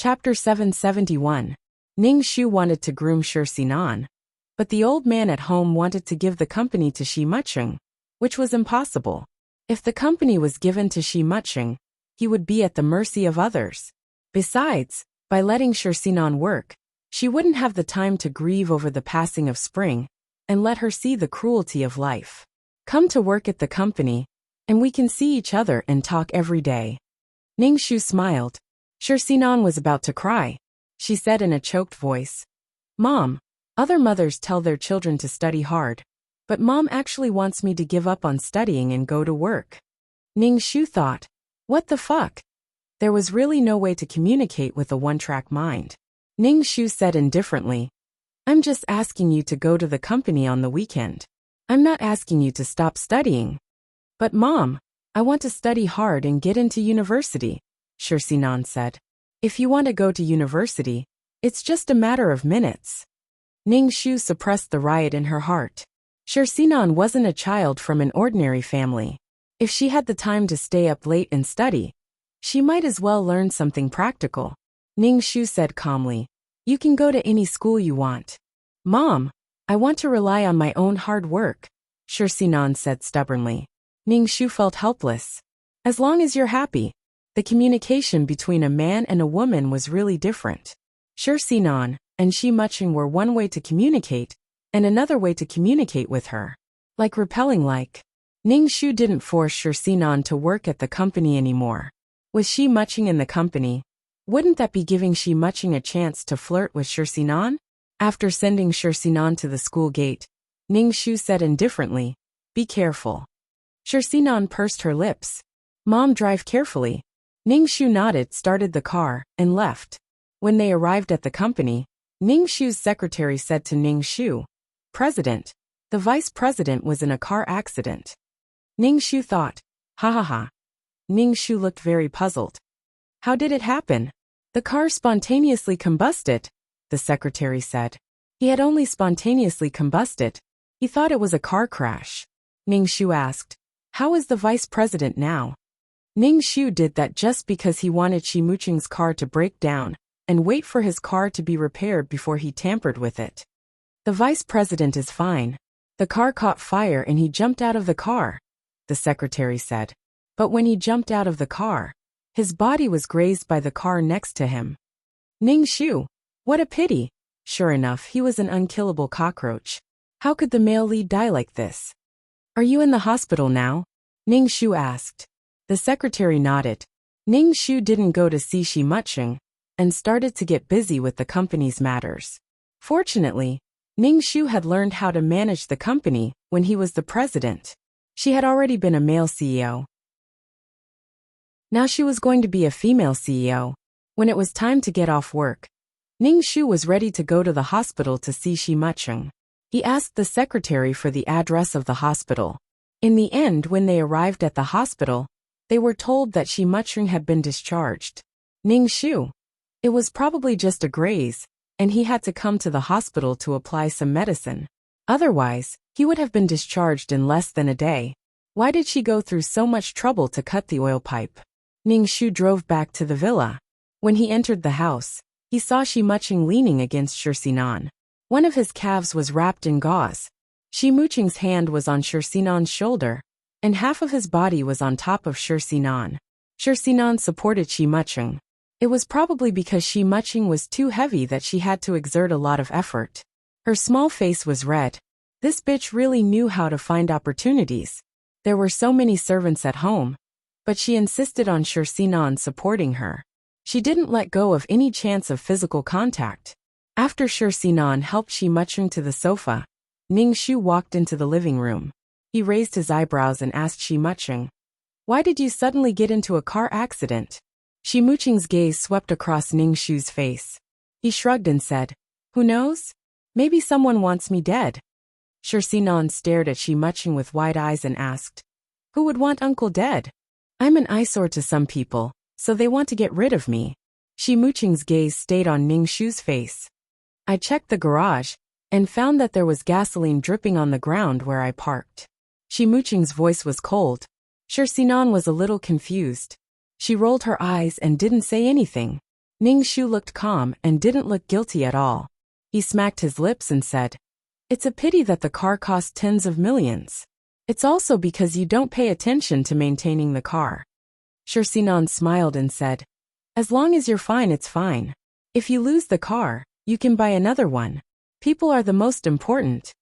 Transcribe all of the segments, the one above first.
Chapter 771. Ning Shu wanted to groom Sinan, but the old man at home wanted to give the company to Shi Mucheng, which was impossible. If the company was given to Shi Mucheng, he would be at the mercy of others. Besides, by letting Sinan work, she wouldn't have the time to grieve over the passing of spring, and let her see the cruelty of life. Come to work at the company, and we can see each other and talk every day. Ning Shu smiled. Sinan was about to cry. She said in a choked voice, "Mom, other mothers tell their children to study hard, but Mom actually wants me to give up on studying and go to work." Ning Shu thought, what the fuck? There was really no way to communicate with a one-track mind. Ning Shu said indifferently, "I'm just asking you to go to the company on the weekend. I'm not asking you to stop studying." "But Mom, I want to study hard and get into university," Sinan said. "If you want to go to university, it's just a matter of minutes." Ning Shu suppressed the riot in her heart. Sinan wasn't a child from an ordinary family. If she had the time to stay up late and study, she might as well learn something practical. Ning Shu said calmly, "You can go to any school you want." "Mom, I want to rely on my own hard work," Sinan said stubbornly. Ning Shu felt helpless. As long as you're happy. The communication between a man and a woman was really different. Sinan and Shi Mucheng were one way to communicate, and another way to communicate with her. Like repelling like. Ning Shu didn't force Sinan to work at the company anymore. With Shi Mucheng in the company, wouldn't that be giving Shi Mucheng a chance to flirt with Sinan? After sending Sinan to the school gate, Ning Shu said indifferently, "Be careful." Sinan pursed her lips. "Mom, drive carefully." Ning Shu nodded, started the car, and left. When they arrived at the company, Ning Shu's secretary said to Ning Shu, "President, the vice president was in a car accident." Ning Shu thought, "Ha ha ha." Ning Shu looked very puzzled. "How did it happen?" "The car spontaneously combusted," the secretary said. He had only spontaneously combusted. He thought it was a car crash. Ning Shu asked, "How is the vice president now?" Ning Shu did that just because he wanted Shi Mucheng's car to break down and wait for his car to be repaired before he tampered with it. "The vice president is fine. The car caught fire and he jumped out of the car," the secretary said. But when he jumped out of the car, his body was grazed by the car next to him. Ning Shu, what a pity. Sure enough, he was an unkillable cockroach. How could the male lead die like this? "Are you in the hospital now?" Ning Shu asked. The secretary nodded. Ning Shu didn't go to see Shi Mucheng, and started to get busy with the company's matters. Fortunately, Ning Shu had learned how to manage the company when he was the president. She had already been a male CEO. Now she was going to be a female CEO. When it was time to get off work, Ning Shu was ready to go to the hospital to see Shi Mucheng. He asked the secretary for the address of the hospital. In the end, when they arrived at the hospital, they were told that Shi Mucheng had been discharged. Ning Shu. It was probably just a graze, and he had to come to the hospital to apply some medicine. Otherwise, he would have been discharged in less than a day. Why did she go through so much trouble to cut the oil pipe? Ning Shu drove back to the villa. When he entered the house, he saw Shi Mucheng leaning against Sinan. One of his calves was wrapped in gauze. Shi Mucheng's hand was on Sinan's shoulder, and half of his body was on top of Sinan. Sinan supported Shi Mucheng. It was probably because Shi Mucheng was too heavy that she had to exert a lot of effort. Her small face was red. This bitch really knew how to find opportunities. There were so many servants at home, but she insisted on Sinan supporting her. She didn't let go of any chance of physical contact. After Sinan helped Shi Mucheng to the sofa, Ning Shu walked into the living room. He raised his eyebrows and asked Shi Mucheng, "Why did you suddenly get into a car accident?" Shi Mucheng's gaze swept across Ning Shu's face. He shrugged and said, "Who knows? Maybe someone wants me dead." Sinan stared at Shi Mucheng with wide eyes and asked, "Who would want Uncle dead?" "I'm an eyesore to some people, so they want to get rid of me." Shi Mucheng's gaze stayed on Ning Shu's face. "I checked the garage, and found that there was gasoline dripping on the ground where I parked." Shi Mucheng's voice was cold. Sinan was a little confused. She rolled her eyes and didn't say anything. Ning Shu looked calm and didn't look guilty at all. He smacked his lips and said, "It's a pity that the car cost tens of millions. It's also because you don't pay attention to maintaining the car." Shursinan smiled and said, "As long as you're fine, it's fine. If you lose the car, you can buy another one. People are the most important."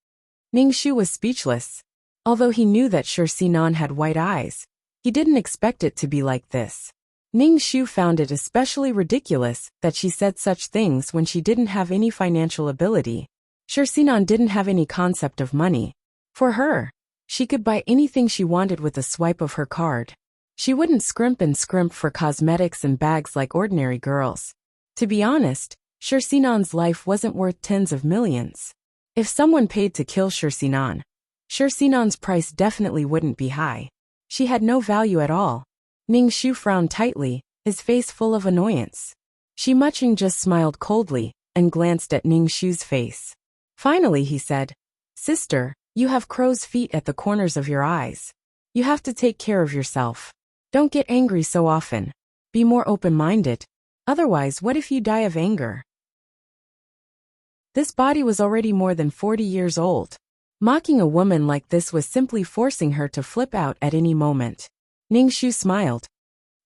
Ning Shu was speechless. Although he knew that Shursinan had white eyes, he didn't expect it to be like this. Ning Shu found it especially ridiculous that she said such things when she didn't have any financial ability. Shursinan didn't have any concept of money. For her, she could buy anything she wanted with a swipe of her card. She wouldn't scrimp and scrimp for cosmetics and bags like ordinary girls. To be honest, Shursinan's life wasn't worth tens of millions. If someone paid to kill Shursinan's price definitely wouldn't be high. She had no value at all. Ning Shu frowned tightly, his face full of annoyance. Shi Muching just smiled coldly and glanced at Ning Shu's face. Finally he said, "Sister, you have crow's feet at the corners of your eyes. You have to take care of yourself. Don't get angry so often. Be more open-minded. Otherwise, what if you die of anger?" This body was already more than 40 years old. Mocking a woman like this was simply forcing her to flip out at any moment. Ning Shu smiled.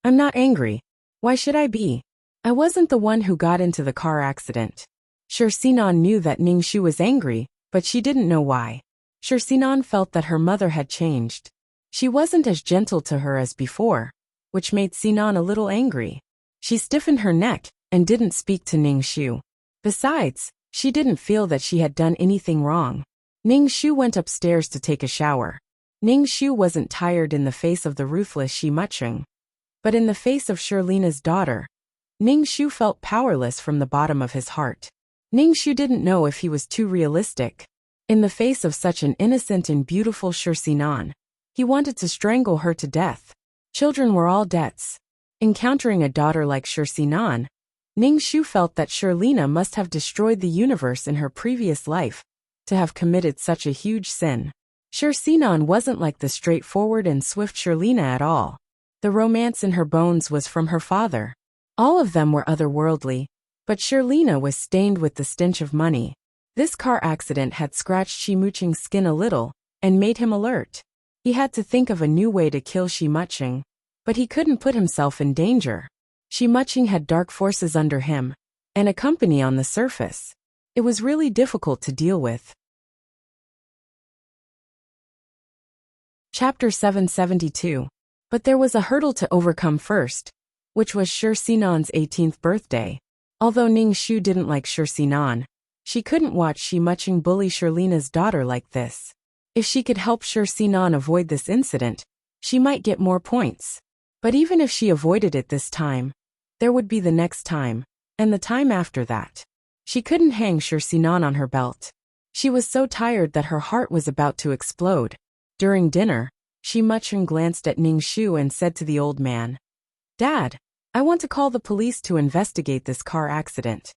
"I'm not angry. Why should I be? I wasn't the one who got into the car accident." Shursinan knew that Ning Shu was angry, but she didn't know why. Shursinan felt that her mother had changed. She wasn't as gentle to her as before, which made Sinan a little angry. She stiffened her neck and didn't speak to Ning Shu. Besides, she didn't feel that she had done anything wrong. Ning Shu went upstairs to take a shower. Ning Shu wasn't tired in the face of the ruthless Shi Muching. But in the face of Shirlina's daughter, Ning Shu felt powerless from the bottom of his heart. Ning Shu didn't know if he was too realistic. In the face of such an innocent and beautiful Shursinan, he wanted to strangle her to death. Children were all debts. Encountering a daughter like Shursinan, Ning Shu felt that Shirlina must have destroyed the universe in her previous life to have committed such a huge sin. Shursinan wasn't like the straightforward and swift Shirlina at all. The romance in her bones was from her father. All of them were otherworldly, but Shirlina was stained with the stench of money. This car accident had scratched Shi Muching's skin a little and made him alert. He had to think of a new way to kill Shi Muching, but he couldn't put himself in danger. Shi Muching had dark forces under him and a company on the surface. It was really difficult to deal with. Chapter 772. But there was a hurdle to overcome first, which was Shursinan's 18th birthday. Although Ning Shu didn't like Shursinan, she couldn't watch Shi Muching bully Shirlina's daughter like this. If she could help Shursinan avoid this incident, she might get more points. But even if she avoided it this time, there would be the next time, and the time after that. She couldn't hang Shursinan on her belt. She was so tired that her heart was about to explode. During dinner, Shi Muching glanced at Ning Shu and said to the old man, "Dad, I want to call the police to investigate this car accident."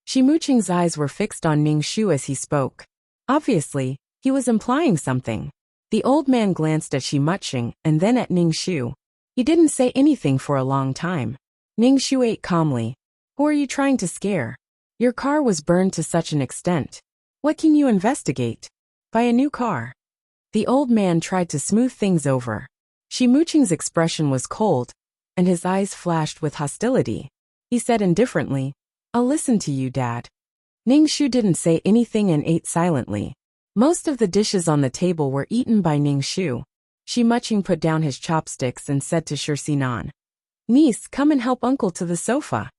Shi Muching's eyes were fixed on Ning Shu as he spoke. Obviously, he was implying something. The old man glanced at Shi Muching and then at Ning Shu. He didn't say anything for a long time. Ning Shu ate calmly. "Who are you trying to scare? Your car was burned to such an extent. What can you investigate? Buy a new car." The old man tried to smooth things over. Shi Muching's expression was cold, and his eyes flashed with hostility. He said indifferently, "I'll listen to you, Dad." Ning Shu didn't say anything and ate silently. Most of the dishes on the table were eaten by Ning Shu. Shi Muching put down his chopsticks and said to Shursinan, "Niece, come and help uncle to the sofa."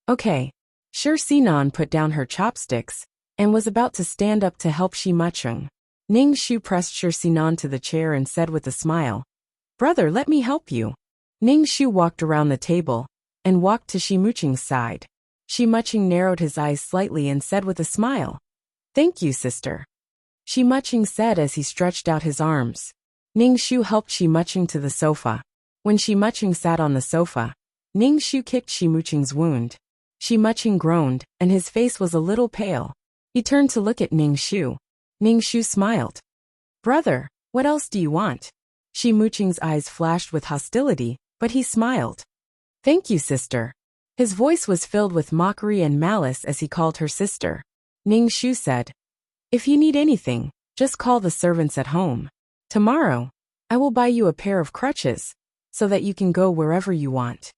"Okay." Shursinan put down her chopsticks and was about to stand up to help Shi Muching. Ning Shu pressed Shursinan to the chair and said with a smile, "Brother, let me help you." Ning Shu walked around the table and walked to Shi Muching's side. Shi Muching narrowed his eyes slightly and said with a smile, "Thank you, sister." Shi Muching said as he stretched out his arms. Ning Shu helped Shi Muching to the sofa. When Shi Muching sat on the sofa, Ning Shu kicked Shi Muching's wound. Shi Muching groaned, and his face was a little pale. He turned to look at Ning Shu. Ning Shu smiled. "Brother, what else do you want?" Shi Muching's eyes flashed with hostility, but he smiled. "Thank you, sister." His voice was filled with mockery and malice as he called her sister. Ning Shu said, "If you need anything, just call the servants at home. Tomorrow, I will buy you a pair of crutches, so that you can go wherever you want."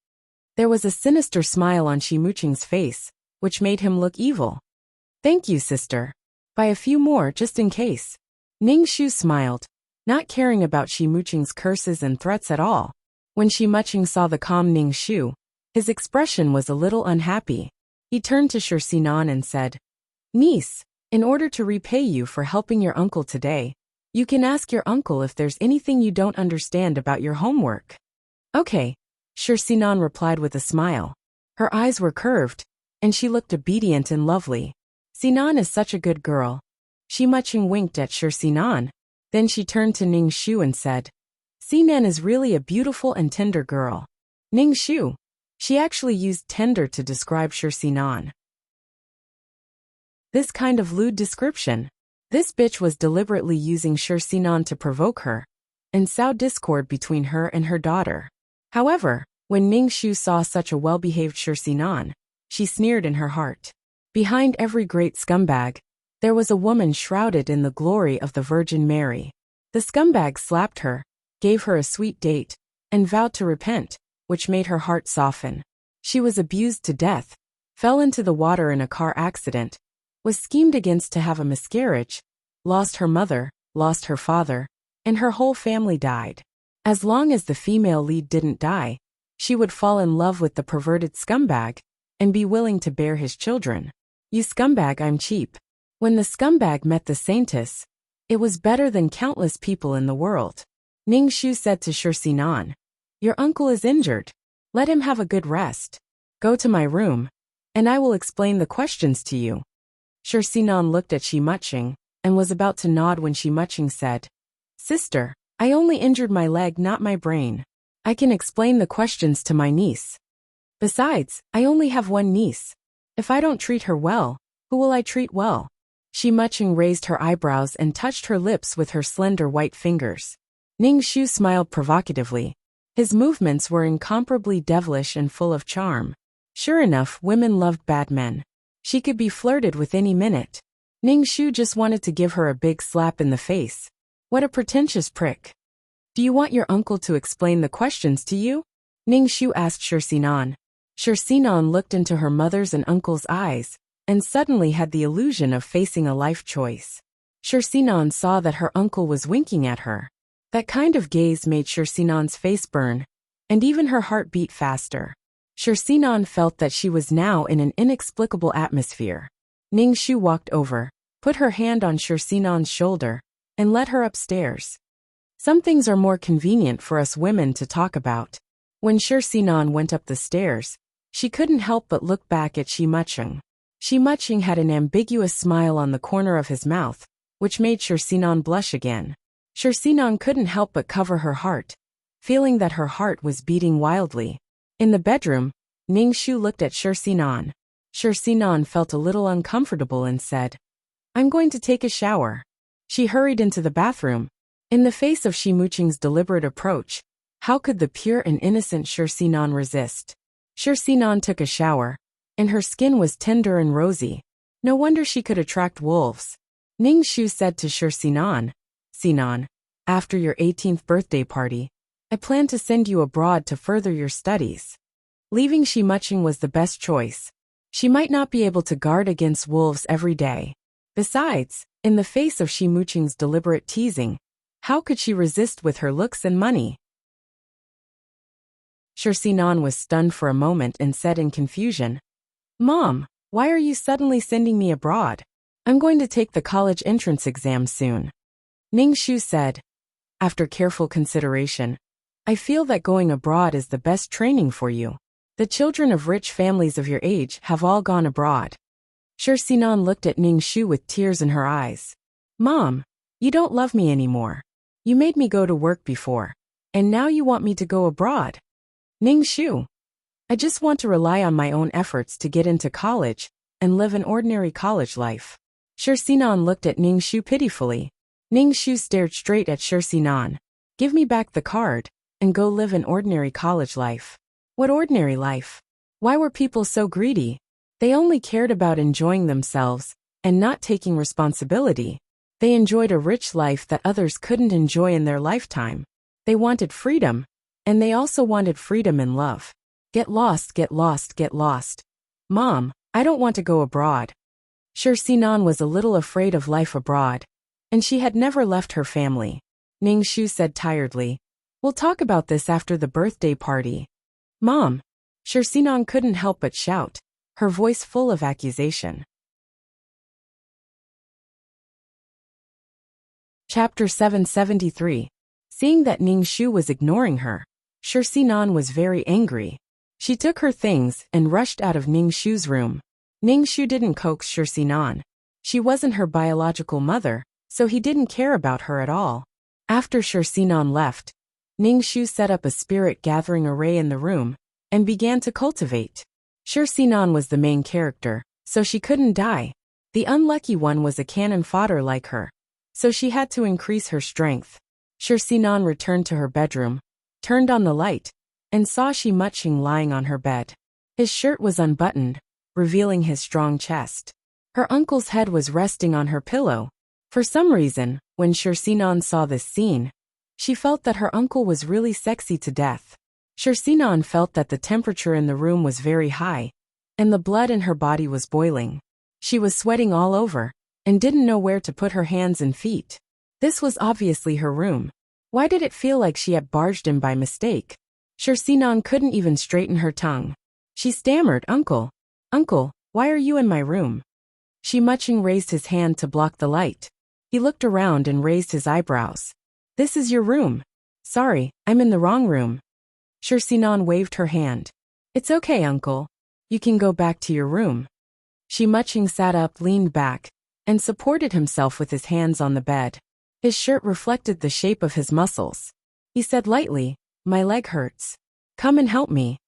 There was a sinister smile on Shimuching's face, which made him look evil. "Thank you, sister. Buy a few more just in case." Ning Shu smiled, not caring about Shimuching's curses and threats at all. When Shimuching saw the calm Ning Shu, his expression was a little unhappy. He turned to Shursinan and said, "Niece, in order to repay you for helping your uncle today, you can ask your uncle if there's anything you don't understand about your homework." "Okay," Shursinan replied with a smile. Her eyes were curved, and she looked obedient and lovely. "Sinan is such a good girl." Shimuching winked at Shursinan. Then she turned to Ning Shu and said, "Sinan is really a beautiful and tender girl." Ning Shu. She actually used tender to describe Shursinan. This kind of lewd description. This bitch was deliberately using Shursinan to provoke her and sow discord between her and her daughter. However, when Ning Shu saw such a well-behaved Shursinan, she sneered in her heart. Behind every great scumbag, there was a woman shrouded in the glory of the Virgin Mary. The scumbag slapped her, gave her a sweet date, and vowed to repent, which made her heart soften. She was abused to death, fell into the water in a car accident, was schemed against to have a miscarriage, lost her mother, lost her father, and her whole family died. As long as the female lead didn't die, she would fall in love with the perverted scumbag and be willing to bear his children. "You scumbag, I'm cheap." When the scumbag met the saintess, it was better than countless people in the world. Ning Shu said to Shursinan, "Your uncle is injured. Let him have a good rest. Go to my room, and I will explain the questions to you." Shursinan looked at Shimuching and was about to nod when Shimuching said, "Sister, I only injured my leg, not my brain. I can explain the questions to my niece. Besides, I only have one niece. If I don't treat her well, who will I treat well?" Shimuching raised her eyebrows and touched her lips with her slender white fingers. Ning Shu smiled provocatively. His movements were incomparably devilish and full of charm. Sure enough, women loved bad men. She could be flirted with any minute. Ning Shu just wanted to give her a big slap in the face. What a pretentious prick. "Do you want your uncle to explain the questions to you?" Ning Shu asked Shursinan. Shursinan looked into her mother's and uncle's eyes, and suddenly had the illusion of facing a life choice. Shursinan saw that her uncle was winking at her. That kind of gaze made Shursinan's face burn, and even her heart beat faster. Shursinan felt that she was now in an inexplicable atmosphere. Ning Shu walked over, put her hand on Shursinan's shoulder, and led her upstairs. Some things are more convenient for us women to talk about. When Shursinan went up the stairs, she couldn't help but look back at Shimuching. Shimuching had an ambiguous smile on the corner of his mouth, which made Shursinan blush again. Shursinan couldn't help but cover her heart, feeling that her heart was beating wildly. In the bedroom, Ning Shu looked at Shursinan. Shursinan felt a little uncomfortable and said, "I'm going to take a shower." She hurried into the bathroom. In the face of Shimuching's deliberate approach, how could the pure and innocent Shursinan resist? Shursinan took a shower, and her skin was tender and rosy. No wonder she could attract wolves. Ning Shu said to Shursinan, "Sinan, after your 18th birthday party, I plan to send you abroad to further your studies." Leaving Shimuching was the best choice. She might not be able to guard against wolves every day. Besides, in the face of Shimuching's deliberate teasing, how could she resist with her looks and money? Shursinan was stunned for a moment and said in confusion, "Mom, why are you suddenly sending me abroad? I'm going to take the college entrance exam soon." Ning Shu said, "After careful consideration, I feel that going abroad is the best training for you. The children of rich families of your age have all gone abroad." Shursinan looked at Ning Shu with tears in her eyes. "Mom, you don't love me anymore. You made me go to work before, and now you want me to go abroad." Ning Shu, "I just want to rely on my own efforts to get into college and live an ordinary college life." Shursinan looked at Ning Shu pitifully. Ning Shu stared straight at Shursinan. "Give me back the card, and go live an ordinary college life." "What ordinary life? Why were people so greedy? They only cared about enjoying themselves and not taking responsibility. They enjoyed a rich life that others couldn't enjoy in their lifetime. They wanted freedom, and they also wanted freedom in love. Get lost, get lost, get lost. Mom, I don't want to go abroad. Sinan was a little afraid of life abroad, and she had never left her family. Ningshu said tiredly, "We'll talk about this after the birthday party." Mom! Sinan couldn't help but shout, her voice full of accusation. Chapter 773. Seeing that Ningshu was ignoring her, Sinan was very angry. She took her things and rushed out of Ningshu's room. Ningshu didn't coax Sinan. She wasn't her biological mother, so he didn't care about her at all. After Sinan left, Ningshu set up a spirit gathering array in the room and began to cultivate. Sinan was the main character, so she couldn't die. The unlucky one was a cannon fodder like her, so she had to increase her strength. Sinan returned to her bedroom, turned on the light, and saw Shimuching lying on her bed. His shirt was unbuttoned, revealing his strong chest. Her uncle's head was resting on her pillow. For some reason, when Sinan saw this scene, she felt that her uncle was really sexy to death. Sinan felt that the temperature in the room was very high, and the blood in her body was boiling. She was sweating all over, and didn't know where to put her hands and feet. This was obviously her room. Why did it feel like she had barged in by mistake? Sinan couldn't even straighten her tongue. She stammered, "Uncle, Uncle, why are you in my room?" Shimuching raised his hand to block the light. He looked around and raised his eyebrows. "This is your room." "Sorry, I'm in the wrong room." Sinan waved her hand. "It's okay, Uncle. You can go back to your room." Shimuching sat up, leaned back, and supported himself with his hands on the bed. His shirt reflected the shape of his muscles. He said lightly, "My leg hurts. Come and help me."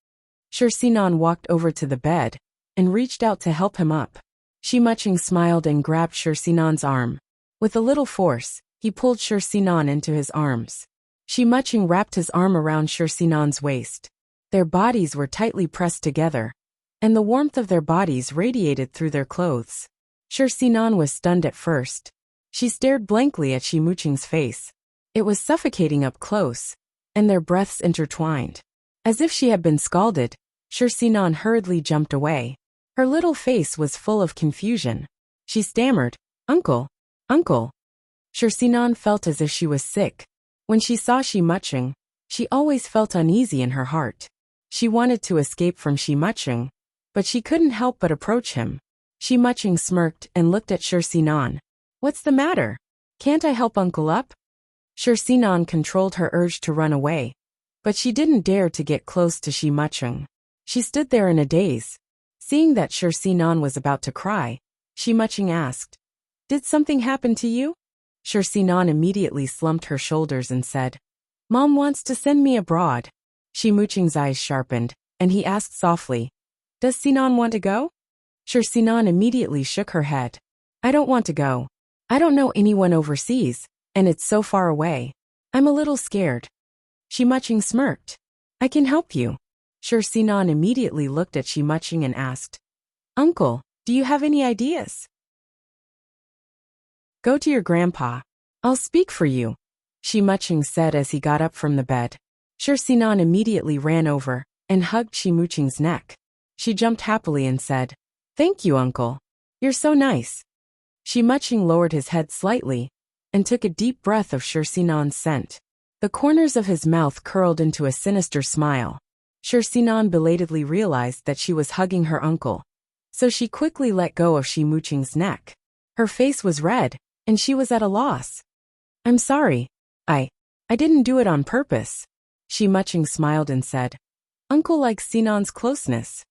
Sinan walked over to the bed and reached out to help him up. Shimuching smiled and grabbed Sinan's arm. With a little force, he pulled Sinan into his arms. Shimuching wrapped his arm around Sinan's waist. Their bodies were tightly pressed together, and the warmth of their bodies radiated through their clothes. Sinan was stunned at first. She stared blankly at Shimuching's face. It was suffocating up close, and their breaths intertwined. As if she had been scalded, Sinan hurriedly jumped away. Her little face was full of confusion. She stammered, "Uncle, Uncle." Sinan felt as if she was sick. When she saw Shimuching, she always felt uneasy in her heart. She wanted to escape from Shimuching, but she couldn't help but approach him. Shimuching smirked and looked at Sinan. "What's the matter? Can't I help Uncle up?" Sinan controlled her urge to run away, but she didn't dare to get close to Shimuching. She stood there in a daze. Seeing that Sinan was about to cry, Shimuching asked, "Did something happen to you?" Sinan immediately slumped her shoulders and said, "Mom wants to send me abroad." Shimuching's eyes sharpened, and he asked softly, "Does Sinan want to go?" Sinan immediately shook her head. "I don't want to go. I don't know anyone overseas, and it's so far away. I'm a little scared." Shimuching smirked. "I can help you." Sinan immediately looked at Shimuching and asked, "Uncle, do you have any ideas?" "Go to your grandpa. I'll speak for you," Shimuching said as he got up from the bed. Sinan immediately ran over and hugged Shimuching's neck. She jumped happily and said, "Thank you, Uncle. You're so nice." Shimuching lowered his head slightly and took a deep breath of Sinan's scent. The corners of his mouth curled into a sinister smile. Sinan belatedly realized that she was hugging her uncle, so she quickly let go of Shimuching's neck. Her face was red, and she was at a loss. "I'm sorry. I didn't do it on purpose." Shimuching smiled and said, "Uncle likes Sinan's closeness."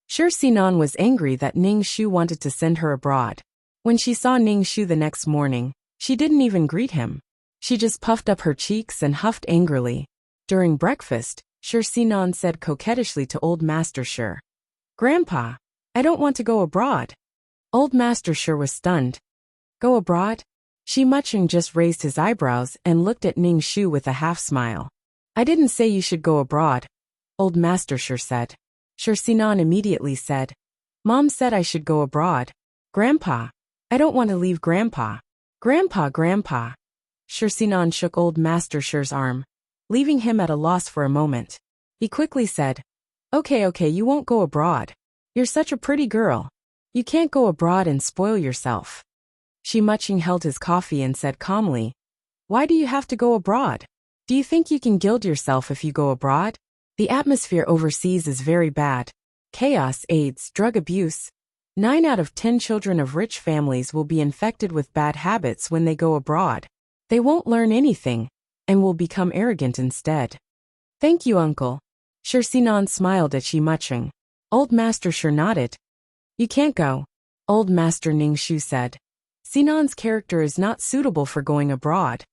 Sinan was angry that Ningshu wanted to send her abroad. When she saw Ningshu the next morning, she didn't even greet him. She just puffed up her cheeks and huffed angrily. During breakfast, Sinan said coquettishly to Old Master Shi, "Grandpa, I don't want to go abroad." Old Master Shi was stunned. "Go abroad?" Shimuching just raised his eyebrows and looked at Ningshu with a half-smile. "I didn't say you should go abroad," Old Master Shi said. Sinan immediately said, Mom said I should go abroad. Grandpa, I don't want to leave Grandpa. Grandpa. Sinan shook old Master Shi's arm, leaving him at a loss for a moment. He quickly said, Okay, you won't go abroad. You're such a pretty girl. You can't go abroad and spoil yourself. Muching held his coffee and said calmly, Why do you have to go abroad? Do you think you can gild yourself if you go abroad? The atmosphere overseas is very bad. Chaos, AIDS, drug abuse. 9 out of 10 children of rich families will be infected with bad habits when they go abroad. They won't learn anything, and will become arrogant instead. Thank you, Uncle. Sinan smiled at Muching. Old Master Shi nodded. You can't go. Old Master Ningxu said. Sinan's character is not suitable for going abroad.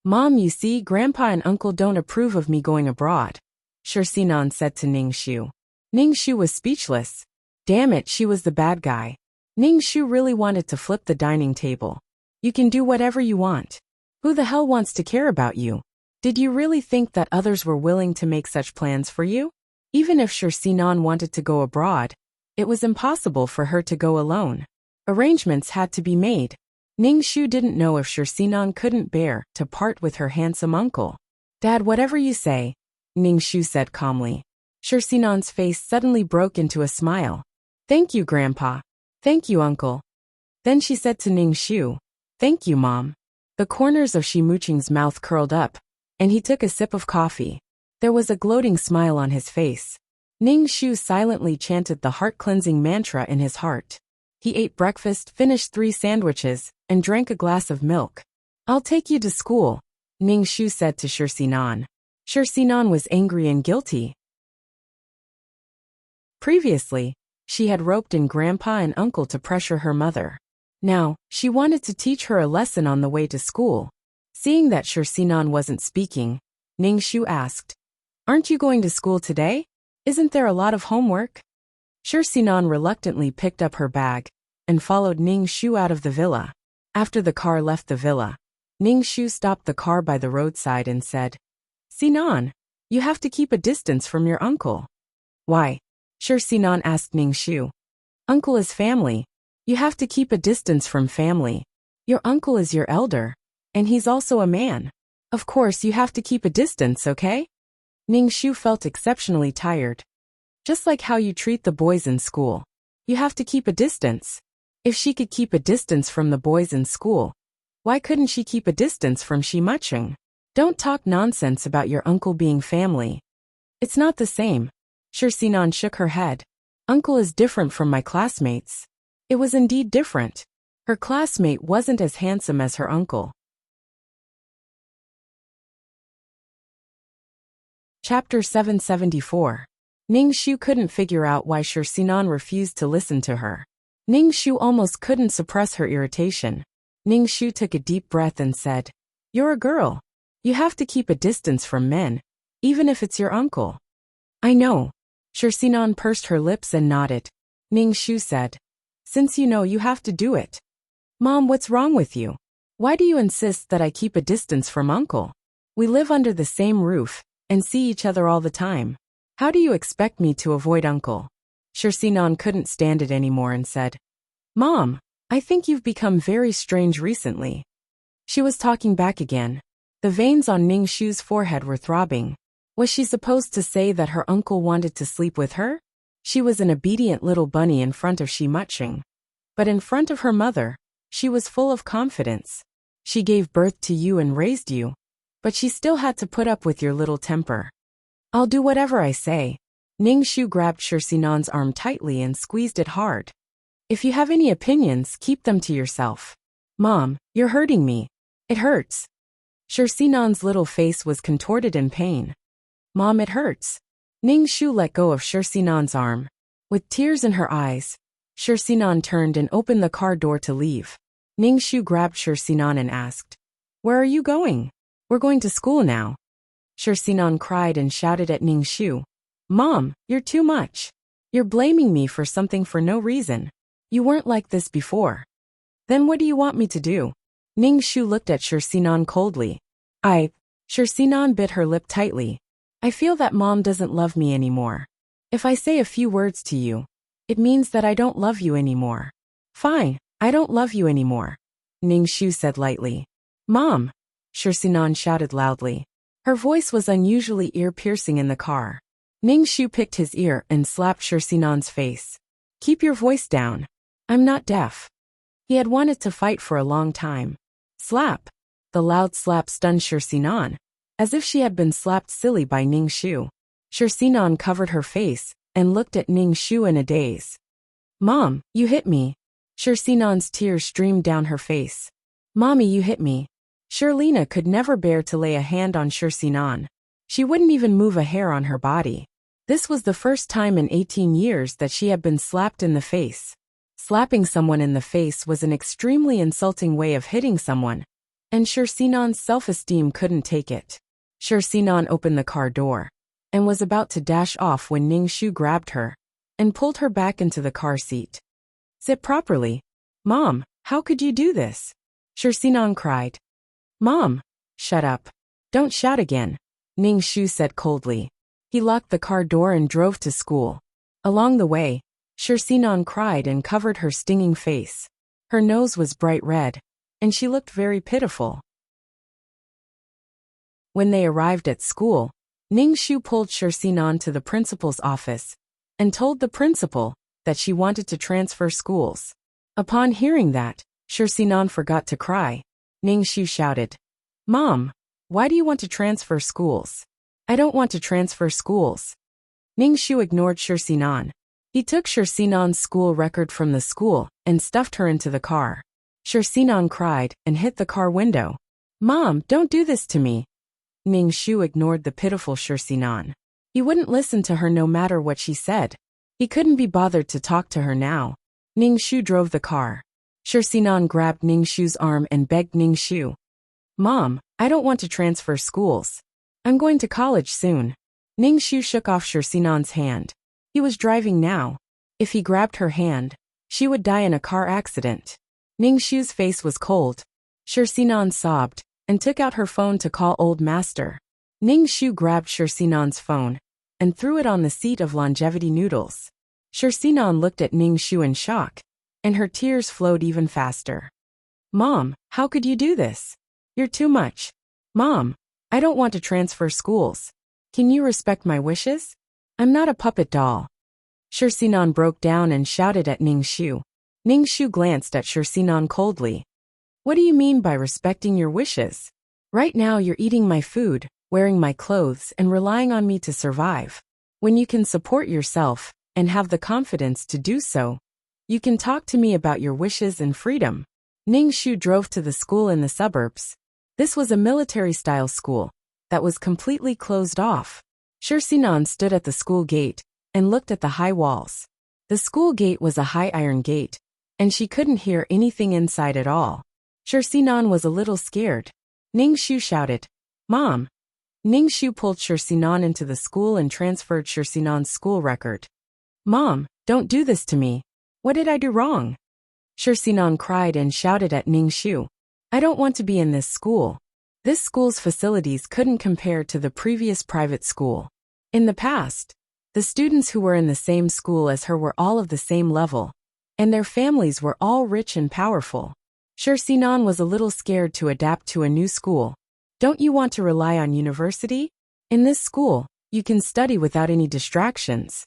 Mom, you see, Grandpa and Uncle don't approve of me going abroad. Sinan said to Ningxu. Ningxu was speechless. Damn it, she was the bad guy. Ningxu really wanted to flip the dining table. You can do whatever you want. Who the hell wants to care about you? Did you really think that others were willing to make such plans for you? Even if Sinan wanted to go abroad, it was impossible for her to go alone. Arrangements had to be made. Ningxu didn't know if Sinan couldn't bear to part with her handsome uncle. Dad, whatever you say, Ningxu said calmly. Sinan's face suddenly broke into a smile. Thank you, Grandpa. Thank you, Uncle. Then she said to Ningxu, Thank you, Mom. The corners of Muching's mouth curled up, and he took a sip of coffee. There was a gloating smile on his face. Ningxu silently chanted the heart-cleansing mantra in his heart. He ate breakfast, finished 3 sandwiches, and drank a glass of milk. I'll take you to school, Ningxu said to Sinan. Sinan was angry and guilty. Previously, she had roped in Grandpa and Uncle to pressure her mother. Now, she wanted to teach her a lesson on the way to school. Seeing that Sinan wasn't speaking, Ningxu asked, Aren't you going to school today? Isn't there a lot of homework? Sinan reluctantly picked up her bag and followed Ningxu out of the villa. After the car left the villa, Ningxu stopped the car by the roadside and said, Sinan, you have to keep a distance from your uncle. Why? Sinan asked Ningxu. Uncle is family. You have to keep a distance from family. Your uncle is your elder, and he's also a man. Of course you have to keep a distance, okay? Ningxu felt exceptionally tired. Just like how you treat the boys in school. You have to keep a distance. If she could keep a distance from the boys in school, why couldn't she keep a distance from Muching? Don't talk nonsense about your uncle being family. It's not the same. Sinan shook her head. Uncle is different from my classmates. It was indeed different. Her classmate wasn't as handsome as her uncle. Chapter 774. Ningxu couldn't figure out why Sinan refused to listen to her. Ningxu almost couldn't suppress her irritation. Ningxu took a deep breath and said, You're a girl. You have to keep a distance from men, even if it's your uncle. I know. Sinan pursed her lips and nodded. Ningxu said, Since you know, you have to do it. Mom, what's wrong with you? Why do you insist that I keep a distance from uncle? We live under the same roof and see each other all the time. How do you expect me to avoid uncle? Sinan couldn't stand it anymore and said, Mom, I think you've become very strange recently. She was talking back again. The veins on Ningxu's forehead were throbbing. Was she supposed to say that her uncle wanted to sleep with her? She was an obedient little bunny in front of Muching. But in front of her mother, she was full of confidence. She gave birth to you and raised you, but she still had to put up with your little temper. I'll do whatever I say. Ningxu grabbed Sinan's arm tightly and squeezed it hard. If you have any opinions, keep them to yourself. Mom, you're hurting me. It hurts. Sinan's little face was contorted in pain. Mom, it hurts. Ningxu let go of Sinan's arm. With tears in her eyes, Sinan turned and opened the car door to leave. Ningxu grabbed Sinan and asked, Where are you going? We're going to school now. Sinan cried and shouted at Ningxu, Mom, you're too much. You're blaming me for something for no reason. You weren't like this before. Then what do you want me to do? Ningxu looked at Sinan coldly. Sinan bit her lip tightly. I feel that Mom doesn't love me anymore. If I say a few words to you, it means that I don't love you anymore. Fine, I don't love you anymore, Ning Shu said lightly. Mom! Shirsinan shouted loudly. Her voice was unusually ear-piercing in the car. Ning Shu picked his ear and slapped Shirsinan's face. Keep your voice down. I'm not deaf. He had wanted to fight for a long time. Slap! The loud slap stunned Shirsinan, as if she had been slapped silly by Ning Shu. Shirsinan covered her face and looked at Ning Shu in a daze. Mom, you hit me. Shirsinan's tears streamed down her face. Mommy, you hit me. Shirlina could never bear to lay a hand on Shirsinan. She wouldn't even move a hair on her body. This was the first time in 18 years that she had been slapped in the face. Slapping someone in the face was an extremely insulting way of hitting someone, and Shirsinan's self-esteem couldn't take it. Shirsinan opened the car door and was about to dash off when Ning Shu grabbed her and pulled her back into the car seat. Sit properly. Mom, how could you do this? Shirsinan cried. Mom! Shut up. Don't shout again, Ning Shu said coldly. He locked the car door and drove to school. Along the way, Shirsinan cried and covered her stinging face. Her nose was bright red, and she looked very pitiful. When they arrived at school, Ning Shu pulled Shirsinan to the principal's office and told the principal that she wanted to transfer schools. Upon hearing that, Shirsinan forgot to cry. Ning Shu shouted, Mom, why do you want to transfer schools? I don't want to transfer schools. Ning Shu ignored Shirsinan. He took Shirsinan's school record from the school and stuffed her into the car. Shirsinan cried and hit the car window. Mom, don't do this to me. Ning Shu ignored the pitiful Shirsinan. He wouldn't listen to her no matter what she said. He couldn't be bothered to talk to her now. Ning Shu drove the car. Shirsinan grabbed Ning Shu's arm and begged Ning Shu. Mom, I don't want to transfer schools. I'm going to college soon. Ning Shu shook off Shirsinan's hand. He was driving now. If he grabbed her hand, she would die in a car accident. Ning Shu's face was cold. Shirsinan sobbed and took out her phone to call Old Master. Ning Shu grabbed Shirsinan's phone and threw it on the seat of longevity noodles. Shirsinan looked at Ning Shu in shock, and her tears flowed even faster. Mom, how could you do this? You're too much. Mom, I don't want to transfer schools. Can you respect my wishes? I'm not a puppet doll. Shirsinan broke down and shouted at Ning Shu. Ning Shu glanced at Shirsinan coldly. What do you mean by respecting your wishes? Right now you're eating my food, wearing my clothes and relying on me to survive. When you can support yourself and have the confidence to do so, you can talk to me about your wishes and freedom. Ning Shu drove to the school in the suburbs. This was a military-style school that was completely closed off. Shirsinan stood at the school gate and looked at the high walls. The school gate was a high iron gate, and she couldn't hear anything inside at all. Shirsinan was a little scared. Ning Shu shouted, Mom! Ning Shu pulled Shirsinan into the school and transferred Shirsinan's school record. Mom, don't do this to me. What did I do wrong? Shirsinan cried and shouted at Ning Shu. I don't want to be in this school. This school's facilities couldn't compare to the previous private school. In the past, the students who were in the same school as her were all of the same level, and their families were all rich and powerful. Shirsinan was a little scared to adapt to a new school. Don't you want to rely on university? In this school, you can study without any distractions.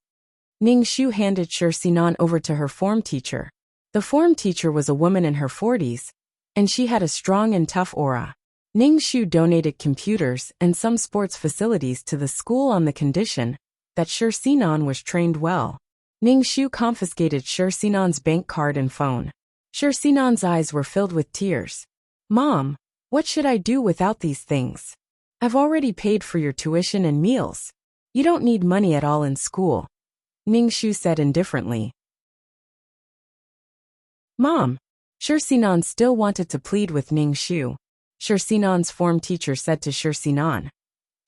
Ning Shu handed Shirsinan over to her form teacher. The form teacher was a woman in her 40s, and she had a strong and tough aura. Ning Shu donated computers and some sports facilities to the school on the condition that Shirsinan was trained well. Ning Shu confiscated Shirsinan's bank card and phone. Shirsinan's eyes were filled with tears. Mom, what should I do without these things? I've already paid for your tuition and meals. You don't need money at all in school, Ning Shu said indifferently. Mom! Shirsinan still wanted to plead with Ning Shu. Shirsinan's form teacher said to Shirsinan,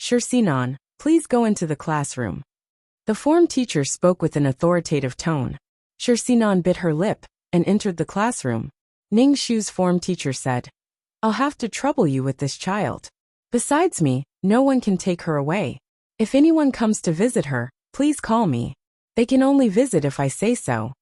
Shirsinan, please go into the classroom. The form teacher spoke with an authoritative tone. Shirsinan bit her lip and entered the classroom. Ning Shu's form teacher said, I'll have to trouble you with this child. Besides me, no one can take her away. If anyone comes to visit her, please call me. They can only visit if I say so.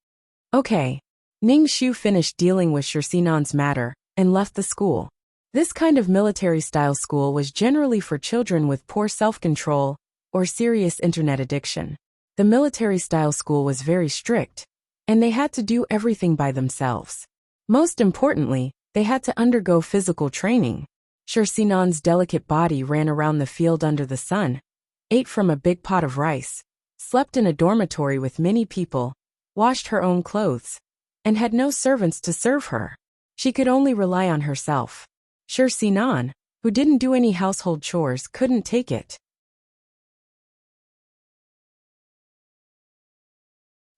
Okay. Ning Shu finished dealing with Shirsinan's matter and left the school. This kind of military-style school was generally for children with poor self-control or serious internet addiction. The military-style school was very strict, and they had to do everything by themselves. Most importantly, they had to undergo physical training. Shirsinan's delicate body ran around the field under the sun, ate from a big pot of rice, slept in a dormitory with many people, washed her own clothes, and had no servants to serve her. She could only rely on herself. Shirsinan, who didn't do any household chores, couldn't take it.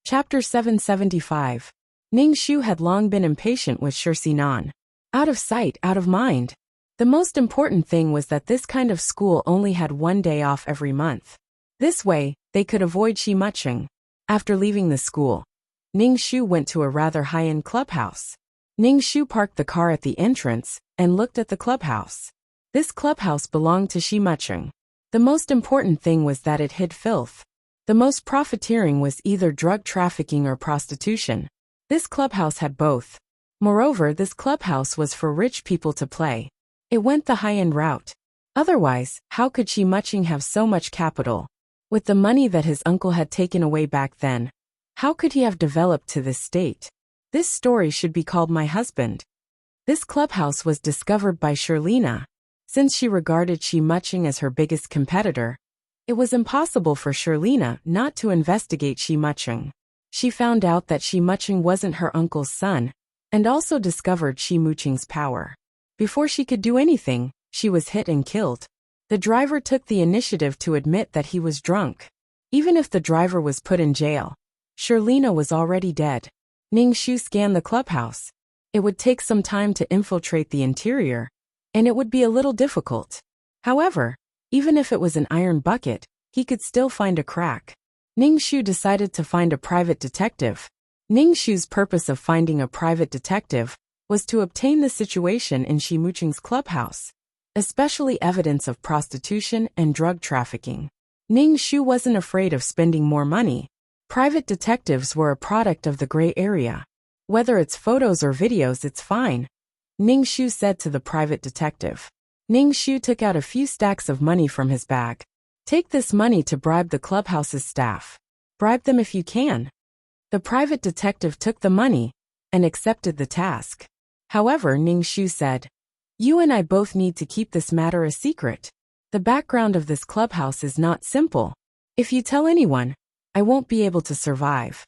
Chapter 775. Ning Shu had long been impatient with Shirsinan. Out of sight, out of mind. The most important thing was that this kind of school only had one day off every month. This way, they could avoid Shimuching. After leaving the school, Ning Shu went to a rather high-end clubhouse. Ning Shu parked the car at the entrance and looked at the clubhouse. This clubhouse belonged to Shimuching. The most important thing was that it hid filth. The most profiteering was either drug trafficking or prostitution. This clubhouse had both. Moreover, this clubhouse was for rich people to play. It went the high-end route. Otherwise, how could Shimuching have so much capital? With the money that his uncle had taken away back then, how could he have developed to this state? This story should be called My Husband. This clubhouse was discovered by Shirlina. Since she regarded Shimuching as her biggest competitor, it was impossible for Shirlina not to investigate Shimuching. She found out that Shimuching wasn't her uncle's son, and also discovered Shimuching's power. Before she could do anything, she was hit and killed. The driver took the initiative to admit that he was drunk. Even if the driver was put in jail, Shirlina was already dead. Ning Shu scanned the clubhouse. It would take some time to infiltrate the interior, and it would be a little difficult. However, even if it was an iron bucket, he could still find a crack. Ning Shu decided to find a private detective. Ning Shu's purpose of finding a private detective was to obtain the situation in Shimuching's clubhouse, especially evidence of prostitution and drug trafficking. Ning Shu wasn't afraid of spending more money. Private detectives were a product of the gray area. Whether it's photos or videos, it's fine, Ning Shu said to the private detective. Ning Shu took out a few stacks of money from his bag. Take this money to bribe the clubhouse's staff. Bribe them if you can. The private detective took the money and accepted the task. However, Ning Shu said, "You and I both need to keep this matter a secret. The background of this clubhouse is not simple. If you tell anyone, I won't be able to survive."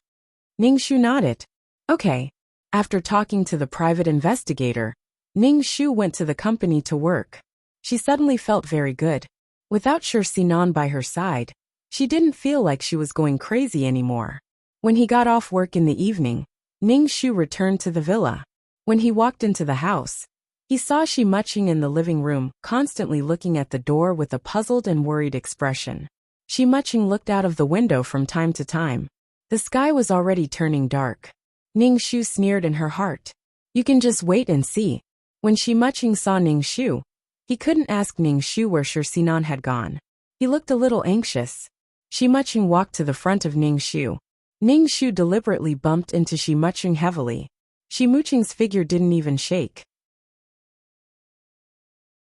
Ning Shu nodded. Okay. After talking to the private investigator, Ning Shu went to the company to work. She suddenly felt very good. Without Shirsinan by her side, she didn't feel like she was going crazy anymore. When he got off work in the evening, Ning Shu returned to the villa. When he walked into the house, he saw Shimuching in the living room, constantly looking at the door with a puzzled and worried expression. Shimuching looked out of the window from time to time. The sky was already turning dark. Ning Shu sneered in her heart. You can just wait and see. When Shimuching saw Ning Shu, he couldn't ask Ning Shu where Shirsinan had gone. He looked a little anxious. Shimuching walked to the front of Ning Shu. Ning Shu deliberately bumped into Shimuching heavily. Shimuching's figure didn't even shake.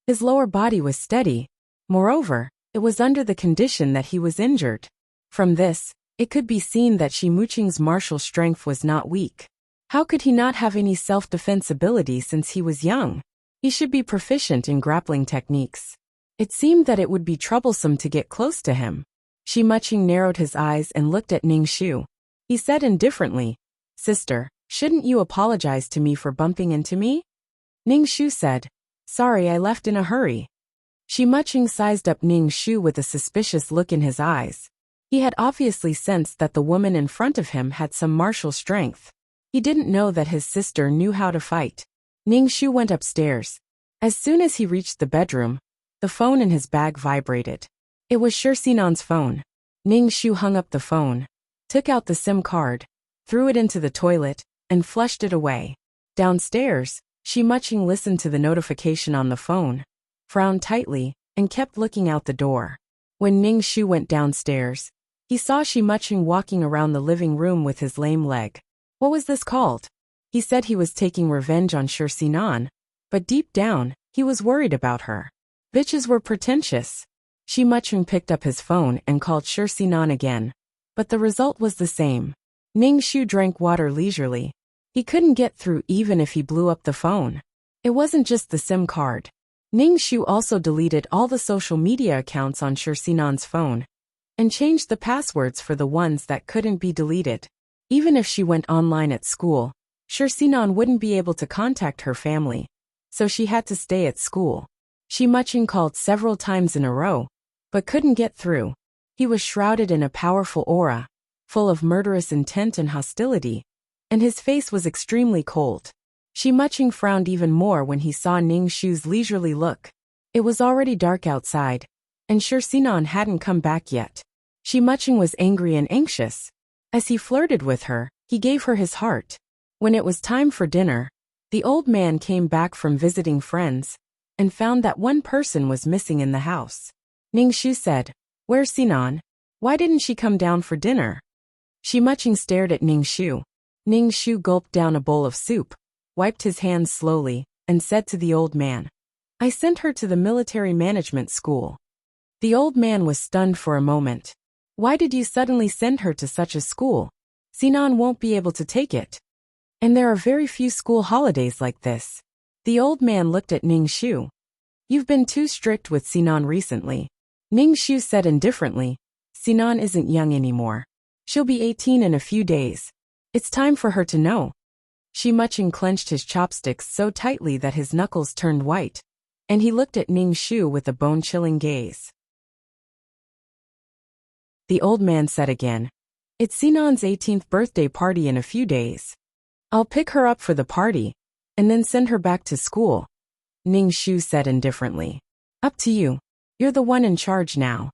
His lower body was steady. Moreover, it was under the condition that he was injured. From this, it could be seen that Shimuching's martial strength was not weak. How could he not have any self-defense ability since he was young? He should be proficient in grappling techniques. It seemed that it would be troublesome to get close to him. Shimuching narrowed his eyes and looked at Ning Shu. He said indifferently, "Sister, shouldn't you apologize to me for bumping into me?" Ning Shu said, "Sorry, I left in a hurry." Shimuching sized up Ning Shu with a suspicious look in his eyes. He had obviously sensed that the woman in front of him had some martial strength. He didn't know that his sister knew how to fight. Ning Shu went upstairs. As soon as he reached the bedroom, the phone in his bag vibrated. It was Shirsinan's phone. Ning Shu hung up the phone, took out the SIM card, threw it into the toilet, and flushed it away. Downstairs, Shimuching listened to the notification on the phone, frowned tightly, and kept looking out the door. When Ning Shu went downstairs, He saw Shimuching walking around the living room with his lame leg. What was this called? He said he was taking revenge on Sinan, but deep down, he was worried about her. Bitches were pretentious. Shimuching picked up his phone and called Sinan again, but the result was the same. Ningshu drank water leisurely. He couldn't get through even if he blew up the phone. It wasn't just the SIM card. Ningshu also deleted all the social media accounts on Sinan's phone and changed the passwords for the ones that couldn't be deleted. Even if she went online at school, Sinan wouldn't be able to contact her family, so she had to stay at school. Shimuching called several times in a row, but couldn't get through. He was shrouded in a powerful aura, full of murderous intent and hostility, and his face was extremely cold. Shimuching frowned even more when he saw Ningshu's leisurely look. It was already dark outside, and Sinan hadn't come back yet. Shimuching was angry and anxious. As he flirted with her, he gave her his heart. When it was time for dinner, the old man came back from visiting friends and found that one person was missing in the house. Ningshu said, "Where's Sinan? Why didn't she come down for dinner?" Shimuching stared at Ningshu. Ningshu gulped down a bowl of soup, wiped his hands slowly, and said to the old man, "I sent her to the military management school." The old man was stunned for a moment. "Why did you suddenly send her to such a school? Sinan won't be able to take it. And there are very few school holidays like this." The old man looked at Ningshu. "You've been too strict with Sinan recently." Ningshu said indifferently, "Sinan isn't young anymore. She'll be 18 in a few days. It's time for her to know." Shimuching clenched his chopsticks so tightly that his knuckles turned white, and he looked at Ningshu with a bone-chilling gaze. The old man said again, "It's Sinan's 18th birthday party in a few days. I'll pick her up for the party, and then send her back to school." Ningshu said indifferently, "Up to you. You're the one in charge now."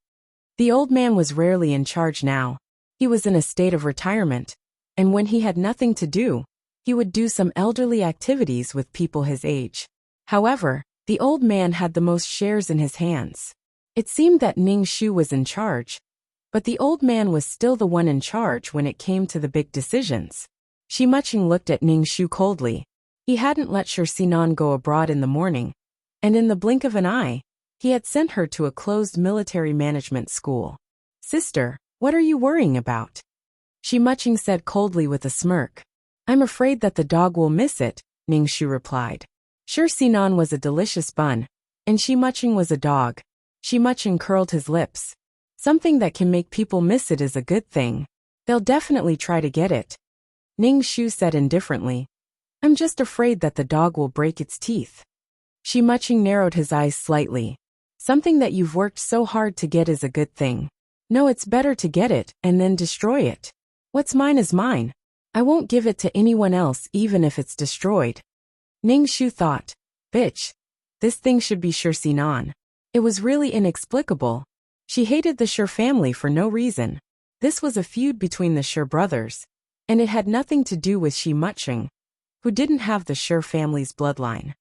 The old man was rarely in charge now. He was in a state of retirement, and when he had nothing to do, he would do some elderly activities with people his age. However, the old man had the most shares in his hands. It seemed that Ningshu was in charge, but the old man was still the one in charge when it came to the big decisions. Shimuching looked at Ningshu coldly. He hadn't let Sinan go abroad in the morning, and in the blink of an eye, he had sent her to a closed military management school. "Sister, what are you worrying about?" Shimuching said coldly with a smirk. "I'm afraid that the dog will miss it," Ningshu replied. Sinan was a delicious bun, and Shimuching was a dog. Shimuching curled his lips. "Something that can make people miss it is a good thing. They'll definitely try to get it." Ningshu said indifferently, "I'm just afraid that the dog will break its teeth." Shimuching narrowed his eyes slightly. "Something that you've worked so hard to get is a good thing. No, it's better to get it and then destroy it. What's mine is mine. I won't give it to anyone else even if it's destroyed." Ningshu thought, "Bitch. This thing should be Sinan." It was really inexplicable. She hated the Shi family for no reason. This was a feud between the Shi brothers, and it had nothing to do with Shimuching, who didn't have the Shi family's bloodline.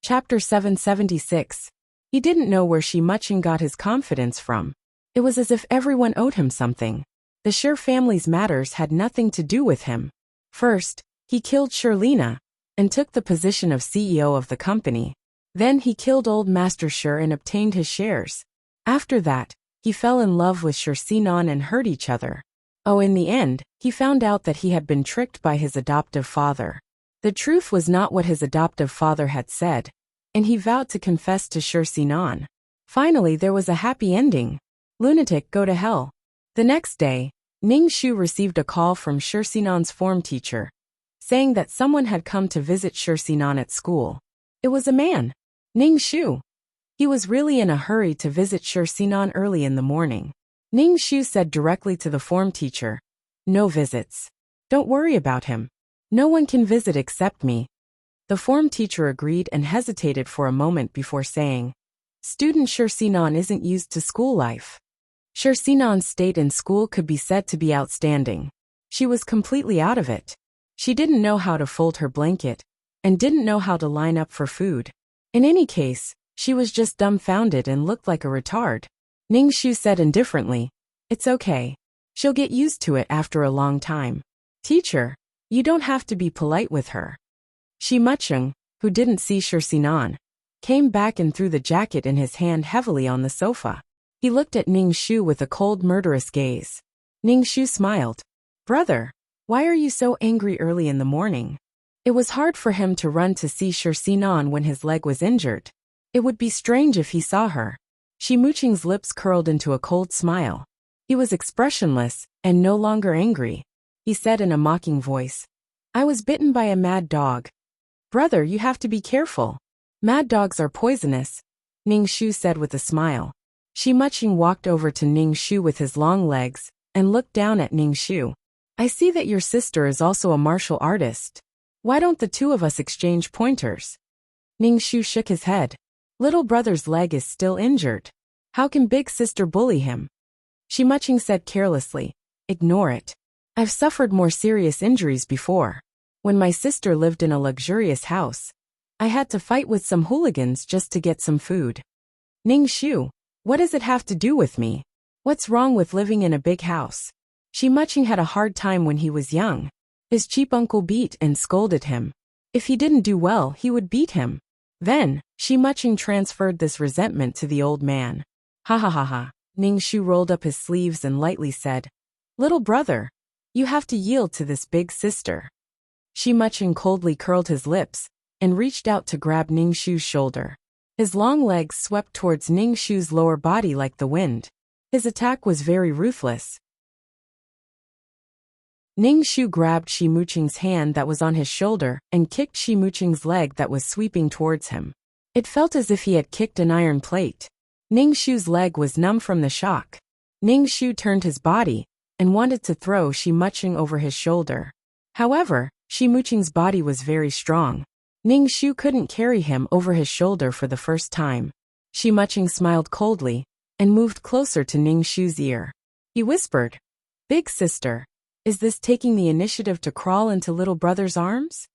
Chapter 776. He didn't know where Shimuching got his confidence from. It was as if everyone owed him something. The Shi family's matters had nothing to do with him. First, he killed Shirlina and took the position of CEO of the company. Then he killed old Master Shi and obtained his shares. After that, he fell in love with Sinan and hurt each other. Oh, in the end, he found out that he had been tricked by his adoptive father. The truth was not what his adoptive father had said, and he vowed to confess to Sinan. Finally, there was a happy ending. Lunatic, go to hell. The next day, Ningshu received a call from Sinan's form teacher, saying that someone had come to visit Sinan at school. It was a man, Ningshu. He was really in a hurry to visit Sinan early in the morning. Ningshu said directly to the form teacher, "No visits. Don't worry about him. No one can visit except me." The form teacher agreed and hesitated for a moment before saying, "Student Sinan isn't used to school life." Sinan's state in school could be said to be outstanding. She was completely out of it. She didn't know how to fold her blanket, and didn't know how to line up for food. In any case, She was just dumbfounded and looked like a retard. Ning Shu said indifferently, "It's okay. She'll get used to it after a long time. Teacher, you don't have to be polite with her." Shi Mucheng, who didn't see Sinan, came back and threw the jacket in his hand heavily on the sofa. He looked at Ning Shu with a cold, murderous gaze. Ning Shu smiled. "Brother, why are you so angry early in the morning?" It was hard for him to run to see Sinan when his leg was injured. It would be strange if he saw her. Shi Mucheng's lips curled into a cold smile. He was expressionless and no longer angry. He said in a mocking voice, "I was bitten by a mad dog." "Brother, you have to be careful. Mad dogs are poisonous," Ning Shu said with a smile. Shi Mucheng walked over to Ning Shu with his long legs and looked down at Ning Shu. "I see that your sister is also a martial artist. Why don't the two of us exchange pointers?" Ning Shu shook his head. "Little brother's leg is still injured. How can big sister bully him?" Shi Mucheng said carelessly, "Ignore it. I've suffered more serious injuries before. When my sister lived in a luxurious house, I had to fight with some hooligans just to get some food." "Ning Shu, what does it have to do with me? What's wrong with living in a big house?" Shi Mucheng had a hard time when he was young. His cheap uncle beat and scolded him. If he didn't do well, he would beat him. Then, Shi Mucheng transferred this resentment to the old man. "Ha ha ha ha." Ning Shu rolled up his sleeves and lightly said, "Little brother, you have to yield to this big sister." Shi Mucheng coldly curled his lips and reached out to grab Ning Shu's shoulder. His long legs swept towards Ning Shu's lower body like the wind. His attack was very ruthless. Ning Shu grabbed Shi Mucheng's hand that was on his shoulder and kicked Shi Mucheng's leg that was sweeping towards him. It felt as if he had kicked an iron plate. Ning Shu's leg was numb from the shock. Ning Shu turned his body and wanted to throw Shi Mucheng over his shoulder. However, Shi Mucheng's body was very strong. Ning Shu couldn't carry him over his shoulder for the first time. Shi Mucheng smiled coldly and moved closer to Ning Shu's ear. He whispered, "Big sister, is this taking the initiative to crawl into little brother's arms?"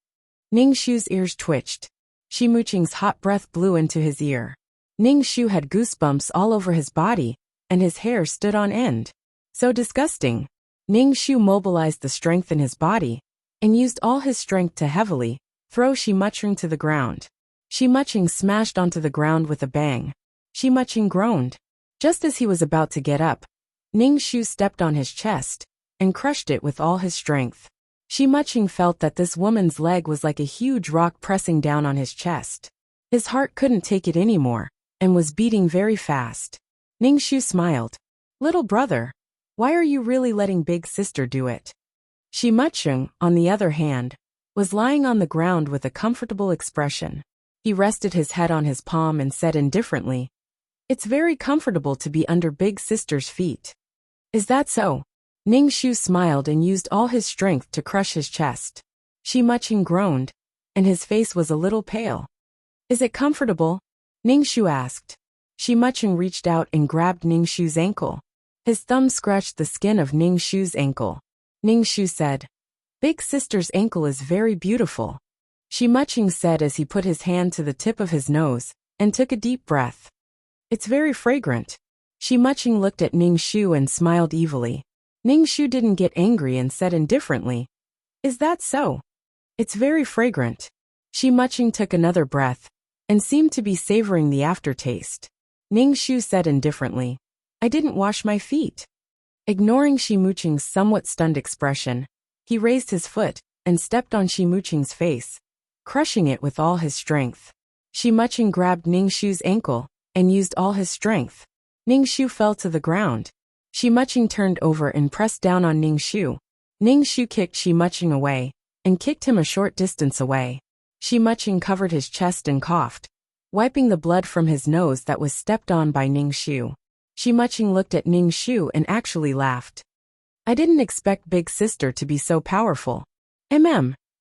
Ning Shu's ears twitched. Shi Mucheng's hot breath blew into his ear. Ning Shu had goosebumps all over his body, and his hair stood on end. So disgusting. Ning Shu mobilized the strength in his body and used all his strength to heavily throw Shi Mucheng to the ground. Shi Mucheng smashed onto the ground with a bang. Shi Mucheng groaned. Just as he was about to get up, Ning Shu stepped on his chest and crushed it with all his strength. Shi Mucheng felt that this woman's leg was like a huge rock pressing down on his chest. His heart couldn't take it anymore and was beating very fast. Ning Shu smiled. "Little brother, why are you really letting big sister do it?" Shi Mucheng, on the other hand, was lying on the ground with a comfortable expression. He rested his head on his palm and said indifferently, "It's very comfortable to be under big sister's feet." "Is that so?" Ning Shu smiled and used all his strength to crush his chest. Shi Mucheng groaned, and his face was a little pale. "Is it comfortable?" Ning Shu asked. Shi Mucheng reached out and grabbed Ning Shu's ankle. His thumb scratched the skin of Ning Shu's ankle. Ning Shu said, "Big sister's ankle is very beautiful," Shi Mucheng said as he put his hand to the tip of his nose and took a deep breath. "It's very fragrant." Shi Mucheng looked at Ning Shu and smiled evilly. Ning Shu didn't get angry and said indifferently, "Is that so?" "It's very fragrant." Shi Mucheng took another breath and seemed to be savoring the aftertaste. Ning Shu said indifferently, "I didn't wash my feet." Ignoring Shi Mucheng's somewhat stunned expression, he raised his foot and stepped on Shi Mucheng's face, crushing it with all his strength. Shi Mucheng grabbed Ning Shu's ankle and used all his strength. Ning Shu fell to the ground. Shi Mucheng turned over and pressed down on Ning Shu. Ning Shu kicked Shi Mucheng away and kicked him a short distance away. Shi Mucheng covered his chest and coughed, wiping the blood from his nose that was stepped on by Ning Shu. Shi Mucheng looked at Ning Shu and actually laughed. "I didn't expect big sister to be so powerful."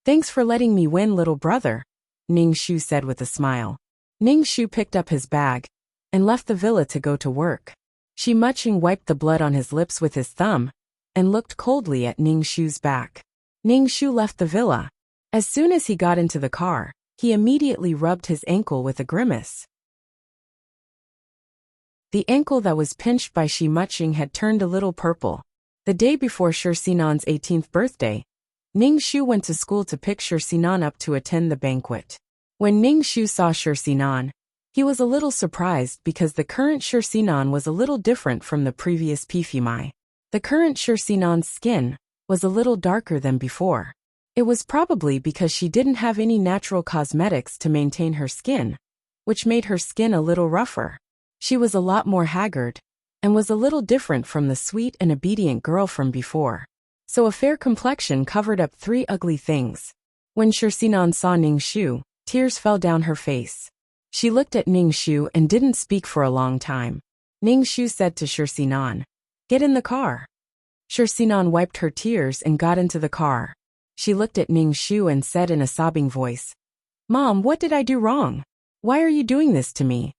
Thanks for letting me win, little brother," Ning Shu said with a smile. Ning Shu picked up his bag and left the villa to go to work. Shi Mucheng wiped the blood on his lips with his thumb and looked coldly at Ning Shu's back. Ning Shu left the villa. As soon as he got into the car, he immediately rubbed his ankle with a grimace. The ankle that was pinched by Shi Muching had turned a little purple. The day before Shi Sinan's 18th birthday, Ning Shu went to school to pick Shi Sinan up to attend the banquet. When Ning Shu saw Shi Sinan, he was a little surprised because the current Shi Sinan was a little different from the previous Pifimai. The current Shi Sinan's skin was a little darker than before. It was probably because she didn't have any natural cosmetics to maintain her skin, which made her skin a little rougher. She was a lot more haggard, and was a little different from the sweet and obedient girl from before. So a fair complexion covered up three ugly things. When Shi Sinan saw Ning Shu, tears fell down her face. She looked at Ning Shu and didn't speak for a long time. Ning Shu said to Shi Sinan, "Get in the car." Shi Sinan wiped her tears and got into the car. She looked at Ning Shu and said in a sobbing voice, "Mom, what did I do wrong? Why are you doing this to me?"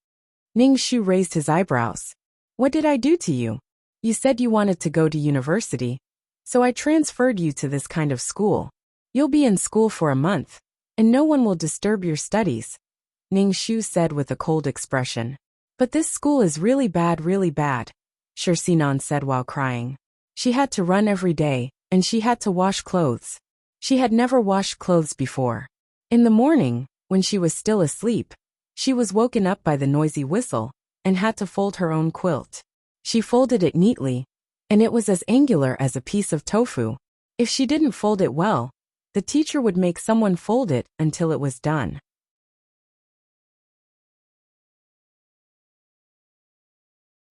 Ning Shu raised his eyebrows. "What did I do to you? You said you wanted to go to university, so I transferred you to this kind of school. You'll be in school for a month, and no one will disturb your studies," Ning Shu said with a cold expression. "But this school is really bad, Shi Sinan said while crying. She had to run every day, and she had to wash clothes. She had never washed clothes before. In the morning, when she was still asleep, she was woken up by the noisy whistle, and had to fold her own quilt. She folded it neatly, and it was as angular as a piece of tofu. If she didn't fold it well, the teacher would make someone fold it until it was done."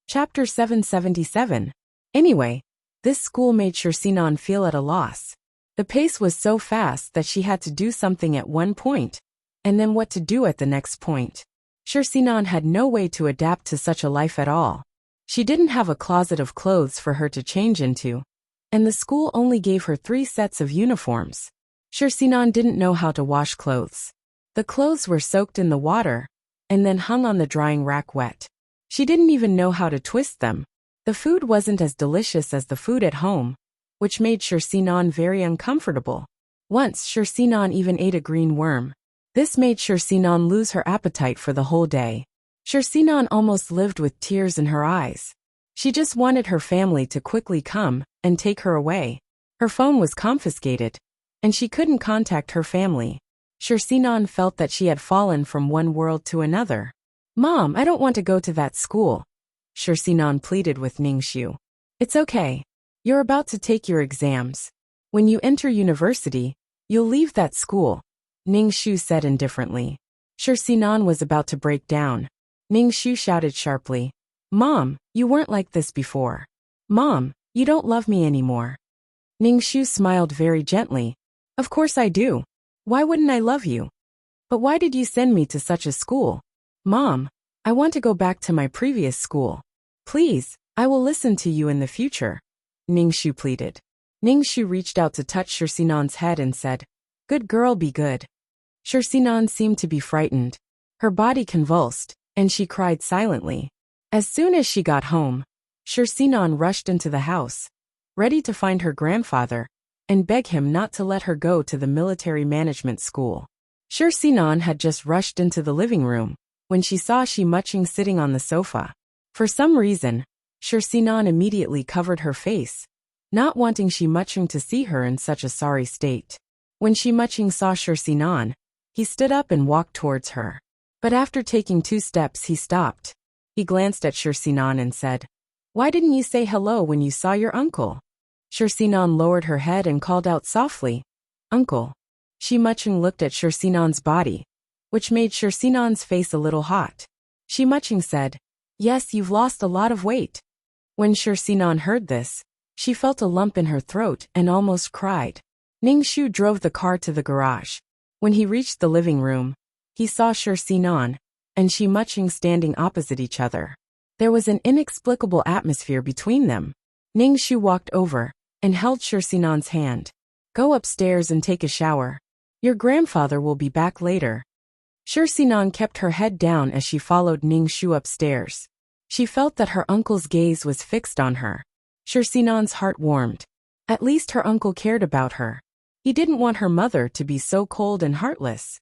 Chapter 777. Anyway, this school made Shi Sinan feel at a loss. The pace was so fast that she had to do something at one point, and then what to do at the next point. Shi Sinan had no way to adapt to such a life at all. She didn't have a closet of clothes for her to change into, and the school only gave her 3 sets of uniforms. Shi Sinan didn't know how to wash clothes. The clothes were soaked in the water, and then hung on the drying rack wet. She didn't even know how to twist them. The food wasn't as delicious as the food at home, which made Shi Sinan very uncomfortable. Once Shi Sinan even ate a green worm. This made Shi Sinan lose her appetite for the whole day. Shi Sinan almost lived with tears in her eyes. She just wanted her family to quickly come and take her away. Her phone was confiscated, and she couldn't contact her family. Shi Sinan felt that she had fallen from one world to another. "Mom, I don't want to go to that school," Shi Sinan pleaded with Ning Shu. "It's okay. You're about to take your exams. When you enter university, you'll leave that school," Ning Shu said indifferently. Shi Sinan was about to break down. Ning Shu shouted sharply, "Mom, you weren't like this before. Mom, you don't love me anymore." Ning Shu smiled very gently. "Of course I do. Why wouldn't I love you? But why did you send me to such a school? Mom, I want to go back to my previous school. Please, I will listen to you in the future," Ning Shu pleaded. Ning Shu reached out to touch Shi Sinan's head and said, "Good girl, be good." Shi Sinan seemed to be frightened. Her body convulsed, and she cried silently. As soon as she got home, Shi Sinan rushed into the house, ready to find her grandfather, and beg him not to let her go to the military management school. Shi Sinan had just rushed into the living room when she saw Shi Muching sitting on the sofa. For some reason, Shi Sinan immediately covered her face, not wanting Shi Muching to see her in such a sorry state. When Shi Muching saw Shi Sinan, he stood up and walked towards her. But after taking 2 steps he stopped. He glanced at Shi Sinan and said, "Why didn't you say hello when you saw your uncle?" Shi Sinan lowered her head and called out softly, "Uncle." Shi Muching looked at Shi Sinan's body, which made Shi Sinan's face a little hot. Shi Muching said, "Yes, you've lost a lot of weight." When Shi Sinan heard this, she felt a lump in her throat and almost cried. Ning Shu drove the car to the garage. When he reached the living room, he saw Shi Sinan and Shi Muching standing opposite each other. There was an inexplicable atmosphere between them. Ning Shu walked over and held Shi Sinan's hand. "Go upstairs and take a shower. Your grandfather will be back later." Shi Sinan kept her head down as she followed Ning Shu upstairs. She felt that her uncle's gaze was fixed on her. Shi Sinan's heart warmed. At least her uncle cared about her. He didn't want her mother to be so cold and heartless.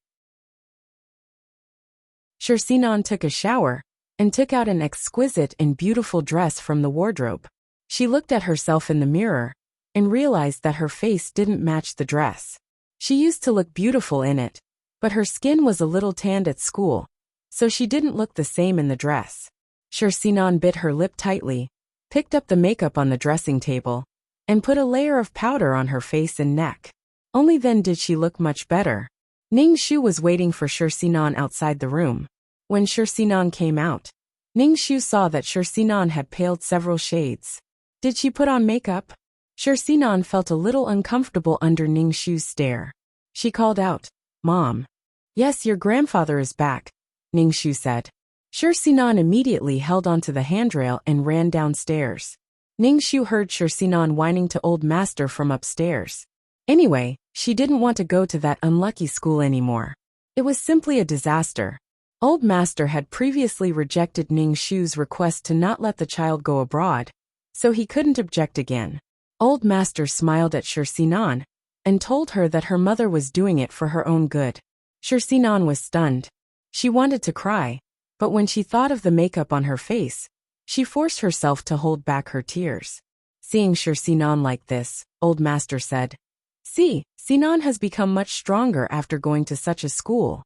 Shi Sinan took a shower and took out an exquisite and beautiful dress from the wardrobe. She looked at herself in the mirror and realized that her face didn't match the dress. She used to look beautiful in it, but her skin was a little tanned at school, so she didn't look the same in the dress. Sinan bit her lip tightly, picked up the makeup on the dressing table, and put a layer of powder on her face and neck. Only then did she look much better. Ning Shu was waiting for Sinan outside the room. When Sinan came out, Ning Shu saw that Sinan had paled several shades. Did she put on makeup? Sinan felt a little uncomfortable under Ning Shu's stare. She called out, "Mom." "Yes, your grandfather is back," Ning Shu said. Sinan immediately held onto the handrail and ran downstairs. Ning Shu heard Sinan whining to old master from upstairs. Anyway, she didn't want to go to that unlucky school anymore. It was simply a disaster. Old master had previously rejected Ning Shu's request to not let the child go abroad, so he couldn't object again. Old master smiled at Sinan and told her that her mother was doing it for her own good. Sinan was stunned. She wanted to cry, but when she thought of the makeup on her face, she forced herself to hold back her tears. Seeing Sinan like this, old master said, "See, Sinan has become much stronger after going to such a school."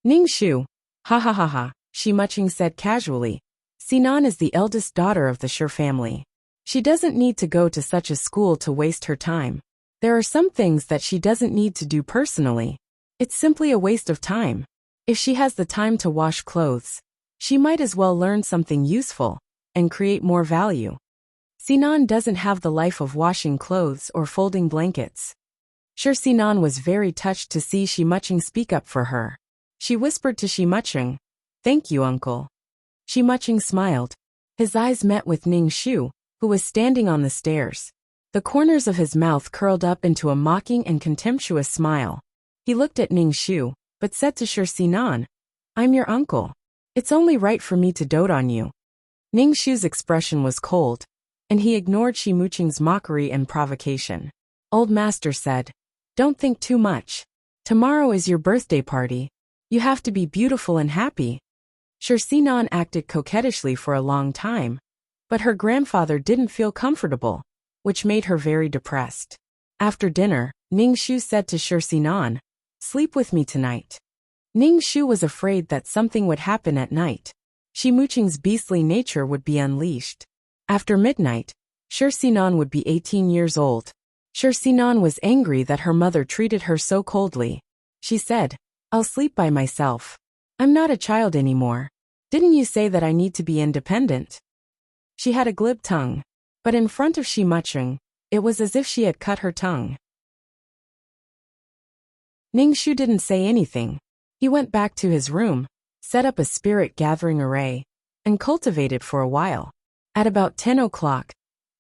"Ning Shu, ha ha ha ha," Shimuching said casually. "Sinan is the eldest daughter of the Shi family. She doesn't need to go to such a school to waste her time. There are some things that she doesn't need to do personally. It's simply a waste of time. If she has the time to wash clothes, she might as well learn something useful and create more value. Sinan doesn't have the life of washing clothes or folding blankets." Sinan was very touched to see Shimuching speak up for her. She whispered to Shimuching, "Thank you, uncle." Shimuching smiled. His eyes met with Ning Shu, who was standing on the stairs. The corners of his mouth curled up into a mocking and contemptuous smile. He looked at Ning Shu, but said to Sinan, "I'm your uncle. It's only right for me to dote on you." Ning Shu's expression was cold, and he ignored Shimuching's mockery and provocation. Old master said, "Don't think too much. Tomorrow is your birthday party. You have to be beautiful and happy." Sinan acted coquettishly for a long time, but her grandfather didn't feel comfortable, which made her very depressed. After dinner, Ning Shu said to Sinan, "Sleep with me tonight." Ning Shu was afraid that something would happen at night. Shimuching's beastly nature would be unleashed. After midnight, Sinan would be 18 years old. Sinan was angry that her mother treated her so coldly. She said, "I'll sleep by myself. I'm not a child anymore. Didn't you say that I need to be independent?" She had a glib tongue, but in front of Shimuching, it was as if she had cut her tongue. Ning Shu didn't say anything. He went back to his room, set up a spirit-gathering array, and cultivated for a while. At about 10 o'clock,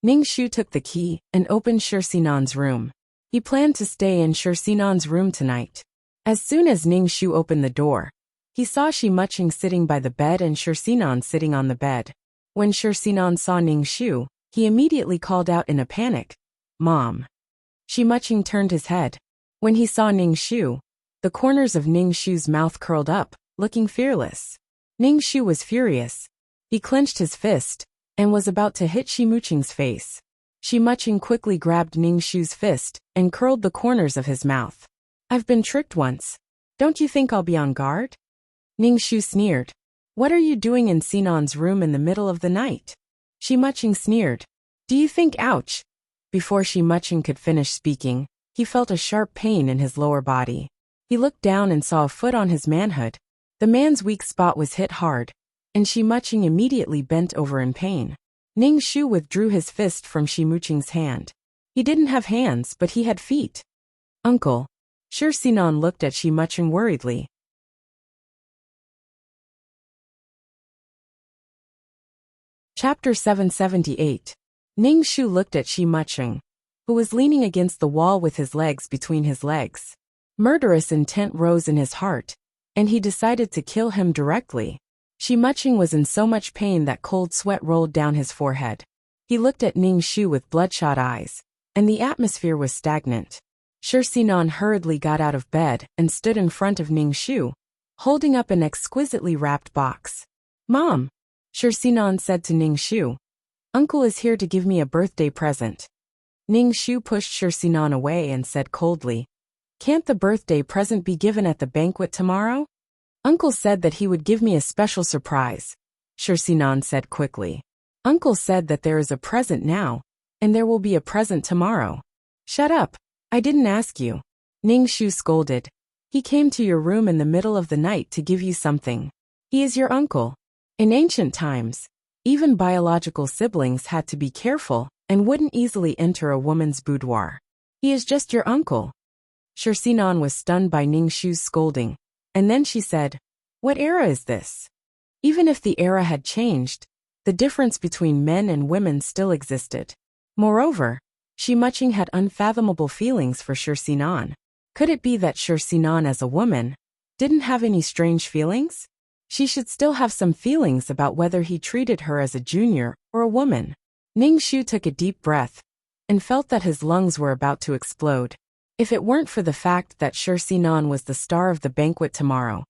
Ning Shu took the key and opened Sinan's room. He planned to stay in Sinan's room tonight. As soon as Ning Shu opened the door, he saw Shimuching sitting by the bed and Sinan sitting on the bed. When Sinan saw Ning Shu, he immediately called out in a panic, "Mom." Shimuching turned his head. When he saw Ning Shu, the corners of Ning Shu's mouth curled up, looking fearless. Ning Shu was furious. He clenched his fist and was about to hit Shimuching's face. Shimuching quickly grabbed Ning Shu's fist and curled the corners of his mouth. "I've been tricked once. Don't you think I'll be on guard?" Ning Shu sneered. "What are you doing in Sinan's room in the middle of the night?" Shimuching sneered. "Do you think ouch?" Before Shimuching could finish speaking, he felt a sharp pain in his lower body. He looked down and saw a foot on his manhood. The man's weak spot was hit hard, and Shimuching immediately bent over in pain. Ning Shu withdrew his fist from Shimuching's hand. He didn't have hands, but he had feet. "Uncle." Sinan looked at Shimuching worriedly. Chapter 778. Ning Shu looked at Shimuching, who was leaning against the wall with his legs between his legs. Murderous intent rose in his heart, and he decided to kill him directly. Shimuching was in so much pain that cold sweat rolled down his forehead. He looked at Ning Shu with bloodshot eyes, and the atmosphere was stagnant. Sinan hurriedly got out of bed and stood in front of Ning Shu, holding up an exquisitely wrapped box. "Mom!" Sinan said to Ning Shu. Uncle is here to give me a birthday present. Ning Shu pushed Sinan away and said coldly, Can't the birthday present be given at the banquet tomorrow? Uncle said that he would give me a special surprise, Sinan said quickly. Uncle said that there is a present now, and there will be a present tomorrow. Shut up, I didn't ask you. Ning Shu scolded. He came to your room in the middle of the night to give you something. He is your uncle. In ancient times, even biological siblings had to be careful and wouldn't easily enter a woman's boudoir. He is just your uncle. Sinan was stunned by Ning Shu's scolding, and then she said, What era is this? Even if the era had changed, the difference between men and women still existed. Moreover, Shimuching had unfathomable feelings for Sinan. Could it be that Sinan as a woman didn't have any strange feelings? She should still have some feelings about whether he treated her as a junior or a woman. Ning Shu took a deep breath and felt that his lungs were about to explode. If it weren't for the fact that Sinan was the star of the banquet tomorrow,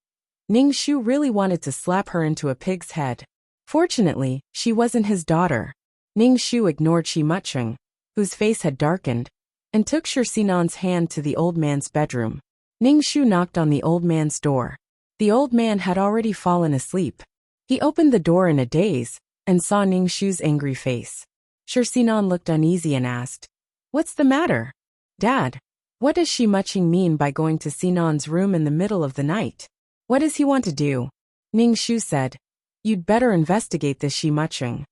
Ning Shu really wanted to slap her into a pig's head. Fortunately, she wasn't his daughter. Ning Shu ignored Shimuching, whose face had darkened, and took Sinan's hand to the old man's bedroom. Ning Shu knocked on the old man's door. The old man had already fallen asleep. He opened the door in a daze and saw Ning Shu's angry face. Sinan looked uneasy and asked, What's the matter? Dad, what does Shimuching mean by going to Sinan's room in the middle of the night? What does he want to do? Ning Shu said, You'd better investigate this Shimuching.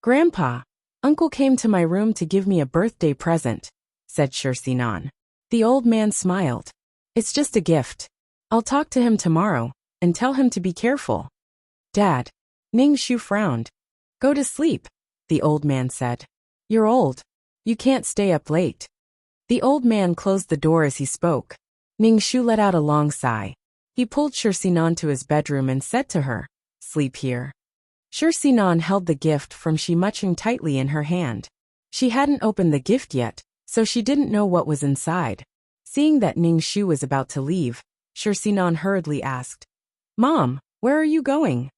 Grandpa, Uncle came to my room to give me a birthday present, said Sinan. The old man smiled. It's just a gift. I'll talk to him tomorrow and tell him to be careful. Dad, Ning Shu frowned. Go to sleep, the old man said. You're old. You can't stay up late. The old man closed the door as he spoke. Ning Shu let out a long sigh. He pulled Sinan to his bedroom and said to her, Sleep here. Sinan held the gift from Shimuching tightly in her hand. She hadn't opened the gift yet, so she didn't know what was inside. Seeing that Ning Shu was about to leave, Sinan hurriedly asked, Mom, where are you going?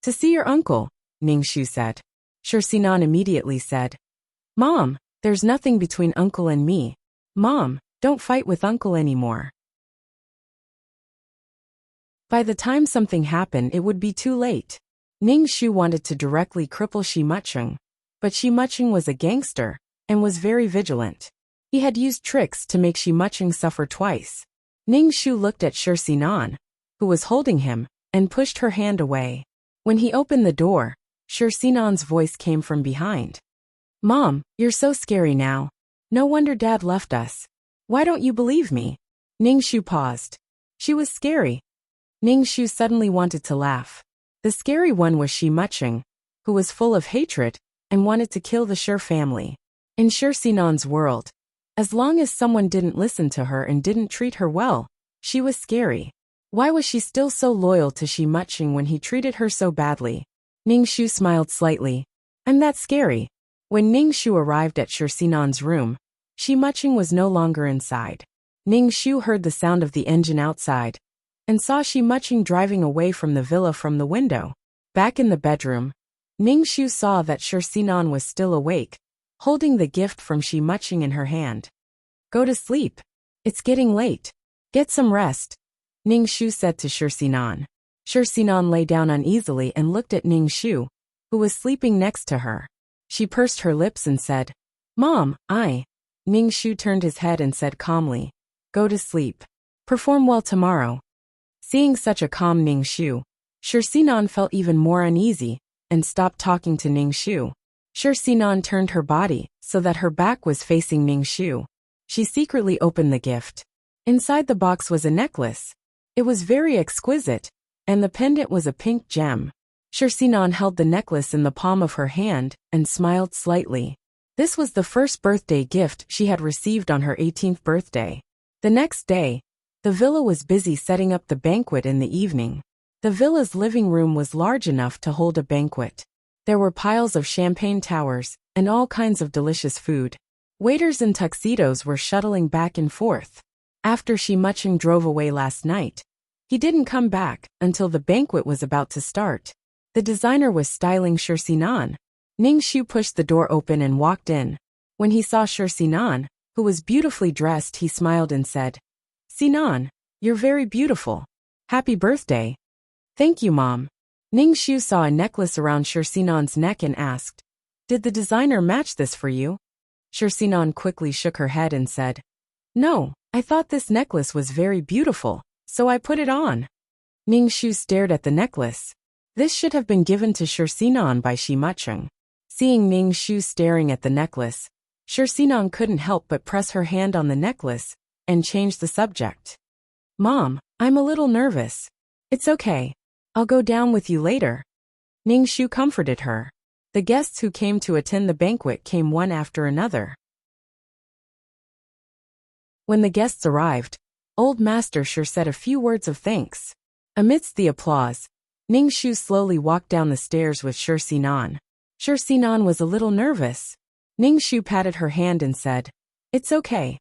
To see your uncle, Ning Shu said. Sinan immediately said, Mom, there's nothing between uncle and me. Mom, don't fight with uncle anymore. By the time something happened, it would be too late. Ning Shu wanted to directly cripple Shimuching, but Shimuching was a gangster and was very vigilant. He had used tricks to make Shimuching suffer twice. Ning Shu looked at Sinan, who was holding him, and pushed her hand away. When he opened the door, Sinan's voice came from behind. Mom, you're so scary now. No wonder Dad left us. Why don't you believe me? Ning Shu paused. She was scary. Ning Shu suddenly wanted to laugh. The scary one was Shimuching, who was full of hatred and wanted to kill the Shi family. In Sinan's world, as long as someone didn't listen to her and didn't treat her well, she was scary. Why was she still so loyal to Shimuching when he treated her so badly? Ning Shu smiled slightly. I'm that scary. When Ning Shu arrived at Sinan's room, Shimuching was no longer inside. Ning Shu heard the sound of the engine outside and saw Shimuching driving away from the villa from the window. Back in the bedroom, Ning Shu saw that Sinan was still awake, holding the gift from Shimuching in her hand. Go to sleep. It's getting late. Get some rest, Ning Shu said to Sinan. Sinan lay down uneasily and looked at Ning Shu, who was sleeping next to her. She pursed her lips and said, Mom, Ning Shu turned his head and said calmly, Go to sleep. Perform well tomorrow. Seeing such a calm Ning Shu, Sinan felt even more uneasy and stopped talking to Ning Shu. Sinan turned her body so that her back was facing Ning Shu. She secretly opened the gift. Inside the box was a necklace. It was very exquisite, and the pendant was a pink gem. Sinan held the necklace in the palm of her hand and smiled slightly. This was the first birthday gift she had received on her 18th birthday. The next day, the villa was busy setting up the banquet in the evening. The villa's living room was large enough to hold a banquet. There were piles of champagne towers and all kinds of delicious food. Waiters in tuxedos were shuttling back and forth. After Shimuching drove away last night, he didn't come back until the banquet was about to start. The designer was styling Shi Sinan. Ning Shu pushed the door open and walked in. When he saw Shi Sinan, who was beautifully dressed, he smiled and said, "Sinan, you're very beautiful. Happy birthday." "Thank you, Mom." Ning Shu saw a necklace around Shi Sinan's neck and asked, "Did the designer match this for you?" Shi Sinan quickly shook her head and said, "No, I thought this necklace was very beautiful, so I put it on." Ning Shu stared at the necklace. This should have been given to Shi Sinan by Shi Mucheng. Seeing Ning Shu staring at the necklace, Shi Sinan couldn't help but press her hand on the necklace and change the subject. "Mom, I'm a little nervous." "It's okay. I'll go down with you later." Ning Shu comforted her. The guests who came to attend the banquet came one after another. When the guests arrived, Old Master Shi said a few words of thanks. Amidst the applause, Ning Shu slowly walked down the stairs with Shi Sinan. Shi Sinan was a little nervous. Ning Shu patted her hand and said, "It's okay."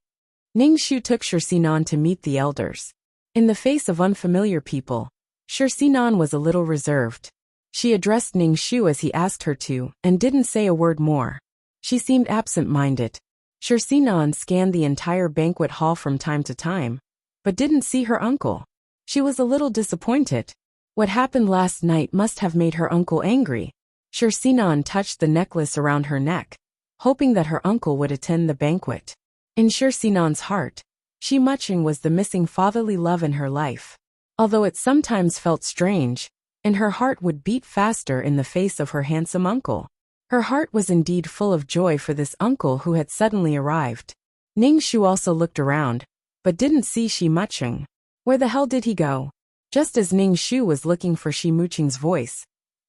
Ning Shu took Shi Sinan to meet the elders. In the face of unfamiliar people, Shi Sinan was a little reserved. She addressed Ning Shu as he asked her to, and didn't say a word more. She seemed absent-minded. Shi Sinan scanned the entire banquet hall from time to time, but didn't see her uncle. She was a little disappointed. What happened last night must have made her uncle angry. Shi Sinan touched the necklace around her neck, hoping that her uncle would attend the banquet. In Shi Sinan's heart, Shi Mucheng was the missing fatherly love in her life. Although it sometimes felt strange, and her heart would beat faster in the face of her handsome uncle. Her heart was indeed full of joy for this uncle who had suddenly arrived. Ning Shu also looked around, but didn't see Shi Mucheng. Where the hell did he go? Just as Ning Shu was looking for Shi Mucheng's voice,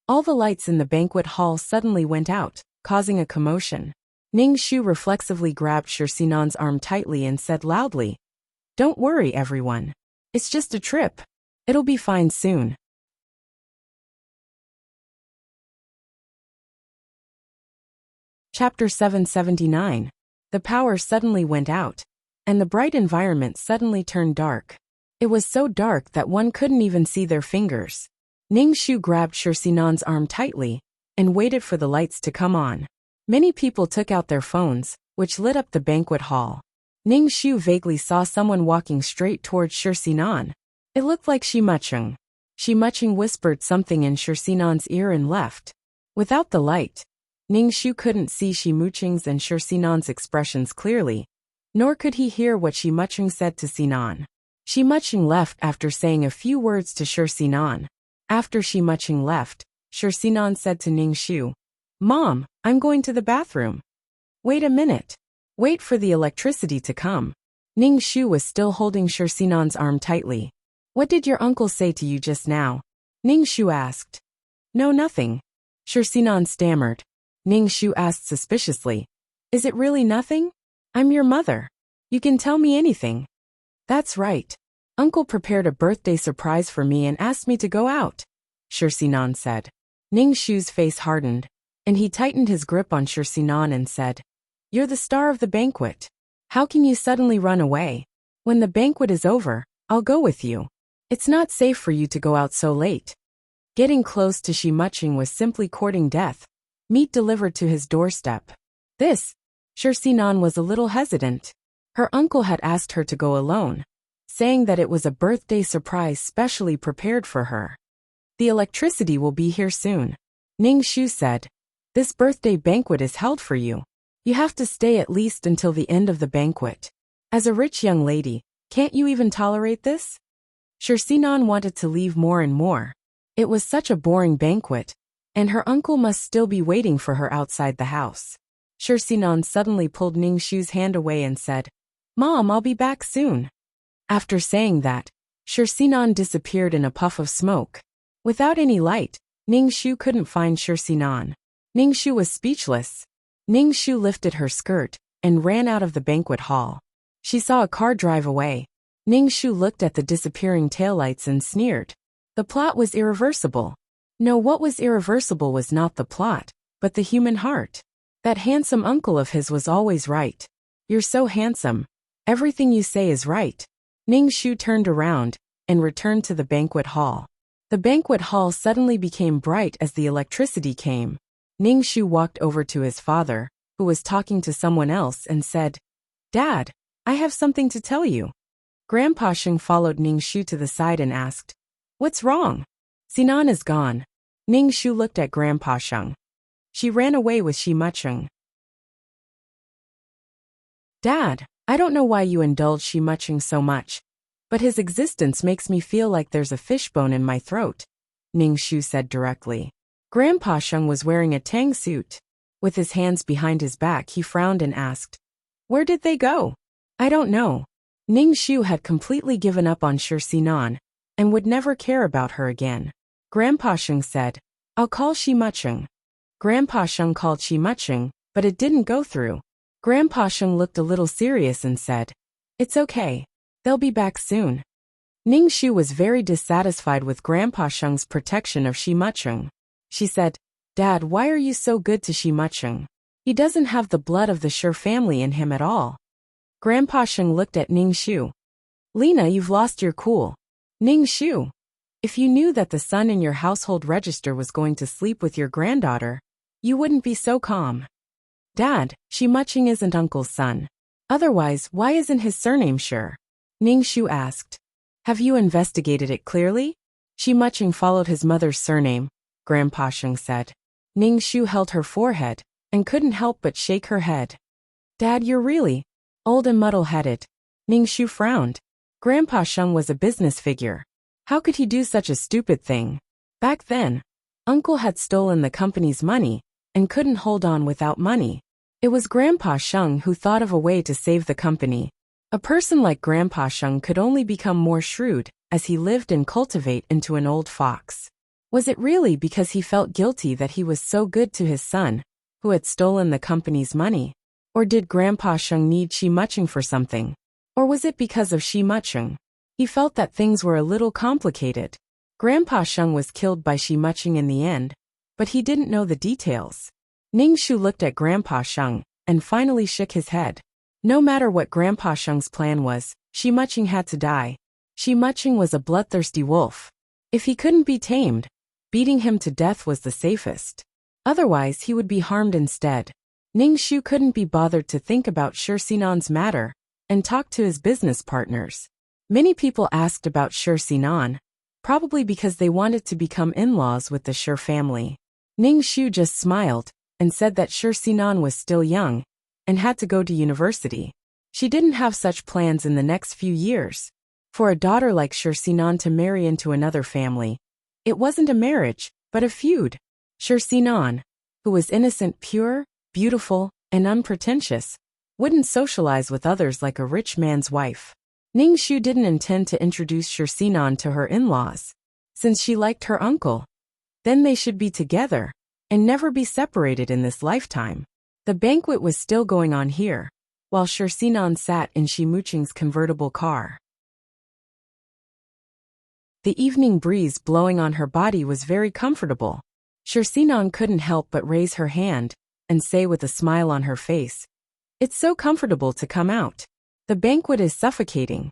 all the lights in the banquet hall suddenly went out, causing a commotion. Ning Shu reflexively grabbed Shi Sinan's arm tightly and said loudly, "Don't worry, everyone. It's just a trip. It'll be fine soon." Chapter 779. The power suddenly went out, and the bright environment suddenly turned dark. It was so dark that one couldn't even see their fingers. Ning Shu grabbed Shi Sinan's arm tightly and waited for the lights to come on. Many people took out their phones, which lit up the banquet hall. Ning Shu vaguely saw someone walking straight towards Shi Sinan. It looked like Shi Mucheng. Shi Mucheng whispered something in Shi Sinan's ear and left. Without the light, Ning Shu couldn't see Shi Mucheng's and Shi Sinan's expressions clearly, nor could he hear what Shi Mucheng said to Sinan. Shi Mucheng left after saying a few words to Shi Sinan. After Shi Mucheng left, Shi Sinan said to Ning Shu, "Mom, I'm going to the bathroom." "Wait a minute. Wait for the electricity to come." Ning Shu was still holding Shi Sinan's arm tightly. "What did your uncle say to you just now?" Ning Shu asked. "No, nothing." Shi Sinan stammered. Ning Shu asked suspiciously, "Is it really nothing? I'm your mother. You can tell me anything." "That's right. Uncle prepared a birthday surprise for me and asked me to go out," Shi Sinan said. Ning Shu's face hardened, and he tightened his grip on Shi Sinan and said, "You're the star of the banquet. How can you suddenly run away? When the banquet is over, I'll go with you. It's not safe for you to go out so late." Getting close to Shi Mucheng was simply courting death. Meat delivered to his doorstep. Shi Sinan was a little hesitant. Her uncle had asked her to go alone, saying that it was a birthday surprise specially prepared for her. "The electricity will be here soon," Ning Shu said. "This birthday banquet is held for you. You have to stay at least until the end of the banquet. As a rich young lady, can't you even tolerate this?" Shi Sinan wanted to leave more and more. It was such a boring banquet, and her uncle must still be waiting for her outside the house. Shi Sinan suddenly pulled Ning Shu's hand away and said, "Mom, I'll be back soon." After saying that, Shi Sinan disappeared in a puff of smoke. Without any light, Ning Shu couldn't find Shi Sinan. Ning Shu was speechless. Ning Shu lifted her skirt and ran out of the banquet hall. She saw a car drive away. Ning Shu looked at the disappearing taillights and sneered. The plot was irreversible. No, what was irreversible was not the plot, but the human heart. That handsome uncle of his was always right. "You're so handsome. Everything you say is right." Ning Shu turned around and returned to the banquet hall. The banquet hall suddenly became bright as the electricity came. Ning Shu walked over to his father, who was talking to someone else, and said, "Dad, I have something to tell you." Grandpa Sheng followed Ning Shu to the side and asked, "What's wrong?" "Sinan is gone." Ning Shu looked at Grandpa Sheng. "She ran away with Shi Mucheng." "Dad, I don't know why you indulge Shi Mucheng so much, but his existence makes me feel like there's a fishbone in my throat," Ning Shu said directly. Grandpa Sheng was wearing a tang suit. With his hands behind his back, he frowned and asked, "Where did they go?" "I don't know." Ning Shu had completely given up on Sinan and would never care about her again. Grandpa Sheng said, "I'll call Shi Mucheng." Grandpa Sheng called Shi Mucheng, but it didn't go through. Grandpa Sheng looked a little serious and said, "It's okay. They'll be back soon." Ning Shu was very dissatisfied with Grandpa Sheng's protection of Shi Mucheng. She said, "Dad, why are you so good to Shi Mucheng? He doesn't have the blood of the Shi family in him at all." Grandpa Sheng looked at Ning Shu. "Lena, you've lost your cool." "Ning Shu, if you knew that the son in your household register was going to sleep with your granddaughter, you wouldn't be so calm." "Dad, Shi Mucheng isn't Uncle's son. Otherwise, why isn't his surname Shi?" Ning Shu asked. "Have you investigated it clearly?" "Shi Mucheng followed his mother's surname," Grandpa Sheng said. Ning Shu held her forehead and couldn't help but shake her head. "Dad, you're really old and muddle-headed." Ning Shu frowned. Grandpa Sheng was a business figure. How could he do such a stupid thing? Back then, Uncle had stolen the company's money and couldn't hold on without money. It was Grandpa Sheng who thought of a way to save the company. A person like Grandpa Sheng could only become more shrewd as he lived and cultivate into an old fox. Was it really because he felt guilty that he was so good to his son, who had stolen the company's money? Or did Grandpa Sheng need Shi Mucheng for something? Or was it because of Shi Mucheng? He felt that things were a little complicated. Grandpa Sheng was killed by Shi Mucheng in the end, but he didn't know the details. Ning Shu looked at Grandpa Sheng and finally shook his head. No matter what Grandpa Sheng's plan was, Shi Mucheng had to die. Shi Mucheng was a bloodthirsty wolf. If he couldn't be tamed, beating him to death was the safest. Otherwise, he would be harmed instead. Ning Shu couldn't be bothered to think about Sinan's matter and talk to his business partners. Many people asked about Sinan, probably because they wanted to become in-laws with the Shi family. Ning Shu just smiled and said that Sinan was still young and had to go to university. She didn't have such plans in the next few years. For a daughter like Sinan to marry into another family, it wasn't a marriage, but a feud. Sinan, who was innocent, pure, beautiful, and unpretentious, wouldn't socialize with others like a rich man's wife. Ning Shu didn't intend to introduce Sinan to her in-laws, since she liked her uncle. Then they should be together and never be separated in this lifetime. The banquet was still going on here, while Sinan sat in Shi Mucheng's convertible car. The evening breeze blowing on her body was very comfortable. Sinan couldn't help but raise her hand and say with a smile on her face, "It's so comfortable to come out. The banquet is suffocating."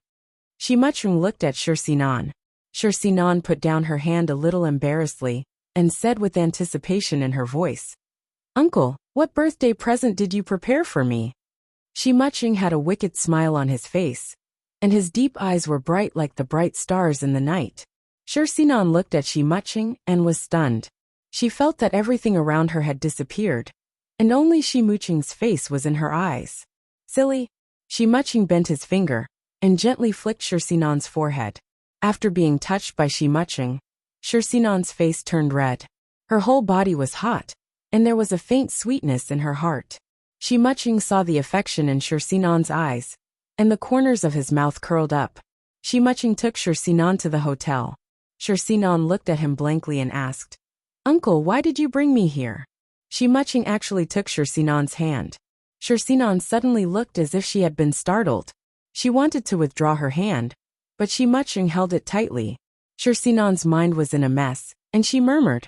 Shi Mucheng looked at Sinan. Sinan put down her hand a little embarrassedly and said with anticipation in her voice, "Uncle, what birthday present did you prepare for me?" Shi Mucheng had a wicked smile on his face, and his deep eyes were bright like the bright stars in the night. Sinan looked at Shi Mucheng and was stunned. She felt that everything around her had disappeared, and only Shi Mucheng's face was in her eyes. "Silly." Shi Mucheng bent his finger and gently flicked Sinan's forehead. After being touched by Shi Mucheng, Sinan's face turned red. Her whole body was hot, and there was a faint sweetness in her heart. Shi Mucheng saw the affection in Sinan's eyes, and the corners of his mouth curled up. Shi Mucheng took Sinan to the hotel. Sinan looked at him blankly and asked, "Uncle, why did you bring me here?" Shi Mucheng actually took Sinan's hand. Sinan suddenly looked as if she had been startled. She wanted to withdraw her hand, but Shi Mucheng held it tightly. Sinan's mind was in a mess, and she murmured,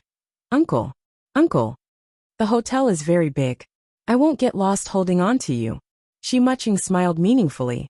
"Uncle, uncle, the hotel is very big. I won't get lost holding on to you." Shi Mucheng smiled meaningfully.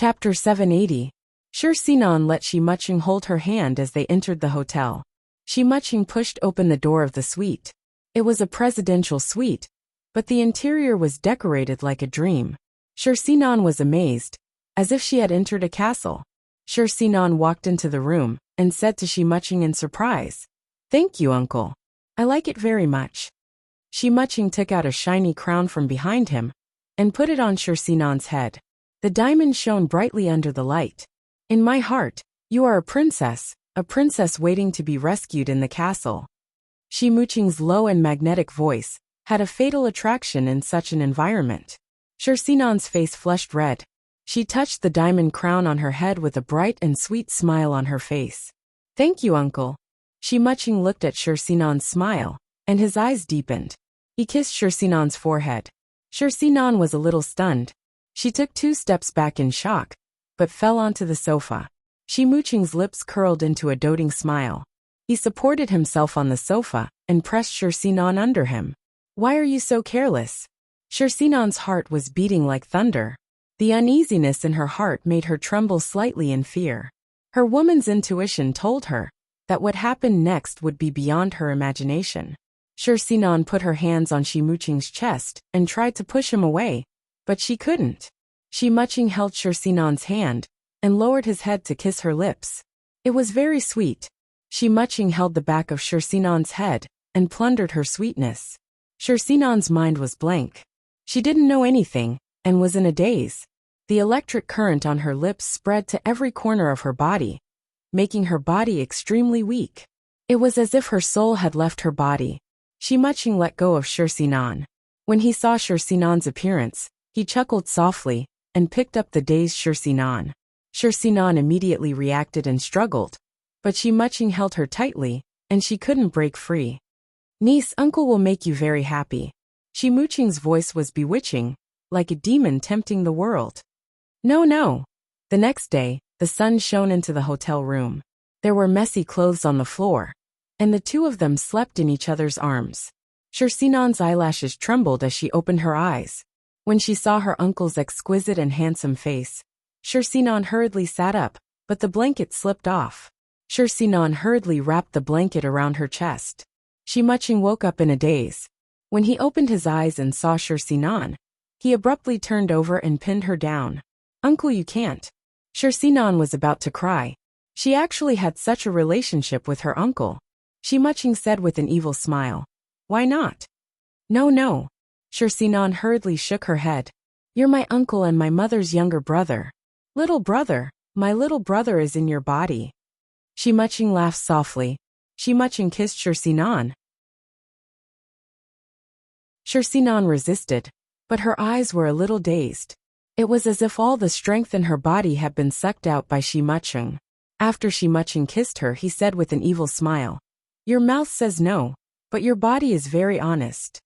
Chapter 780. Shi Sinan let Shi Muching hold her hand as they entered the hotel. Shi Muching pushed open the door of the suite. It was a presidential suite, but the interior was decorated like a dream. Shi Sinan was amazed, as if she had entered a castle. Shi Sinan walked into the room and said to Shi Muching in surprise, "Thank you, uncle. I like it very much." Shi Muching took out a shiny crown from behind him and put it on Shi Sinan's head. The diamond shone brightly under the light. "In my heart, you are a princess waiting to be rescued in the castle." Shi Muching's low and magnetic voice had a fatal attraction in such an environment. Shi Sinan's face flushed red. She touched the diamond crown on her head with a bright and sweet smile on her face. "Thank you, uncle." Shi Muching looked at Shi Sinan's smile, and his eyes deepened. He kissed Shi Sinan's forehead. Shi Sinan was a little stunned. She took 2 steps back in shock, but fell onto the sofa. Shi Muching's lips curled into a doting smile. He supported himself on the sofa and pressed Shi Sinan under him. "Why are you so careless?" Shi Sinan's heart was beating like thunder. The uneasiness in her heart made her tremble slightly in fear. Her woman's intuition told her that what happened next would be beyond her imagination. Shi Sinan put her hands on Shi Muching's chest and tried to push him away, but she couldn't. Shi Muching held Shi Sinan's hand and lowered his head to kiss her lips. It was very sweet. Shi Muching held the back of Shi Sinan's head and plundered her sweetness. Shi Sinan's mind was blank. She didn't know anything and was in a daze. The electric current on her lips spread to every corner of her body, making her body extremely weak. It was as if her soul had left her body. Shi Muching let go of Shi Sinan. When he saw Shi Sinan's appearance, he chuckled softly and picked up the dazed Shi Sinan. Shi Sinan immediately reacted and struggled, but Shi Muching held her tightly, and she couldn't break free. "Niece, uncle will make you very happy." Shi Muching's voice was bewitching, like a demon tempting the world. "No, no." The next day, the sun shone into the hotel room. There were messy clothes on the floor, and the two of them slept in each other's arms. Shi Sinan's eyelashes trembled as she opened her eyes. When she saw her uncle's exquisite and handsome face, Shi Sinan hurriedly sat up, but the blanket slipped off. Shi Sinan hurriedly wrapped the blanket around her chest. Shi Muching woke up in a daze. When he opened his eyes and saw Shi Sinan, he abruptly turned over and pinned her down. "Uncle, you can't." Shi Sinan was about to cry. She actually had such a relationship with her uncle. Shi Muching said with an evil smile, "Why not?" "No, no." Shi Sinan hurriedly shook her head. "You're my uncle and my mother's younger brother." "Little brother, my little brother is in your body." Shi Muching laughed softly. Shi Muching kissed Shi Sinan. Shi Sinan resisted, but her eyes were a little dazed. It was as if all the strength in her body had been sucked out by Shi Muching. After Shi Muching kissed her, he said with an evil smile, "Your mouth says no, but your body is very honest."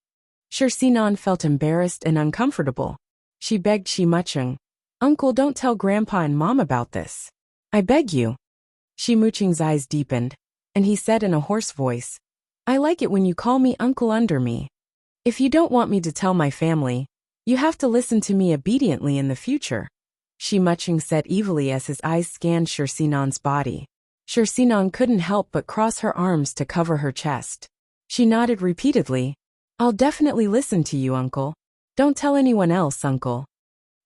Shi Sinan felt embarrassed and uncomfortable. She begged Shi Muching, "Uncle, don't tell Grandpa and Mom about this. I beg you." Shi Muching's eyes deepened, and he said in a hoarse voice, "I like it when you call me uncle under me. If you don't want me to tell my family, you have to listen to me obediently in the future." Shi Muching said evilly as his eyes scanned Shi Sinan's body. Shi Sinan couldn't help but cross her arms to cover her chest. She nodded repeatedly. "I'll definitely listen to you, uncle. Don't tell anyone else, uncle."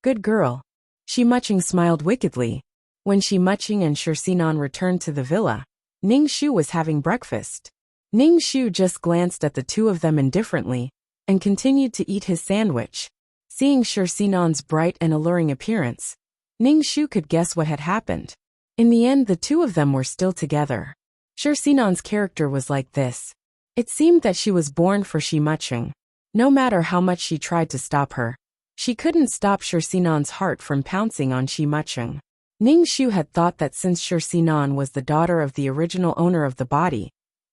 "Good girl." Shi Muching smiled wickedly. When Shi Muching and Shi Sinan returned to the villa, Ning Shu was having breakfast. Ning Shu just glanced at the two of them indifferently and continued to eat his sandwich. Seeing Shi Sinan's bright and alluring appearance, Ning Shu could guess what had happened. In the end, the two of them were still together. Shi Sinan's character was like this. It seemed that she was born for Shi Muching. No matter how much she tried to stop her, she couldn't stop Shi Sinan's heart from pouncing on Shi Muching. Ning Shu had thought that since Shi Sinan was the daughter of the original owner of the body,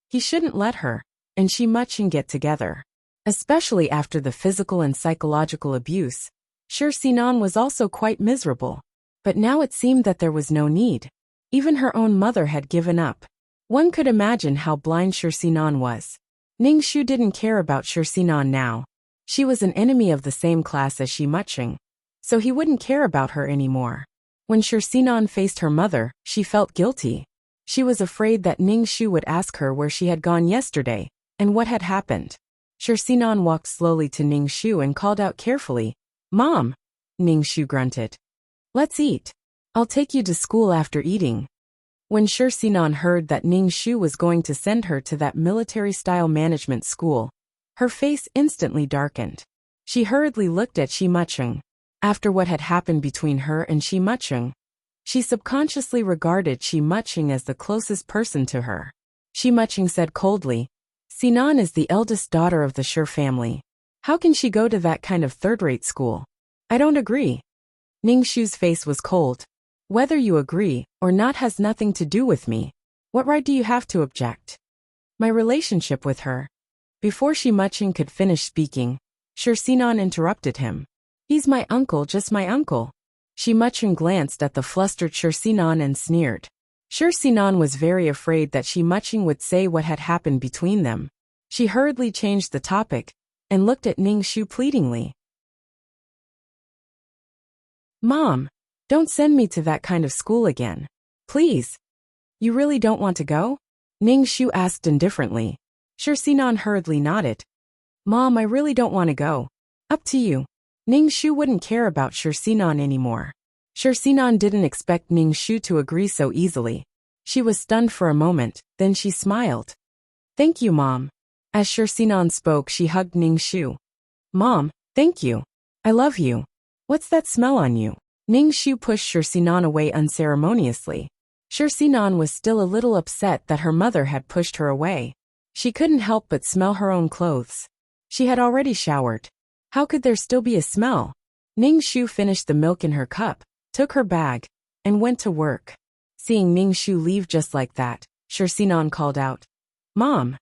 he shouldn't let her and Shi Muching get together. Especially after the physical and psychological abuse, Shi Sinan was also quite miserable. But now it seemed that there was no need. Even her own mother had given up. One could imagine how blind Shi Sinan was. Ning Shu didn't care about Shi Sinan now. She was an enemy of the same class as Shi Muching, so he wouldn't care about her anymore. When Shirsinan faced her mother, she felt guilty. She was afraid that Ningshu would ask her where she had gone yesterday, and what had happened. Shirsinan walked slowly to Ningshu and called out carefully, "Mom!" Ningshu grunted. "Let's eat. I'll take you to school after eating." When Shirsinan heard that Ningshu was going to send her to that military-style management school, her face instantly darkened. She hurriedly looked at Shi Mucheng. After what had happened between her and Shi Mucheng, she subconsciously regarded Shi Mucheng as the closest person to her. Shi Mucheng said coldly, "Sinan is the eldest daughter of the Shi family. How can she go to that kind of third-rate school? I don't agree." Ningshu's face was cold. "Whether you agree or not has nothing to do with me. What right do you have to object?" "My relationship with her." Before Shi Mucheng could finish speaking, Shirsinan interrupted him. "He's my uncle, just my uncle." Shi Mucheng glanced at the flustered Shirsinan and sneered. Shirsinan was very afraid that Shi Mucheng would say what had happened between them. She hurriedly changed the topic and looked at Ningshu pleadingly. "Mom, don't send me to that kind of school again. Please." "You really don't want to go?" Ningshu asked indifferently. Shirsinan hurriedly nodded. "Mom, I really don't want to go. Up to you." Ningshu wouldn't care about Shirsinan anymore. Shirsinan didn't expect Ningshu to agree so easily. She was stunned for a moment, then she smiled. "Thank you, Mom." As Shirsinan spoke, she hugged Ningshu. "Mom, thank you. I love you. What's that smell on you?" Ningshu pushed Shirsinan away unceremoniously. Shirsinan was still a little upset that her mother had pushed her away. She couldn't help but smell her own clothes. She had already showered. How could there still be a smell? Ningshu finished the milk in her cup, took her bag, and went to work. Seeing Ningshu leave just like that, Shirsinan called out, "Mom,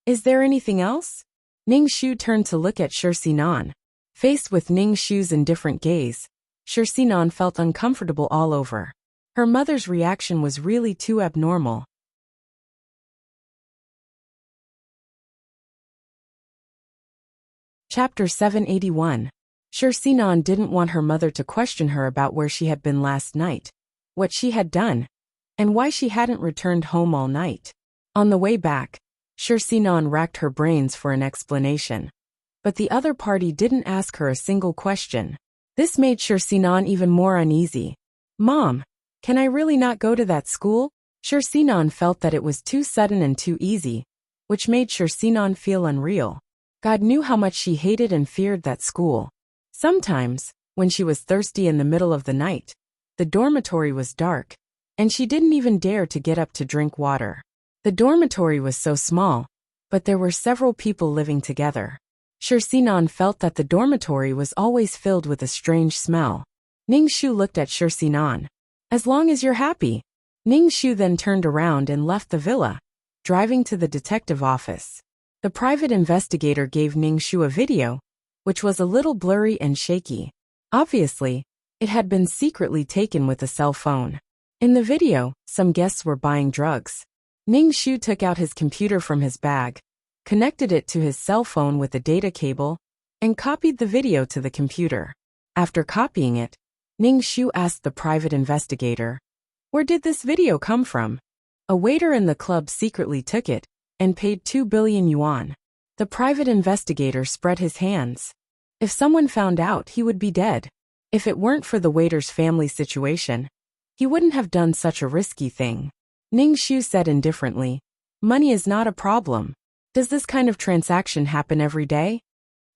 is there anything else?" Ningshu turned to look at Shirsinan. Faced with Ningshu's indifferent gaze, Shirsinan felt uncomfortable all over. Her mother's reaction was really too abnormal. Chapter 781. Shirsinan didn't want her mother to question her about where she had been last night, what she had done, and why she hadn't returned home all night. On the way back, Shirsinan racked her brains for an explanation. But the other party didn't ask her a single question. This made Shirsinan even more uneasy. "Mom, can I really not go to that school?" Shirsinan felt that it was too sudden and too easy, which made Shirsinan feel unreal. God knew how much she hated and feared that school. Sometimes, when she was thirsty in the middle of the night, the dormitory was dark, and she didn't even dare to get up to drink water. The dormitory was so small, but there were several people living together. Shirsinan felt that the dormitory was always filled with a strange smell. Ningshu looked at Shirsinan. "As long as you're happy." Ningshu then turned around and left the villa, driving to the detective office. The private investigator gave Ningshu a video, which was a little blurry and shaky. Obviously, it had been secretly taken with a cell phone. In the video, some guests were buying drugs. Ningshu took out his computer from his bag, connected it to his cell phone with a data cable, and copied the video to the computer. After copying it, Ningshu asked the private investigator, "Where did this video come from?" "A waiter in the club secretly took it and paid 2 billion yuan. The private investigator spread his hands. If someone found out, he would be dead. If it weren't for the waiter's family situation, he wouldn't have done such a risky thing. Ningshu said indifferently, "Money is not a problem. Does this kind of transaction happen every day?"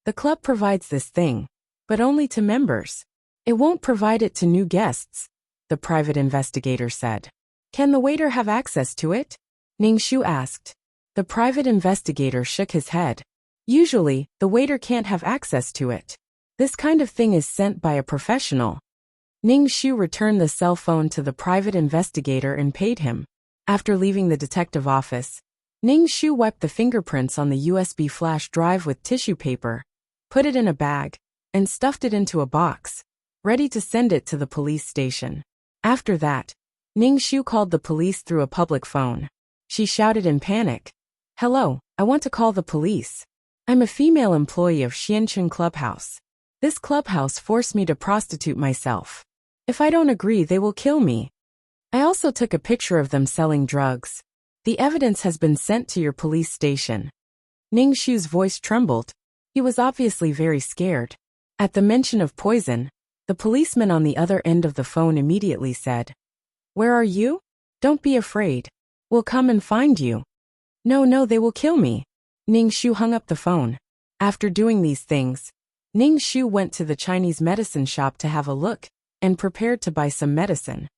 "The club provides this thing, but only to members. It won't provide it to new guests," the private investigator said. "Can the waiter have access to it?" Ningshu asked. The private investigator shook his head. "Usually, the waiter can't have access to it. This kind of thing is sent by a professional." Ningshu returned the cell phone to the private investigator and paid him. After leaving the detective office, Ningshu wiped the fingerprints on the USB flash drive with tissue paper, put it in a bag, and stuffed it into a box, ready to send it to the police station. After that, Ningshu called the police through a public phone. She shouted in panic, "Hello, I want to call the police. I'm a female employee of Xiancheng Clubhouse. This clubhouse forced me to prostitute myself. If I don't agree, they will kill me. I also took a picture of them selling drugs. The evidence has been sent to your police station. Ning Shu's voice trembled. He was obviously very scared. At the mention of poison, the policeman on the other end of the phone immediately said, "Where are you? Don't be afraid. We'll come and find you." No, they will kill me." Ning Shu hung up the phone. After doing these things, Ning Shu went to the Chinese medicine shop to have a look and prepared to buy some medicine.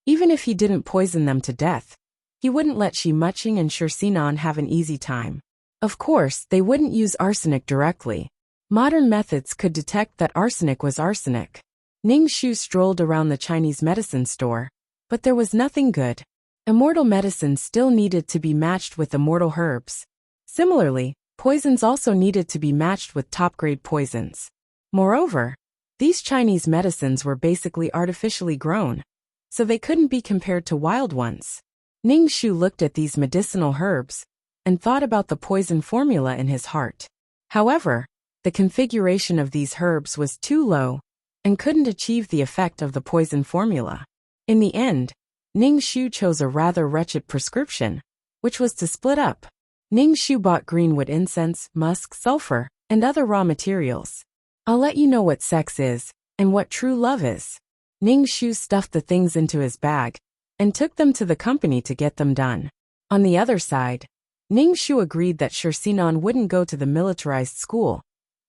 Even if he didn't poison them to death, he wouldn't let Shi Muqing and Shi Sinan have an easy time. Of course, they wouldn't use arsenic directly. Modern methods could detect that arsenic was arsenic. Ning Shu strolled around the Chinese medicine store, but there was nothing good. Immortal medicine still needed to be matched with immortal herbs. Similarly, poisons also needed to be matched with top-grade poisons. Moreover, these Chinese medicines were basically artificially grown, so they couldn't be compared to wild ones. Ning Shu looked at these medicinal herbs and thought about the poison formula in his heart. However, the configuration of these herbs was too low and couldn't achieve the effect of the poison formula. In the end, Ning Shu chose a rather wretched prescription, which was to split up. Ning Shu bought greenwood incense, musk, sulfur, and other raw materials. I'll let you know what sex is and what true love is. Ning Shu stuffed the things into his bag and took them to the company to get them done. On the other side, Ning Shu agreed that Shi Sinan wouldn't go to the militarized school,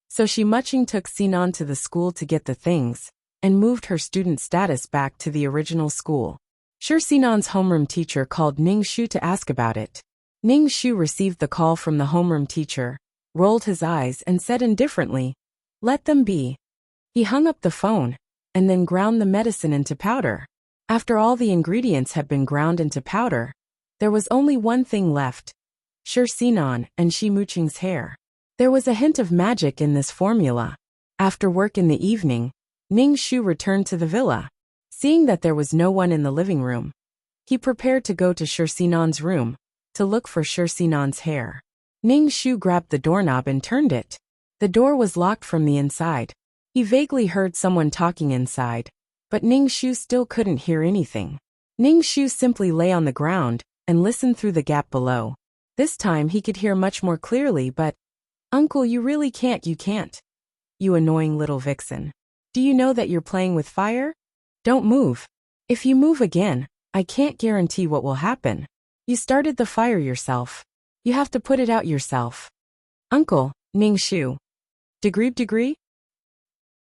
so Shi Muqing took Sinan to the school to get the things and moved her student status back to the original school. Shi Sinan's homeroom teacher called Ning Shu to ask about it. Ning Shu received the call from the homeroom teacher, rolled his eyes and said indifferently, "Let them be." He hung up the phone and then ground the medicine into powder. After all the ingredients had been ground into powder, there was only one thing left: Shi Sinan and Shi Muqing's hair. There was a hint of magic in this formula. After work in the evening, Ning Shu returned to the villa. Seeing that there was no one in the living room, he prepared to go to Shi Sinan's room to look for Shi Sinan's hair. Ning Shu grabbed the doorknob and turned it. The door was locked from the inside. He vaguely heard someone talking inside, but Ning Shu still couldn't hear anything. Ning Shu simply lay on the ground and listened through the gap below. This time he could hear much more clearly, but, "Uncle, you really can't, you can't. You annoying little vixen. Do you know that you're playing with fire? Don't move. If you move again, I can't guarantee what will happen. You started the fire yourself. You have to put it out yourself." "Uncle," Ning Shu. Degree?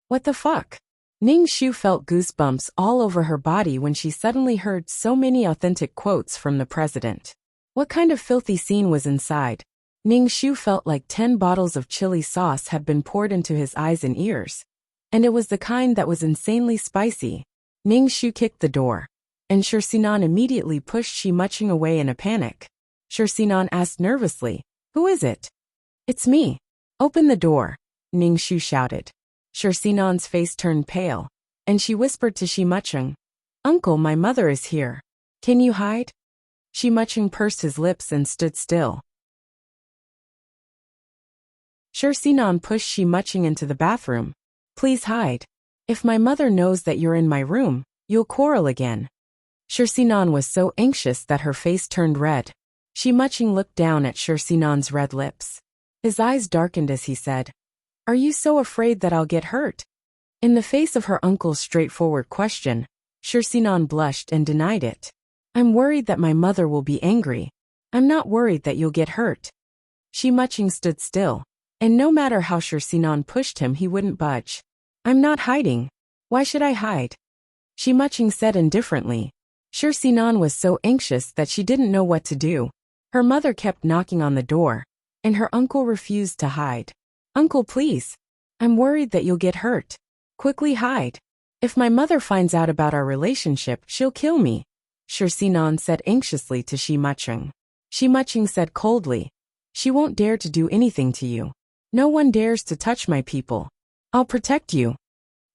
What the fuck? Ning Shu felt goosebumps all over her body when she suddenly heard so many authentic quotes from the president. What kind of filthy scene was inside? Ning Shu felt like 10 bottles of chili sauce had been poured into his eyes and ears, and it was the kind that was insanely spicy. Ning Shu kicked the door, and Shi Sinan immediately pushed Shi Muqing away in a panic. Shi Sinan asked nervously, "Who is it?" "It's me." "Open the door," Ning Shu shouted. Shi Sinan's face turned pale, and she whispered to Shi Muqing, "Uncle, my mother is here. Can you hide?" Shi Muqing pursed his lips and stood still. Shi Sinan pushed Shi Muqing into the bathroom. "Please hide. If my mother knows that you're in my room, you'll quarrel again." Shi Sinan was so anxious that her face turned red. Shi Muqing looked down at Shi Sinan's red lips. His eyes darkened as he said, "Are you so afraid that I'll get hurt?" In the face of her uncle's straightforward question, Shi Sinan blushed and denied it. "I'm worried that my mother will be angry. I'm not worried that you'll get hurt." Shi Muqing stood still, and no matter how Shi Sinan pushed him, he wouldn't budge. "I'm not hiding. Why should I hide?" Shi Muqing said indifferently. Shi Sinan was so anxious that she didn't know what to do. Her mother kept knocking on the door, and her uncle refused to hide. "Uncle, please. I'm worried that you'll get hurt. Quickly hide. If my mother finds out about our relationship, she'll kill me," Shi Sinan said anxiously to Shi Muqing. Shi Muqing said coldly, "She won't dare to do anything to you. No one dares to touch my people. I'll protect you."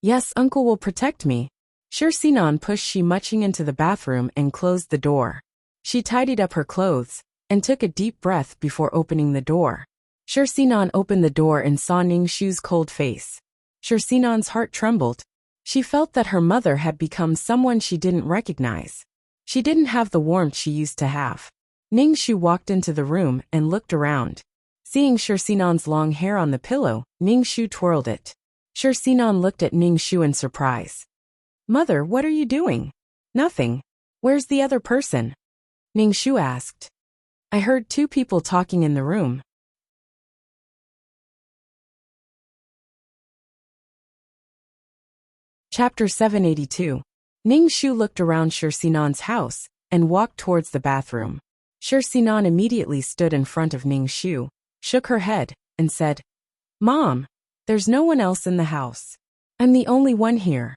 "Yes, uncle will protect me." Shi Sinan pushed Shi Muqing into the bathroom and closed the door. She tidied up her clothes and took a deep breath before opening the door. Shi Sinan opened the door and saw Ning Shu's cold face. Shinan's heart trembled. She felt that her mother had become someone she didn't recognize. She didn't have the warmth she used to have. Ningxu walked into the room and looked around. Seeing Shinan's long hair on the pillow, Ningxu twirled it. Shinan looked at Ningxu in surprise. "Mother, what are you doing?" "Nothing. Where's the other person?" Ningxu asked. "I heard two people talking in the room." Chapter 782. Ningxu looked around Shinan's house and walked towards the bathroom. Shinan immediately stood in front of Ningxu, shook her head, and said, "Mom, there's no one else in the house. I'm the only one here."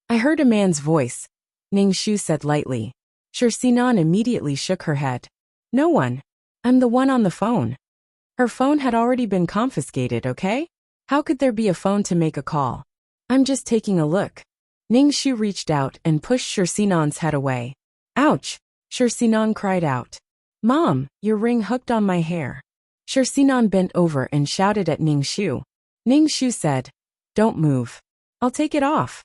"I heard a man's voice," Ningxu said lightly. Shinan immediately shook her head. "No one. I'm the one on the phone." Her phone had already been confiscated, okay? How could there be a phone to make a call? "I'm just taking a look." Ningxu reached out and pushed Shinan's head away. "Ouch!" Shinan cried out. "Mom, your ring hooked on my hair." Shinan bent over and shouted at Ningxu. Ningxu said, "Don't move. I'll take it off."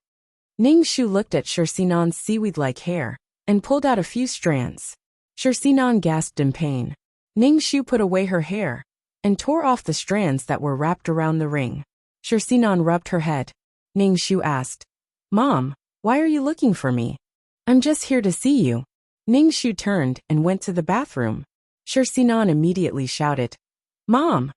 Ningxu looked at Shinan's seaweed-like hair and pulled out a few strands. Shinan gasped in pain. Ningxu put away her hair and tore off the strands that were wrapped around the ring. Shinan rubbed her head. Ningxu asked, "Mom, why are you looking for me?" "I'm just here to see you." Ningxu turned and went to the bathroom. Shinan immediately shouted, "Mom!"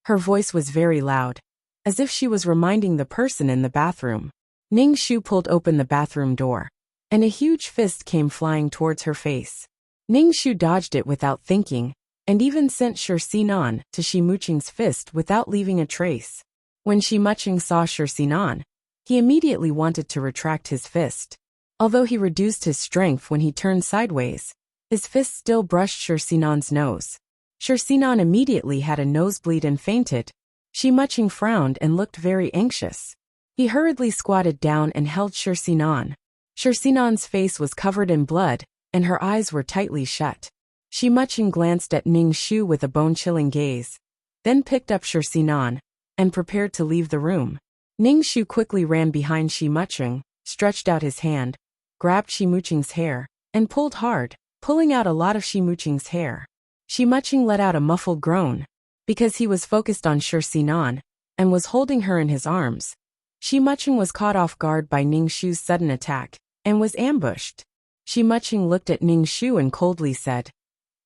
Her voice was very loud, as if she was reminding the person in the bathroom. Ningxu pulled open the bathroom door, and a huge fist came flying towards her face. Ningxu dodged it without thinking, and even sent Shinan to Shimuching's fist without leaving a trace. When Shimuching saw Shinan, he immediately wanted to retract his fist. Although he reduced his strength when he turned sideways, his fist still brushed Shinan's nose. Shinan immediately had a nosebleed and fainted. Shimuching frowned and looked very anxious. He hurriedly squatted down and held Shinan. Shinan's face was covered in blood, and her eyes were tightly shut. Shimuching glanced at Ningxu with a bone-chilling gaze, then picked up Shinan and prepared to leave the room. Ningxu quickly ran behind Shimuching, stretched out his hand, grabbed Shimuching's hair, and pulled hard, pulling out a lot of Shimuching's hair. Shimuching let out a muffled groan. Because he was focused on Shinan and was holding her in his arms, Shimuching was caught off guard by Ningxu's sudden attack and was ambushed. Shimuching looked at Ningxu and coldly said,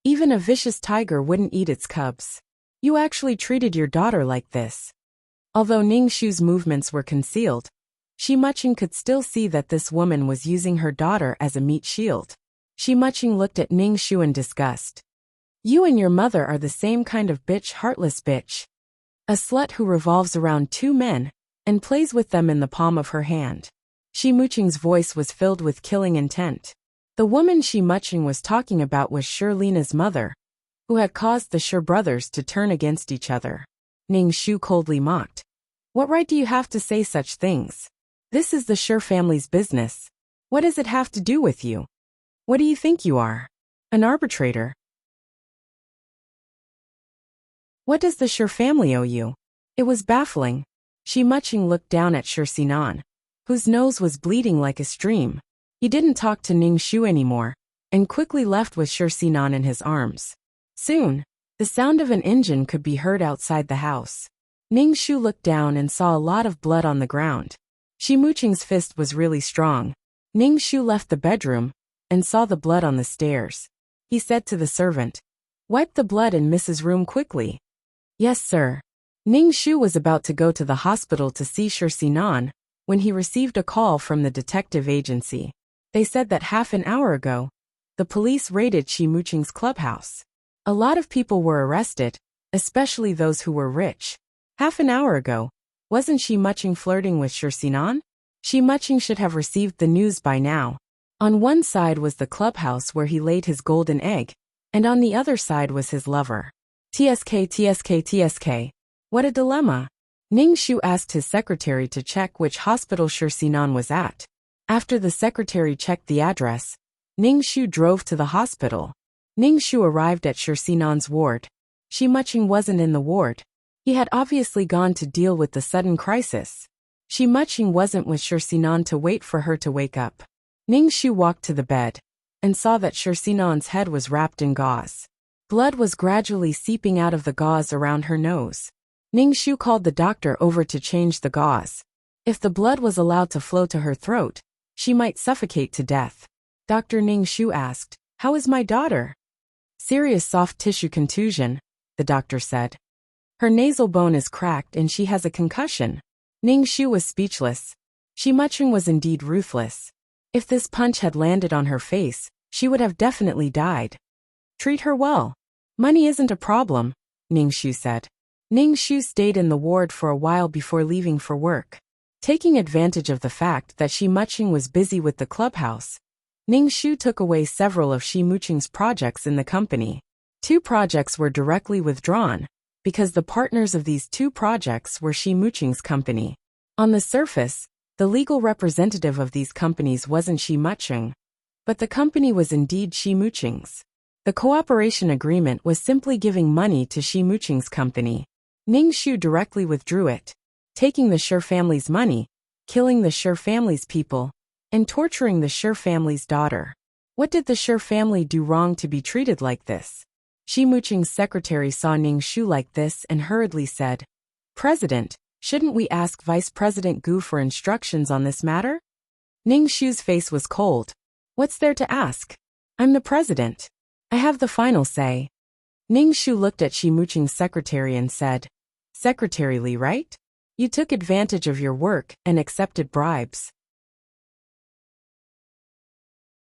"Even a vicious tiger wouldn't eat its cubs. You actually treated your daughter like this." Although Ningxu's movements were concealed, Shimuching could still see that this woman was using her daughter as a meat shield. Shimuching looked at Ningxu in disgust. "You and your mother are the same kind of bitch, heartless bitch. A slut who revolves around two men and plays with them in the palm of her hand." Shimuching's voice was filled with killing intent. The woman Shimuching was talking about was Lina's mother, who had caused the Shi brothers to turn against each other. Ningxu coldly mocked. "What right do you have to say such things? This is the Shi family's business. What does it have to do with you? What do you think you are? An arbitrator? What does the Shi family owe you?" It was baffling. Shimuching looked down at Shinan, whose nose was bleeding like a stream. He didn't talk to Ningxu anymore, and quickly left with Shinan in his arms. Soon, the sound of an engine could be heard outside the house. Ningxu looked down and saw a lot of blood on the ground. Shimuching's fist was really strong. Ningxu left the bedroom and saw the blood on the stairs. He said to the servant, "Wipe the blood in Mrs. Room quickly." "Yes, sir." Ningxu was about to go to the hospital to see Shinan when he received a call from the detective agency. They said that half an hour ago, the police raided Shimuching's clubhouse. A lot of people were arrested, especially those who were rich. Half an hour ago, wasn't Shimuching flirting with Shinan? Shimuching should have received the news by now. On one side was the clubhouse where he laid his golden egg, and on the other side was his lover. TSK. What a dilemma. Ningxu asked his secretary to check which hospital Shinan was at. After the secretary checked the address, Ningxu drove to the hospital. Ningxu arrived at Shinan's ward. Shimuching wasn't in the ward. He had obviously gone to deal with the sudden crisis. Shi Muqing wasn't with Shi Sinan to wait for her to wake up. Ning Shu walked to the bed and saw that Shi Sinan's head was wrapped in gauze. Blood was gradually seeping out of the gauze around her nose. Ning Shu called the doctor over to change the gauze. If the blood was allowed to flow to her throat, she might suffocate to death. Dr. Ning Shu asked, "How is my daughter?" "Serious soft tissue contusion," the doctor said. "Her nasal bone is cracked and she has a concussion." Ning Shu was speechless. Shi Muqing was indeed ruthless. If this punch had landed on her face, she would have definitely died. "Treat her well. Money isn't a problem," Ning Shu said. Ning Shu stayed in the ward for a while before leaving for work. Taking advantage of the fact that Shi Muqing was busy with the clubhouse, Ning Shu took away several of Shi Muqing's projects in the company. 2 projects were directly withdrawn, because the partners of these 2 projects were Shi Muqing's company. On the surface, the legal representative of these companies wasn't Shi Muqing, but the company was indeed Shi Muqing's. The cooperation agreement was simply giving money to Shi Muqing's company. Ning Shu directly withdrew it, taking the Shi family's money, killing the Shi family's people, and torturing the Shi family's daughter. What did the Shi family do wrong to be treated like this? Shi Muqing's secretary saw Ning Shu like this and hurriedly said, "President, shouldn't we ask Vice President Gu for instructions on this matter?" Ning Shu's face was cold. "What's there to ask? I'm the president. I have the final say." Ning Shu looked at Shi Muqing's secretary and said, "Secretary Li, right? You took advantage of your work and accepted bribes.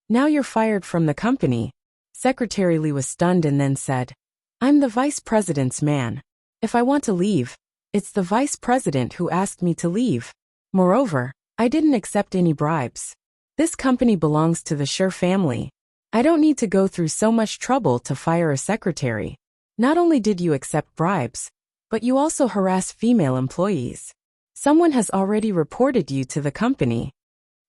Now you're fired from the company." Secretary Li was stunned and then said, "I'm the vice president's man. If I want to leave, it's the vice president who asked me to leave. Moreover, I didn't accept any bribes. This company belongs to the Shi family. I don't need to go through so much trouble to fire a secretary. Not only did you accept bribes, but you also harass female employees. Someone has already reported you to the company."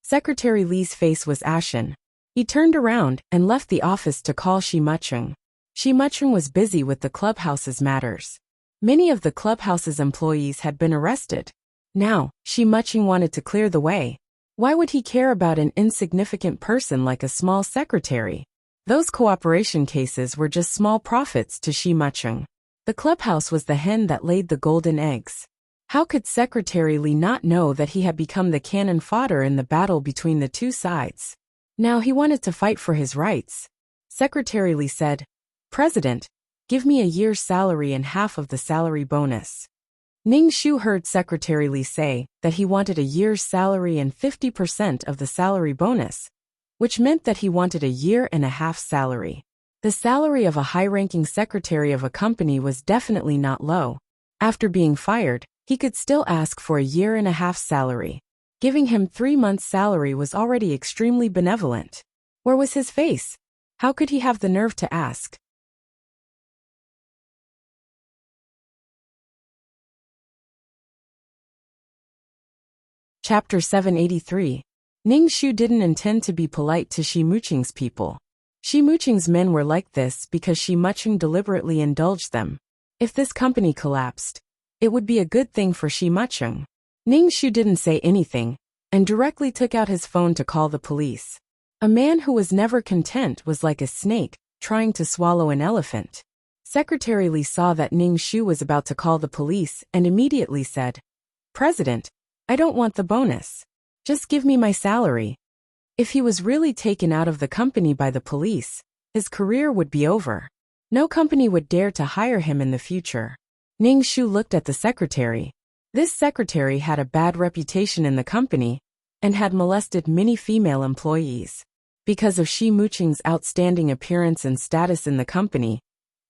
Secretary Li's face was ashen. He turned around and left the office to call Shi Muqing. Shi Muqing was busy with the clubhouse's matters. Many of the clubhouse's employees had been arrested. Now, Shi Muqing wanted to clear the way. Why would he care about an insignificant person like a small secretary? Those cooperation cases were just small profits to Shi Muqing. The clubhouse was the hen that laid the golden eggs. How could Secretary Li not know that he had become the cannon fodder in the battle between the 2 sides? Now he wanted to fight for his rights. Secretary Li said, "President, give me a year's salary and half of the salary bonus." Ning Shu heard Secretary Li say that he wanted a year's salary and 50% of the salary bonus, which meant that he wanted a year and a half salary. The salary of a high-ranking secretary of a company was definitely not low. After being fired, he could still ask for a year and a half salary. Giving him 3 months' salary was already extremely benevolent. Where was his face? How could he have the nerve to ask? Chapter 783. Ning Shu didn't intend to be polite to Shi Muqing's people. Shi Muqing's men were like this because Shi Muqing deliberately indulged them. If this company collapsed, it would be a good thing for Shi Muqing. Ning Shu didn't say anything, and directly took out his phone to call the police. A man who was never content was like a snake, trying to swallow an elephant. Secretary Li saw that Ning Shu was about to call the police and immediately said, "President, I don't want the bonus. Just give me my salary." If he was really taken out of the company by the police, his career would be over. No company would dare to hire him in the future. Ning Shu looked at the secretary. This secretary had a bad reputation in the company and had molested many female employees. Because of Shi Muqing's outstanding appearance and status in the company,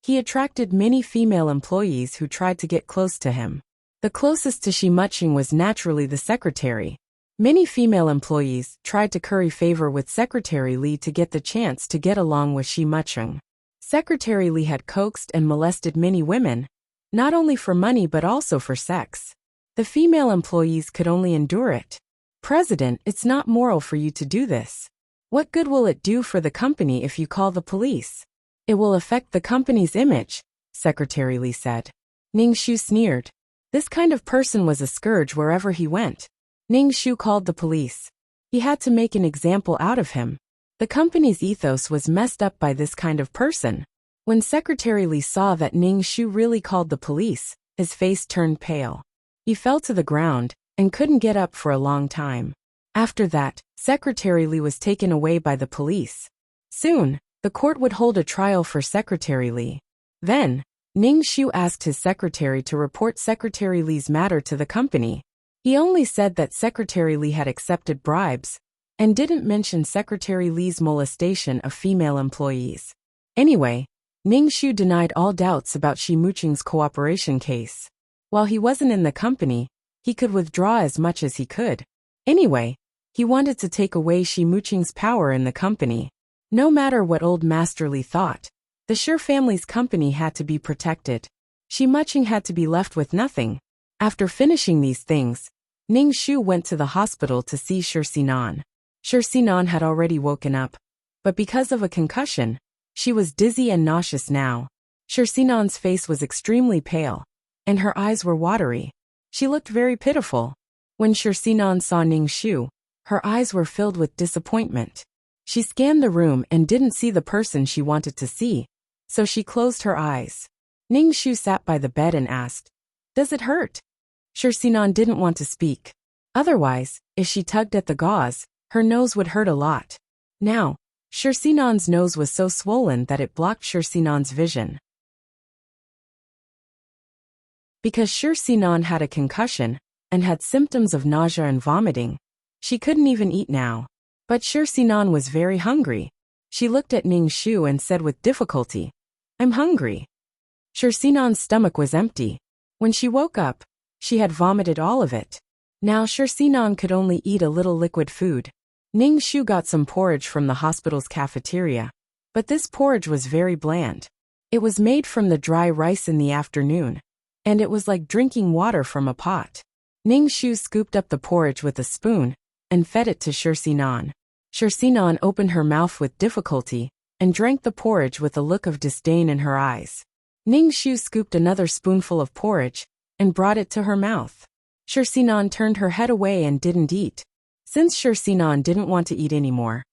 he attracted many female employees who tried to get close to him. The closest to Shi Muqing was naturally the secretary. Many female employees tried to curry favor with Secretary Li to get the chance to get along with Shi Muqing. Secretary Li had coaxed and molested many women, not only for money but also for sex. The female employees could only endure it. "President, it's not moral for you to do this. What good will it do for the company if you call the police? It will affect the company's image," Secretary Li said. Ning Shu sneered. This kind of person was a scourge wherever he went. Ning Shu called the police. He had to make an example out of him. The company's ethos was messed up by this kind of person. When Secretary Li saw that Ning Shu really called the police, his face turned pale. He fell to the ground and couldn't get up for a long time. After that, Secretary Li was taken away by the police. Soon, the court would hold a trial for Secretary Li. Then, Ning Shu asked his secretary to report Secretary Li's matter to the company. He only said that Secretary Li had accepted bribes, and didn't mention Secretary Li's molestation of female employees. Anyway, Ning Shu denied all doubts about Shi Muqing's cooperation case. While he wasn't in the company, he could withdraw as much as he could. Anyway, he wanted to take away Shi Muqing's power in the company. No matter what old Master Li thought, the Shi family's company had to be protected. Shi Muqing had to be left with nothing. After finishing these things, Ning Shu went to the hospital to see Shi Sinan. Shi Sinan had already woken up, but because of a concussion, she was dizzy and nauseous now. Shi Sinan's face was extremely pale, and her eyes were watery. She looked very pitiful. When Shi Sinan saw Ning Shu, her eyes were filled with disappointment. She scanned the room and didn't see the person she wanted to see, so she closed her eyes. Ning Shu sat by the bed and asked, "Does it hurt?" Shi Sinan didn't want to speak. Otherwise, if she tugged at the gauze, her nose would hurt a lot. Now, Shi Sinan's nose was so swollen that it blocked Shi Sinan's vision. Because Shi Sinan had a concussion and had symptoms of nausea and vomiting, she couldn't even eat now. But Shi Sinan was very hungry. She looked at Ning Shu and said with difficulty, "I'm hungry." Shi Sinan's stomach was empty. When she woke up, she had vomited all of it. Now Shi Sinan could only eat a little liquid food. Ning Shu got some porridge from the hospital's cafeteria, but this porridge was very bland. It was made from the dry rice in the afternoon, and it was like drinking water from a pot. Ning Shu scooped up the porridge with a spoon and fed it to Shi Sinan. Shi Sinan opened her mouth with difficulty and drank the porridge with a look of disdain in her eyes. Ning Shu scooped another spoonful of porridge and brought it to her mouth. Shi Sinan turned her head away and didn't eat. Since Shi Sinan didn't want to eat anymore,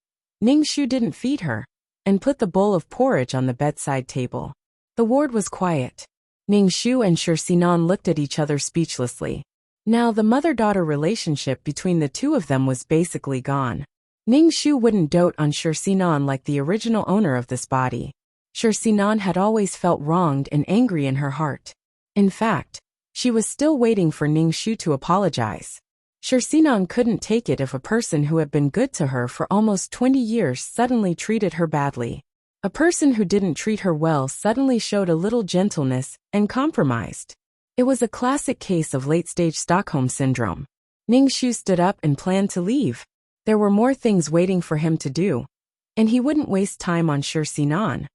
Ning Shu didn't feed her and put the bowl of porridge on the bedside table. The ward was quiet. Ning Shu and Shi Sinan looked at each other speechlessly. Now the mother-daughter relationship between the two of them was basically gone. Ning Shu wouldn't dote on Shi Sinan like the original owner of this body. Shi Sinan had always felt wronged and angry in her heart. In fact, she was still waiting for Ning Shu to apologize. Shi Sinan couldn't take it if a person who had been good to her for almost 20 years suddenly treated her badly. A person who didn't treat her well suddenly showed a little gentleness and compromised. It was a classic case of late-stage Stockholm syndrome. Ning Shu stood up and planned to leave. There were more things waiting for him to do, and he wouldn't waste time on Shi Sinan.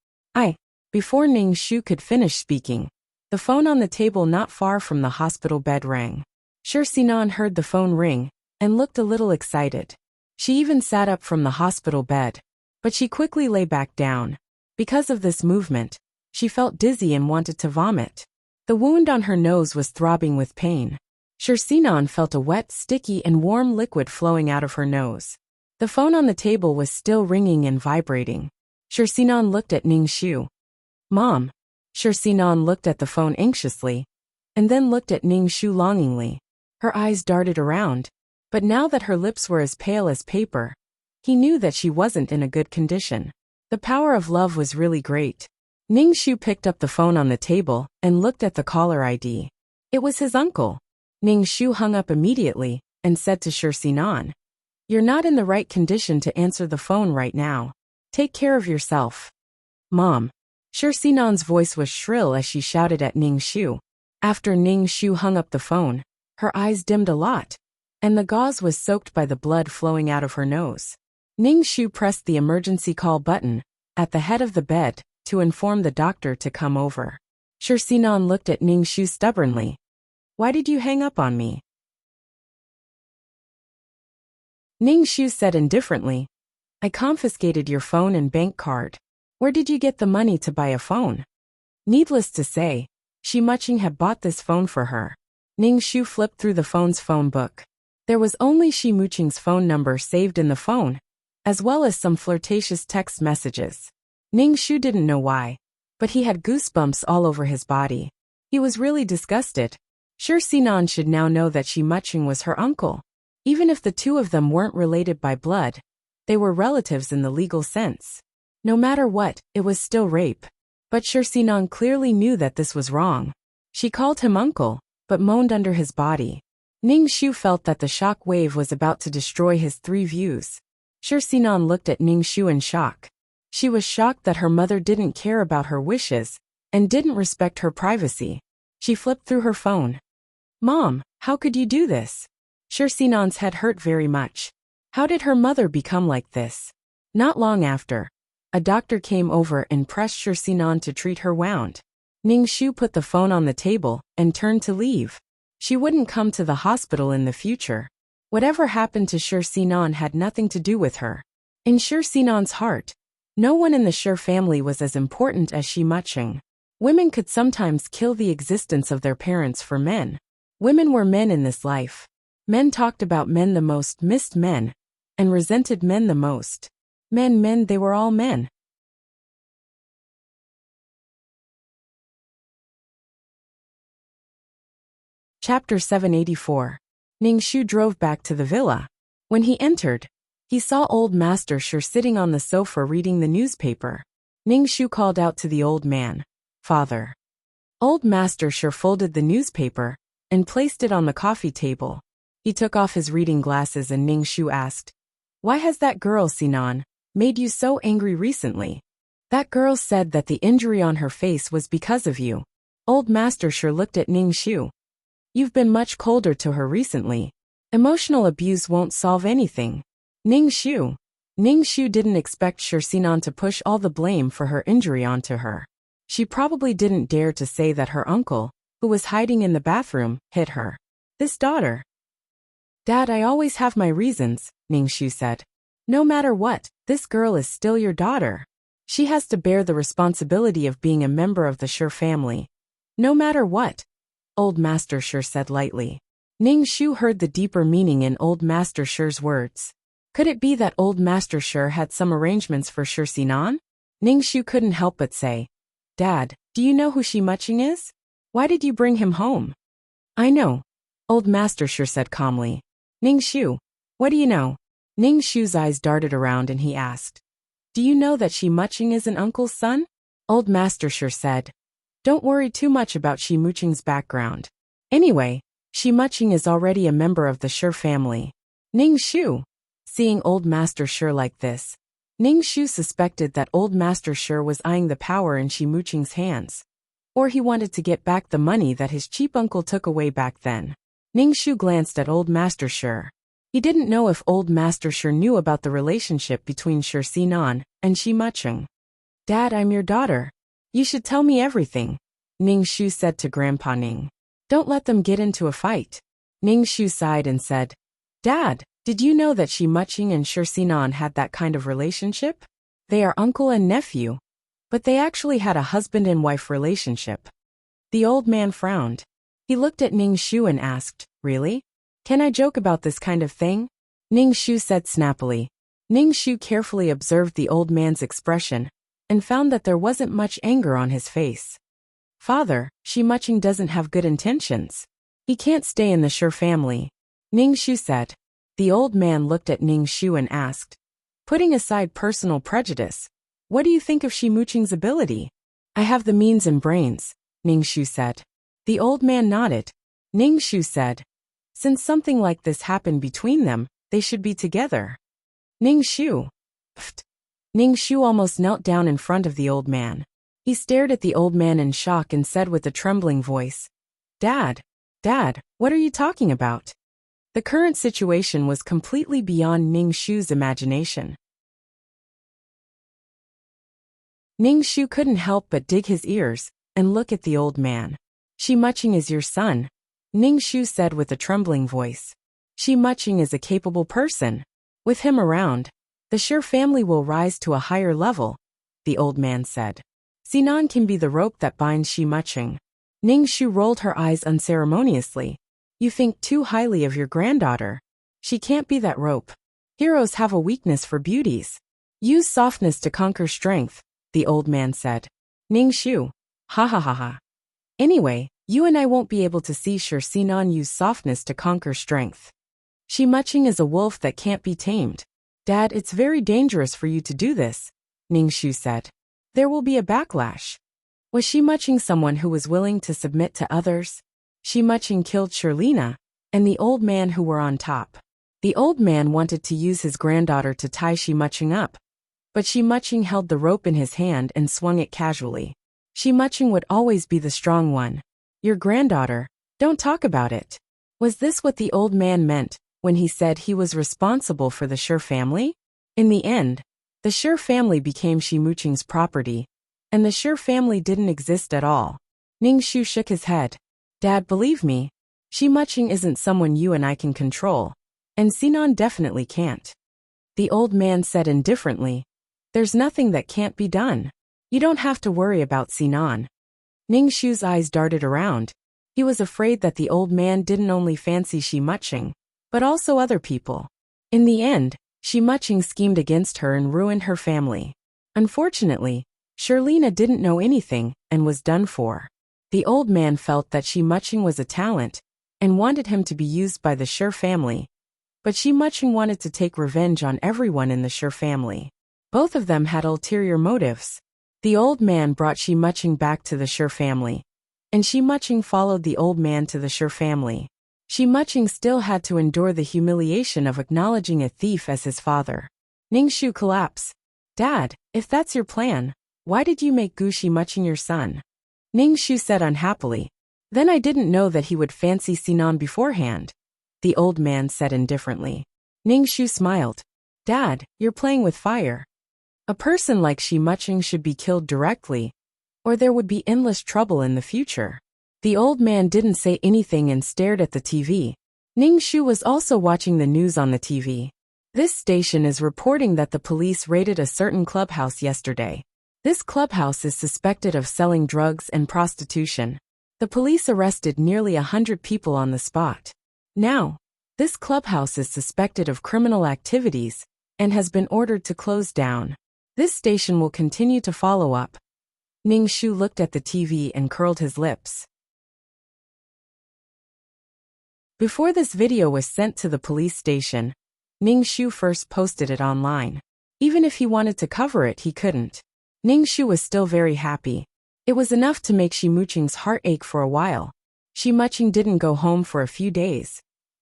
Before Ning Shu could finish speaking, the phone on the table not far from the hospital bed rang. Shi Sinan heard the phone ring and looked a little excited. She even sat up from the hospital bed, but she quickly lay back down. Because of this movement, she felt dizzy and wanted to vomit. The wound on her nose was throbbing with pain. Shi Sinan felt a wet, sticky and warm liquid flowing out of her nose. The phone on the table was still ringing and vibrating. Shi Sinan looked at Ning Shu. "Mom." Shi Sinan looked at the phone anxiously, and then looked at Ning Shu longingly. Her eyes darted around, but now that her lips were as pale as paper, he knew that she wasn't in a good condition. The power of love was really great. Ning Shu picked up the phone on the table and looked at the caller ID. It was his uncle. Ning Shu hung up immediately and said to Shi Sinan, "You're not in the right condition to answer the phone right now. Take care of yourself." "Mom." Shi Sinan's voice was shrill as she shouted at Ning Shu. After Ning Shu hung up the phone, her eyes dimmed a lot, and the gauze was soaked by the blood flowing out of her nose. Ning Shu pressed the emergency call button at the head of the bed to inform the doctor to come over. Shi Sinan looked at Ning Shu stubbornly. "Why did you hang up on me?" Ning Shu said indifferently, "I confiscated your phone and bank card. Where did you get the money to buy a phone?" Needless to say, Shi Muqing had bought this phone for her. Ning Shu flipped through the phone's phone book. There was only Shi Muqing's phone number saved in the phone, as well as some flirtatious text messages. Ning Shu didn't know why, but he had goosebumps all over his body. He was really disgusted. Sure, Sinan should now know that Shi Muqing was her uncle. Even if the two of them weren't related by blood, they were relatives in the legal sense. No matter what, it was still rape. But Sure Sinan clearly knew that this was wrong. She called him uncle, but moaned under his body. Ning Shu felt that the shock wave was about to destroy his three views. Sure Sinan looked at Ning Shu in shock. She was shocked that her mother didn't care about her wishes and didn't respect her privacy. She flipped through her phone. Mom, how could you do this? Sure Sinan's head hurt very much. How did her mother become like this? Not long after, a doctor came over and pressed Sure Sinan to treat her wound. Ning Shu put the phone on the table and turned to leave. She wouldn't come to the hospital in the future. Whatever happened to Sure Sinan had nothing to do with her. In Sure Sinan's heart, no one in the Sure family was as important as Shi Muqing. Women could sometimes kill the existence of their parents for men. Women were men in this life. Men talked about men the most, missed men, and resented men the most. Men, they were all men. Chapter 784. Ning Shu drove back to the villa. When he entered, he saw old Master Sure sitting on the sofa reading the newspaper. Ning Shu called out to the old man, "Father." Old Master Sure folded the newspaper and placed it on the coffee table. He took off his reading glasses and Ning Shu asked, "Why has that girl, Sinan, made you so angry recently?" "That girl said that the injury on her face was because of you." Old Master Sure looked at Ning Shu. "You've been much colder to her recently. Emotional abuse won't solve anything." Ning Shu didn't expect Sure Sinan to push all the blame for her injury onto her. She probably didn't dare to say that her uncle, who was hiding in the bathroom, hit her. This daughter. "Dad, I always have my reasons," Ning Shu said. "No matter what, this girl is still your daughter. She has to bear the responsibility of being a member of the Sure family. No matter what," Old Master Sure said lightly. Ning Shu heard the deeper meaning in Old Master Sure's words. Could it be that Old Master Sure had some arrangements for Sure Sinan? Ning Shu couldn't help but say, "Dad, do you know who Shi Muqing is? Why did you bring him home?" "I know," Old Master Sure said calmly. "Ning Shu, what do you know?" Ning Shu's eyes darted around and he asked, "Do you know that Shi Muqing is an uncle's son?" Old Master Sure said, "Don't worry too much about Shi Muqing's background. Anyway, Shi Muqing is already a member of the Sure family." Ning Shu. Seeing Old Master Sure like this, Ning Shu suspected that Old Master Sure was eyeing the power in Shi Muqing's hands. Or he wanted to get back the money that his cheap uncle took away back then. Ning Shu glanced at Old Master Sure. He didn't know if Old Master Sure knew about the relationship between Sure Sinan and Shi Muqing. "Dad, I'm your daughter. You should tell me everything," Ning Shu said to Grandpa Ning. "Don't let them get into a fight." Ning Shu sighed and said, "Dad, did you know that Shi Muqing and Sure Sinan had that kind of relationship? They are uncle and nephew. But they actually had a husband and wife relationship." The old man frowned. He looked at Ning Shu and asked, "Really? Can I joke about this kind of thing?" Ning Shu said snappily. Ning Shu carefully observed the old man's expression and found that there wasn't much anger on his face. "Father, Shi Muqing doesn't have good intentions. He can't stay in the Sure family," Ning Shu said. The old man looked at Ning Shu and asked, "Putting aside personal prejudice, what do you think of Shi Muqing's ability?" "I have the means and brains," Ning Shu said. The old man nodded. Ning Shu said, "Since something like this happened between them, they should be together." Ning Shu. Pfft. Ning Shu almost knelt down in front of the old man. He stared at the old man in shock and said with a trembling voice, Dad, what are you talking about?" The current situation was completely beyond Ning Shu's imagination. Ning Shu couldn't help but dig his ears and look at the old man. "Shi Muqing is your son," Ning Shu said with a trembling voice. "Shi Muqing is a capable person. With him around, the Sure family will rise to a higher level," the old man said. "Sinan can be the rope that binds Shi Muqing." Ning Shu rolled her eyes unceremoniously. "You think too highly of your granddaughter. She can't be that rope. Heroes have a weakness for beauties. Use softness to conquer strength, the old man said. Ning Shu. Ha ha ha ha. Anyway, you and I won't be able to see Sure Sinan use softness to conquer strength. Shi Muching is a wolf that can't be tamed. Dad, it's very dangerous for you to do this, Ning Shu said. There will be a backlash. Was Shi Muching someone who was willing to submit to others? Shi Muching killed Shirlina and the old man who were on top. The old man wanted to use his granddaughter to tie Shi Muching up, but Shi Muching held the rope in his hand and swung it casually. Shi Muching would always be the strong one. Your granddaughter, don't talk about it. Was this what the old man meant when he said he was responsible for the Sure family? In the end, the Sure family became Shi Muching's property, and the Sure family didn't exist at all. Ning Shu shook his head. Dad, believe me, Shi Muching isn't someone you and I can control, and Sinan definitely can't. The old man said indifferently, there's nothing that can't be done. You don't have to worry about Sinan. Ning Shu's eyes darted around. He was afraid that the old man didn't only fancy Shi Muching, but also other people. In the end, Shi Muching schemed against her and ruined her family. Unfortunately, Shirlina didn't know anything and was done for. The old man felt that Shi Muching was a talent and wanted him to be used by the Sure family, but Shi Muching wanted to take revenge on everyone in the Sure family. Both of them had ulterior motives. The old man brought Shi Muching back to the Sure family, and Shi Muching followed the old man to the Sure family. Shi Muching still had to endure the humiliation of acknowledging a thief as his father. Ning Shu collapsed. Dad, if that's your plan, why did you make Gu Shi Muching your son? Ning Shu said unhappily. Then I didn't know that he would fancy Sinan beforehand, the old man said indifferently. Ning Shu smiled. Dad, you're playing with fire. A person like Shi Muching should be killed directly, or there would be endless trouble in the future. The old man didn't say anything and stared at the TV. Ning Shu was also watching the news on the TV. This station is reporting that the police raided a certain clubhouse yesterday. This clubhouse is suspected of selling drugs and prostitution. The police arrested nearly 100 people on the spot. Now, this clubhouse is suspected of criminal activities and has been ordered to close down. This station will continue to follow up. Ning Shu looked at the TV and curled his lips. Before this video was sent to the police station, Ning Shu first posted it online. Even if he wanted to cover it, he couldn't. Ning Shu was still very happy. It was enough to make Shi Muching's heart ache for a while. Shi Muching didn't go home for a few days,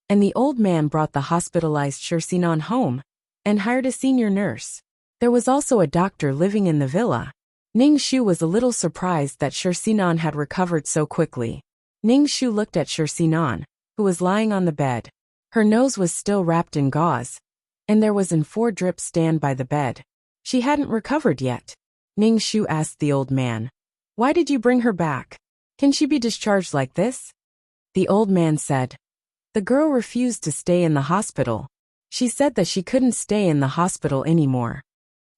and the old man brought the hospitalized Sure Sinan home and hired a senior nurse. There was also a doctor living in the villa. Ning Shu was a little surprised that Sure Sinan had recovered so quickly. Ning Shu looked at Sure Sinan, who was lying on the bed. Her nose was still wrapped in gauze, and there was an 4-drip stand by the bed. She hadn't recovered yet. Ning Shu asked the old man, why did you bring her back? Can she be discharged like this? The old man said, the girl refused to stay in the hospital. She said that she couldn't stay in the hospital anymore.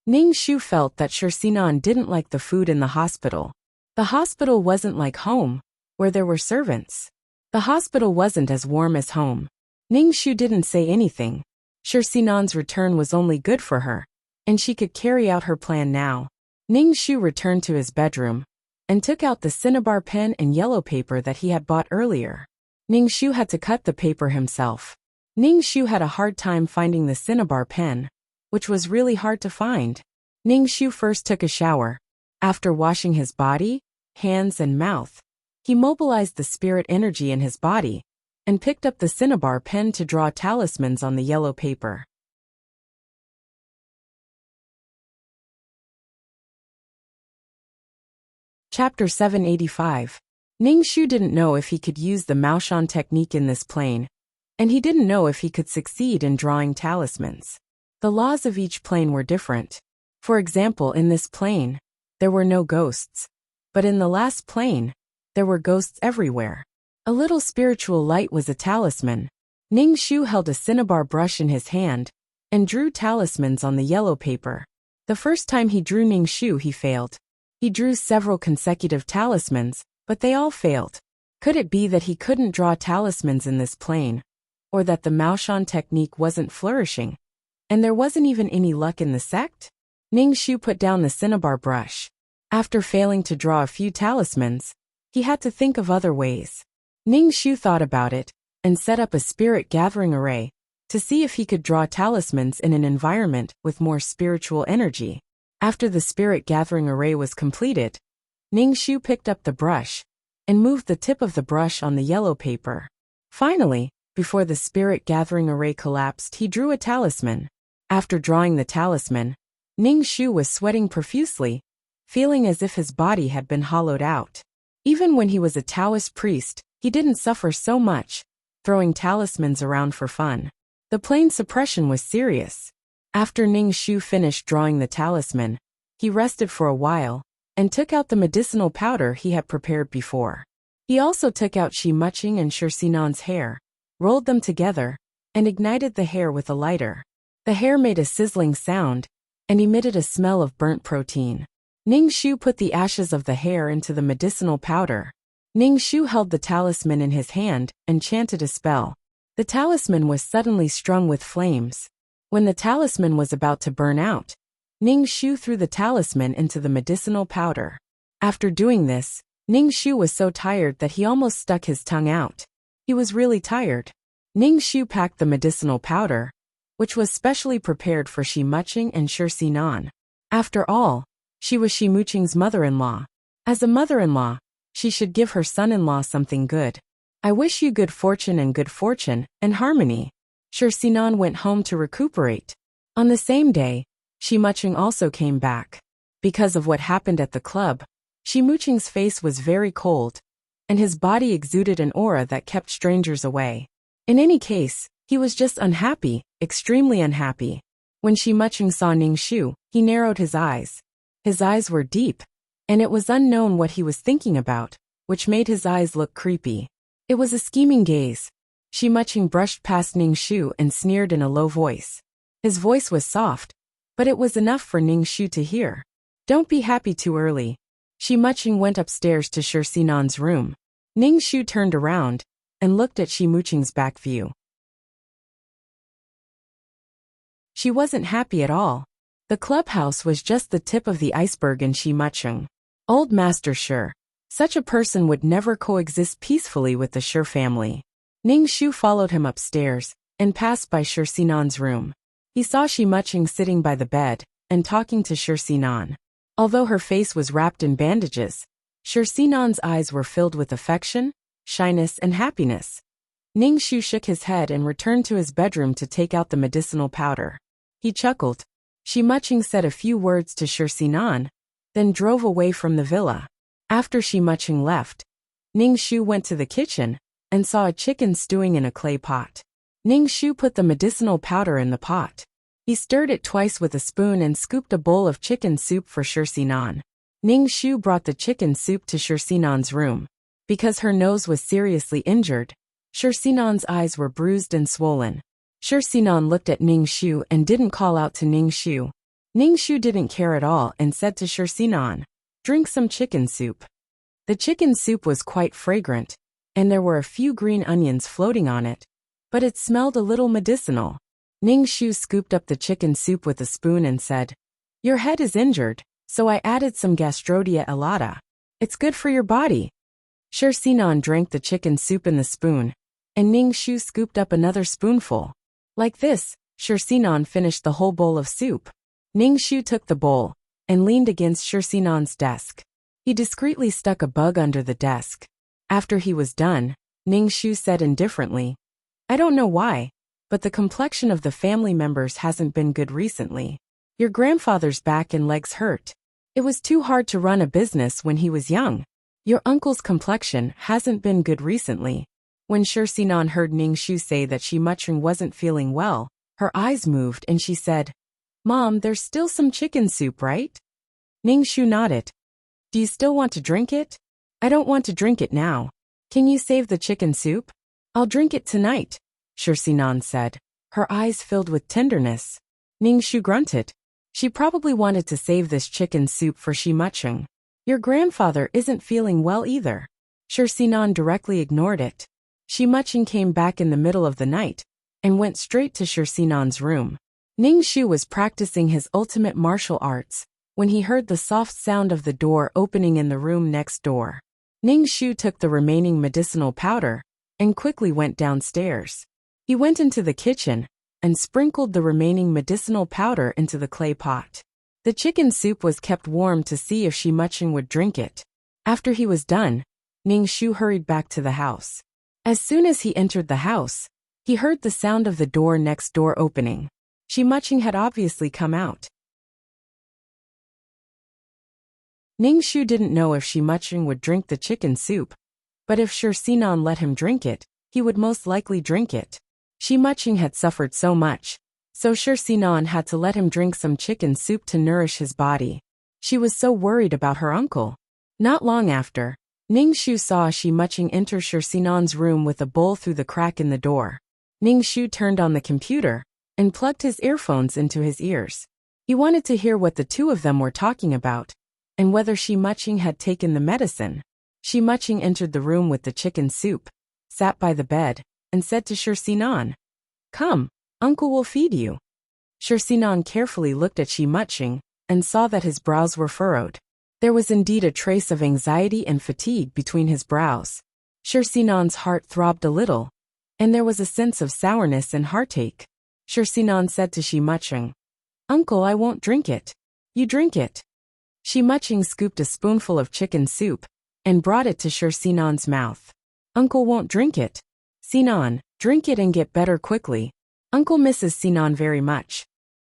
Ning Shu felt that Sure Sinan didn't like the food in the hospital. The hospital wasn't like home, where there were servants. The hospital wasn't as warm as home. Ning Shu didn't say anything. Sure Sinan's return was only good for her, and she could carry out her plan now. Ning Shu returned to his bedroom and took out the cinnabar pen and yellow paper that he had bought earlier. Ning Shu had to cut the paper himself. Ning Shu had a hard time finding the cinnabar pen, which was really hard to find. Ning Shu first took a shower. After washing his body, hands and mouth, he mobilized the spirit energy in his body and picked up the cinnabar pen to draw talismans on the yellow paper. Chapter 785. Ning Shu didn't know if he could use the Maoshan technique in this plane, and he didn't know if he could succeed in drawing talismans. The laws of each plane were different. For example, in this plane, there were no ghosts. But in the last plane, there were ghosts everywhere. A little spiritual light was a talisman. Ning Shu held a cinnabar brush in his hand and drew talismans on the yellow paper. The first time he drew Ning Shu, he failed. He drew several consecutive talismans, but they all failed. Could it be that he couldn't draw talismans in this plane? or that the Maoshan technique wasn't flourishing, and there wasn't even any luck in the sect? Ning Shu put down the cinnabar brush. After failing to draw a few talismans, he had to think of other ways. Ning Shu thought about it, and set up a spirit gathering array, to see if he could draw talismans in an environment with more spiritual energy. After the spirit gathering array was completed, Ning Shu picked up the brush, and moved the tip of the brush on the yellow paper. Finally, before the spirit gathering array collapsed, he drew a talisman. After drawing the talisman, Ning Shu was sweating profusely, feeling as if his body had been hollowed out. Even when he was a Taoist priest, he didn't suffer so much, throwing talismans around for fun. The plane suppression was serious. After Ning Shu finished drawing the talisman, he rested for a while, and took out the medicinal powder he had prepared before. He also took out Shi Muching and Shersinan's hair, rolled them together, and ignited the hair with a lighter. The hair made a sizzling sound, and emitted a smell of burnt protein. Ning Shu put the ashes of the hair into the medicinal powder. Ning Shu held the talisman in his hand, and chanted a spell. The talisman was suddenly strung with flames. When the talisman was about to burn out, Ning Shu threw the talisman into the medicinal powder. After doing this, Ning Shu was so tired that he almost stuck his tongue out. He was really tired. Ning Shu packed the medicinal powder, which was specially prepared for Shi Muching and Shersinan. After all, she was Shi Muching's mother-in-law. As a mother-in-law, she should give her son-in-law something good. I wish you good fortune and harmony. Shersinan went home to recuperate. On the same day, Shi Muching also came back. Because of what happened at the club, Shi Muching's face was very cold, and his body exuded an aura that kept strangers away. In any case, he was just unhappy, extremely unhappy. When Shi Muching saw Ning Shu, he narrowed his eyes. His eyes were deep, and it was unknown what he was thinking about, which made his eyes look creepy. It was a scheming gaze. Shi Muching brushed past Ning Shu and sneered in a low voice. His voice was soft, but it was enough for Ning Shu to hear. Don't be happy too early. Shi Muching went upstairs to Shersinan's room. Ning Shu turned around, and looked at Shi Muching's back view. She wasn't happy at all. The clubhouse was just the tip of the iceberg in Shi Muching. Old Master Sure. Such a person would never coexist peacefully with the Sure family. Ning Shu followed him upstairs, and passed by Shersinan's room. He saw Shi Muching sitting by the bed, and talking to Shersinan. Although her face was wrapped in bandages, Shersinan's eyes were filled with affection, shyness and happiness. Ning Shu shook his head and returned to his bedroom to take out the medicinal powder. He chuckled. Shi Muching said a few words to Shersinan, then drove away from the villa. After Shi Muching left, Ning Shu went to the kitchen, and saw a chicken stewing in a clay pot. Ning Shu put the medicinal powder in the pot. He stirred it twice with a spoon and scooped a bowl of chicken soup for Shersinan. Ning Shu brought the chicken soup to Shersinan's room. Because her nose was seriously injured, Shersinan's eyes were bruised and swollen. Shersinan looked at Ning Shu and didn't call out to Ning Shu. Ning Shu didn't care at all and said to Shersinan, "Drink some chicken soup." The chicken soup was quite fragrant, and there were a few green onions floating on it, but it smelled a little medicinal. Ning Shu scooped up the chicken soup with a spoon and said, "Your head is injured, so I added some Gastrodia elata. It's good for your body." Shersinan drank the chicken soup in the spoon, and Ning Shu scooped up another spoonful. Like this, Shersinan finished the whole bowl of soup. Ning Shu took the bowl, and leaned against Shersinan's desk. He discreetly stuck a bug under the desk. After he was done, Ning Shu said indifferently, "I don't know why, but the complexion of the family members hasn't been good recently. Your grandfather's back and legs hurt. It was too hard to run a business when he was young. Your uncle's complexion hasn't been good recently." When Shersinan heard Ning Shu say that Shi Muching wasn't feeling well, her eyes moved and she said, "Mom, there's still some chicken soup, right?" Ning Shu nodded. "Do you still want to drink it?" "I don't want to drink it now. Can you save the chicken soup?" "I'll drink it tonight," Shersinan said, her eyes filled with tenderness. Ning Shu grunted. She probably wanted to save this chicken soup for Shi Muching. Your grandfather isn't feeling well either. Shersinan directly ignored it. Shi Muching came back in the middle of the night and went straight to Shi Sinan's room. Ning Shu was practicing his ultimate martial arts when he heard the soft sound of the door opening in the room next door. Ning Shu took the remaining medicinal powder and quickly went downstairs. He went into the kitchen and sprinkled the remaining medicinal powder into the clay pot. The chicken soup was kept warm to see if Shi Muching would drink it. After he was done, Ning Shu hurried back to the house. As soon as he entered the house, he heard the sound of the door next door opening. Shi Muching had obviously come out. Ning Shu didn't know if Shi Muching would drink the chicken soup, but if Shi Sinan let him drink it, he would most likely drink it. Shi Muching had suffered so much, so Shi Sinan had to let him drink some chicken soup to nourish his body. She was so worried about her uncle. Not long after, Ning Shu saw Shi Muching enter Shi Sinan's room with a bowl through the crack in the door. Ning Shu turned on the computer and plugged his earphones into his ears. He wanted to hear what the two of them were talking about and whether Shi Muching had taken the medicine. Shi Muching entered the room with the chicken soup, sat by the bed, and said to Shi Sinan, "Come, uncle will feed you." Shi Sinan carefully looked at Shi Muching and saw that his brows were furrowed. There was indeed a trace of anxiety and fatigue between his brows. Shi Sinan's heart throbbed a little, and there was a sense of sourness and heartache. Shi Sinan said to Shi Muching, "Uncle, I won't drink it. You drink it." Shi Muching scooped a spoonful of chicken soup and brought it to Shi Sinan's mouth. "Uncle won't drink it. Sinan, drink it and get better quickly. Uncle misses Sinan very much."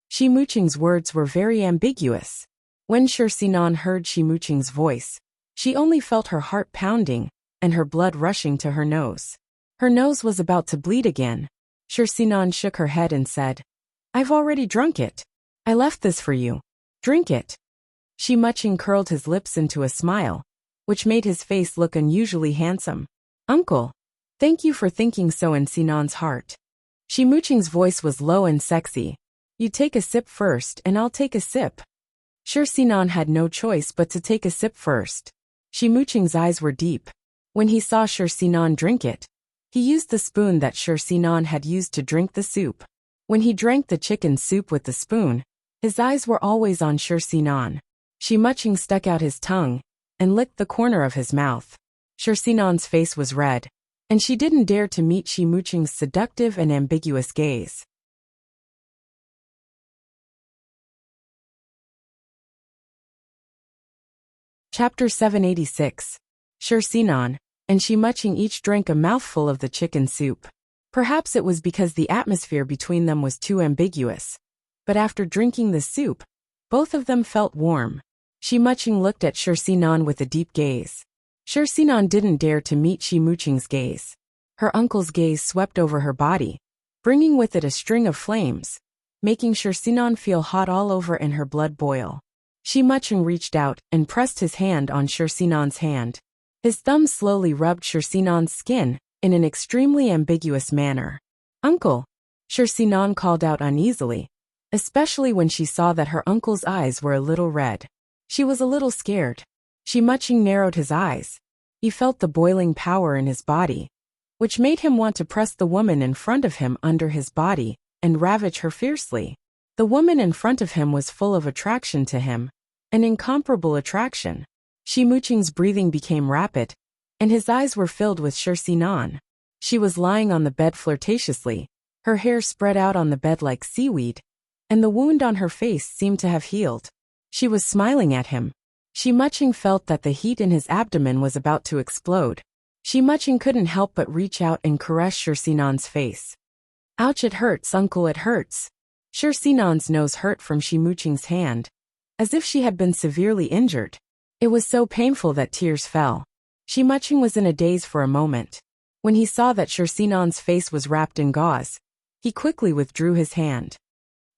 Shi Muching's words were very ambiguous. When Shi Sinan heard Shi Muching's voice, she only felt her heart pounding and her blood rushing to her nose. Her nose was about to bleed again. Shi Sinan shook her head and said, "I've already drunk it. I left this for you. Drink it." Shi Muching curled his lips into a smile, which made his face look unusually handsome. "Uncle, thank you for thinking so in Sinan's heart." Shi Muching's voice was low and sexy. "You take a sip first and I'll take a sip." Shi Sinan had no choice but to take a sip first. Shi Muching's eyes were deep. When he saw Shi Sinan drink it, he used the spoon that Shi Sinan had used to drink the soup. When he drank the chicken soup with the spoon, his eyes were always on Shi Sinan. Shi Muching stuck out his tongue and licked the corner of his mouth. Shi Sinan's face was red, and she didn't dare to meet Shi Muching's seductive and ambiguous gaze. Chapter 786. Shi Sinan and Shi Muching each drank a mouthful of the chicken soup. Perhaps it was because the atmosphere between them was too ambiguous, but after drinking the soup, both of them felt warm. Shi Muching looked at Shi Sinan with a deep gaze. Shi Sinan didn't dare to meet Shi Muching's gaze. Her uncle's gaze swept over her body, bringing with it a string of flames, making Shi Sinan feel hot all over and her blood boil. Shi Muching reached out and pressed his hand on Shi Sinan's hand. His thumb slowly rubbed Shi Sinan's skin in an extremely ambiguous manner. "Uncle," Shi Sinan called out uneasily, especially when she saw that her uncle's eyes were a little red. She was a little scared. Shi Muching narrowed his eyes. He felt the boiling power in his body, which made him want to press the woman in front of him under his body and ravage her fiercely. The woman in front of him was full of attraction to him, an incomparable attraction. Shi Muching's breathing became rapid, and his eyes were filled with Shi Sinan. She was lying on the bed flirtatiously, her hair spread out on the bed like seaweed, and the wound on her face seemed to have healed. She was smiling at him. Shi Muching felt that the heat in his abdomen was about to explode. Shi Muching couldn't help but reach out and caress Shi Sinan's face. "Ouch, it hurts, uncle, it hurts." Shi Sinan's nose hurt from Shi Muching's hand, as if she had been severely injured. It was so painful that tears fell. Shi Muching was in a daze for a moment. When he saw that Shi Sinan's face was wrapped in gauze, he quickly withdrew his hand.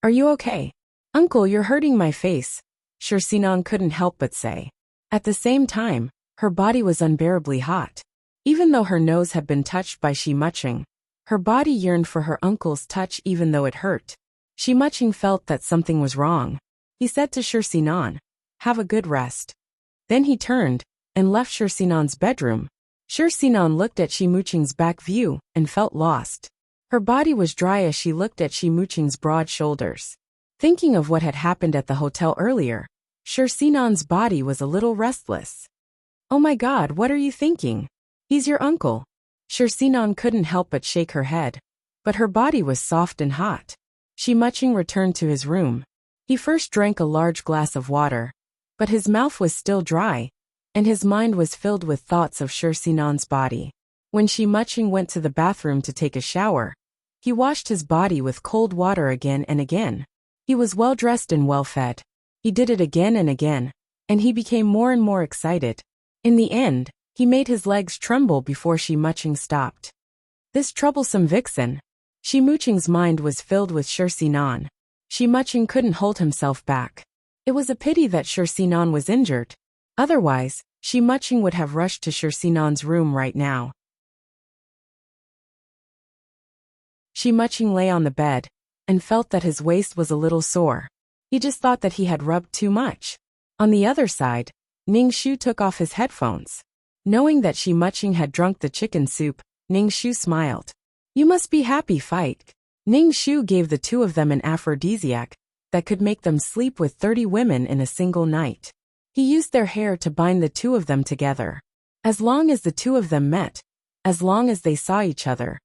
"Are you okay?" "Uncle, you're hurting my face," Shi Sinan couldn't help but say. At the same time, her body was unbearably hot. Even though her nose had been touched by Shi Muching, her body yearned for her uncle's touch even though it hurt. Shi Muching felt that something was wrong. He said to Shi Sinan, "Have a good rest." Then he turned and left Shi Sinan's bedroom, Shi Xinan looked at Shi Muqing's back view and felt lost. Her body was dry as she looked at Shi Muqing's broad shoulders. Thinking of what had happened at the hotel earlier, Shi Xinan's body was a little restless. Oh my God, what are you thinking? He's your uncle. Shi Xinan couldn't help but shake her head, but her body was soft and hot. Shi Muqing returned to his room. He first drank a large glass of water, but his mouth was still dry, and his mind was filled with thoughts of Shi Xinan's body. When Shi Muqing went to the bathroom to take a shower, he washed his body with cold water again and again. He was well dressed and well fed. He did it again and again, and he became more and more excited. In the end, he made his legs tremble before Shi Muqing stopped. This troublesome vixen. Shi Muqing's mind was filled with Shi Xinan. Shi Muqing couldn't hold himself back. It was a pity that Shi Xinan was injured. Otherwise, Shi Muqing would have rushed to Shi Xinan's room right now. Shi Muqing lay on the bed and felt that his waist was a little sore. He just thought that he had rubbed too much. On the other side, Ning Shu took off his headphones. Knowing that Shi Muqing had drunk the chicken soup, Ning Shu smiled. You must be happy, fight. Ning Shu gave the two of them an aphrodisiac that could make them sleep with 30 women in a single night. He used their hair to bind the two of them together. As long as the two of them met, as long as they saw each other,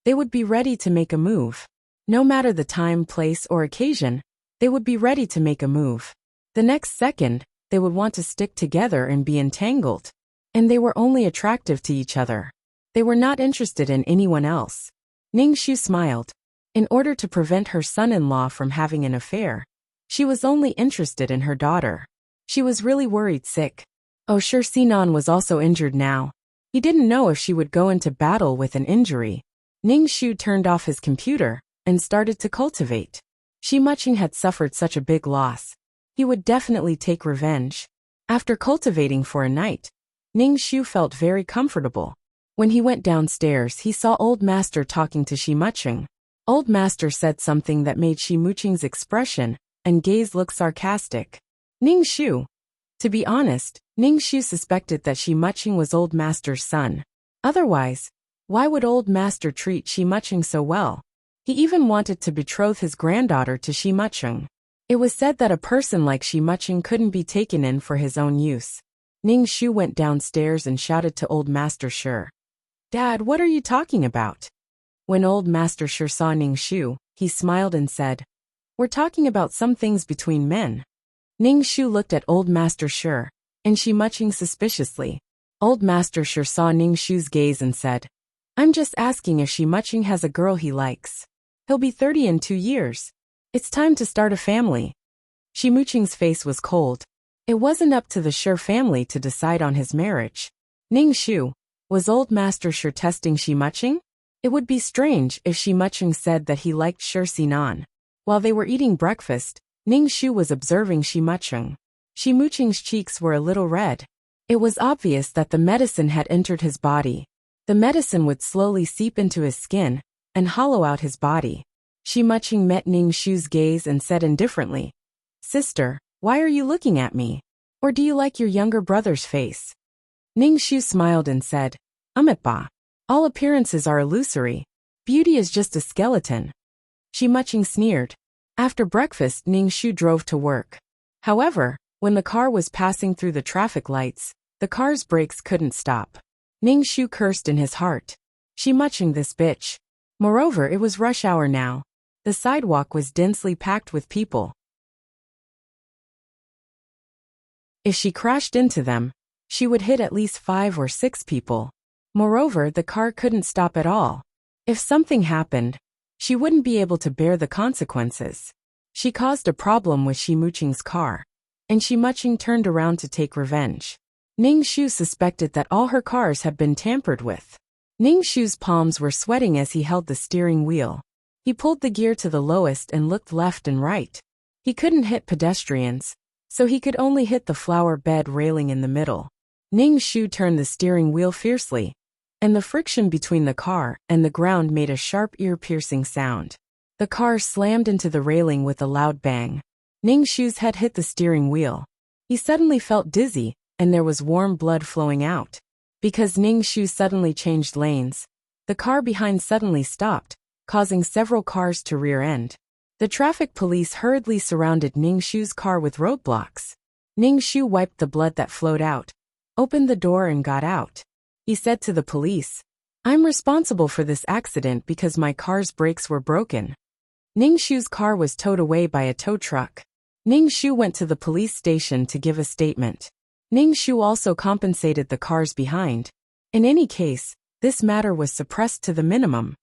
they would be ready to make a move. No matter the time, place, or occasion, they would be ready to make a move. The next second, they would want to stick together and be entangled. And they were only attractive to each other. They were not interested in anyone else. Ning Shu smiled. In order to prevent her son-in-law from having an affair, she was only interested in her daughter. She was really worried sick. Oh, Shi Xinan was also injured now. He didn't know if she would go into battle with an injury. Ning Shu turned off his computer and started to cultivate. Shi Muqing had suffered such a big loss. He would definitely take revenge. After cultivating for a night, Ning Shu felt very comfortable. When he went downstairs, he saw Old Master talking to Shi Muqing. Old Master said something that made Shi Muqing's expression and gaze look sarcastic. Ning Shu. To be honest, Ning Shu suspected that Shi Muqing was Old Master's son. Otherwise, why would Old Master treat Shi Muqing so well? He even wanted to betroth his granddaughter to Shi Muqing. It was said that a person like Shi Muqing couldn't be taken in for his own use. Ning Shu went downstairs and shouted to Old Master Shi. Dad, what are you talking about? When Old Master Shi saw Ning Shu, he smiled and said, We're talking about some things between men. Ning Shu looked at Old Master Shi and Shi Muqing suspiciously. Old Master Shi saw Ning Shu's gaze and said, I'm just asking if Shi Muqing has a girl he likes. He'll be 30 in 2 years. It's time to start a family. Shi Muqing's face was cold. It wasn't up to the Shi family to decide on his marriage. Ning Shu, was Old Master Shi testing Shi Muqing? It would be strange if Shi Muqing said that he liked Shi Xinan. While they were eating breakfast, Ning Shu was observing Shi Muqing. Shi Muqing's cheeks were a little red. It was obvious that the medicine had entered his body. The medicine would slowly seep into his skin and hollow out his body. Shi Muqing met Ning Shu's gaze and said indifferently, Sister, why are you looking at me? Or do you like your younger brother's face? Ning Shu smiled and said, Ba. All appearances are illusory. Beauty is just a skeleton. Shi Muqing sneered. After breakfast, Ning Shu drove to work. However, when the car was passing through the traffic lights, the car's brakes couldn't stop. Ning Shu cursed in his heart. Shi Muqing, this bitch. Moreover, it was rush hour now. The sidewalk was densely packed with people. If she crashed into them, she would hit at least 5 or 6 people. Moreover, the car couldn't stop at all. If something happened, she wouldn't be able to bear the consequences. She caused a problem with Shi Muqing's car, and Shi Muqing turned around to take revenge. Ning Shu suspected that all her cars had been tampered with. Ning Shu's palms were sweating as he held the steering wheel. He pulled the gear to the lowest and looked left and right. He couldn't hit pedestrians, so he could only hit the flower bed railing in the middle. Ning Shu turned the steering wheel fiercely, and the friction between the car and the ground made a sharp ear-piercing sound. The car slammed into the railing with a loud bang. Ning Shu's head hit the steering wheel. He suddenly felt dizzy, and there was warm blood flowing out. Because Ning Shu suddenly changed lanes, the car behind suddenly stopped, causing several cars to rear-end. The traffic police hurriedly surrounded Ning Shu's car with roadblocks. Ning Shu wiped the blood that flowed out, opened the door and got out. He said to the police, "I'm responsible for this accident because my car's brakes were broken." Ning Shu's car was towed away by a tow truck. Ning Shu went to the police station to give a statement. Ning Shu also compensated the cars behind. In any case, this matter was suppressed to the minimum.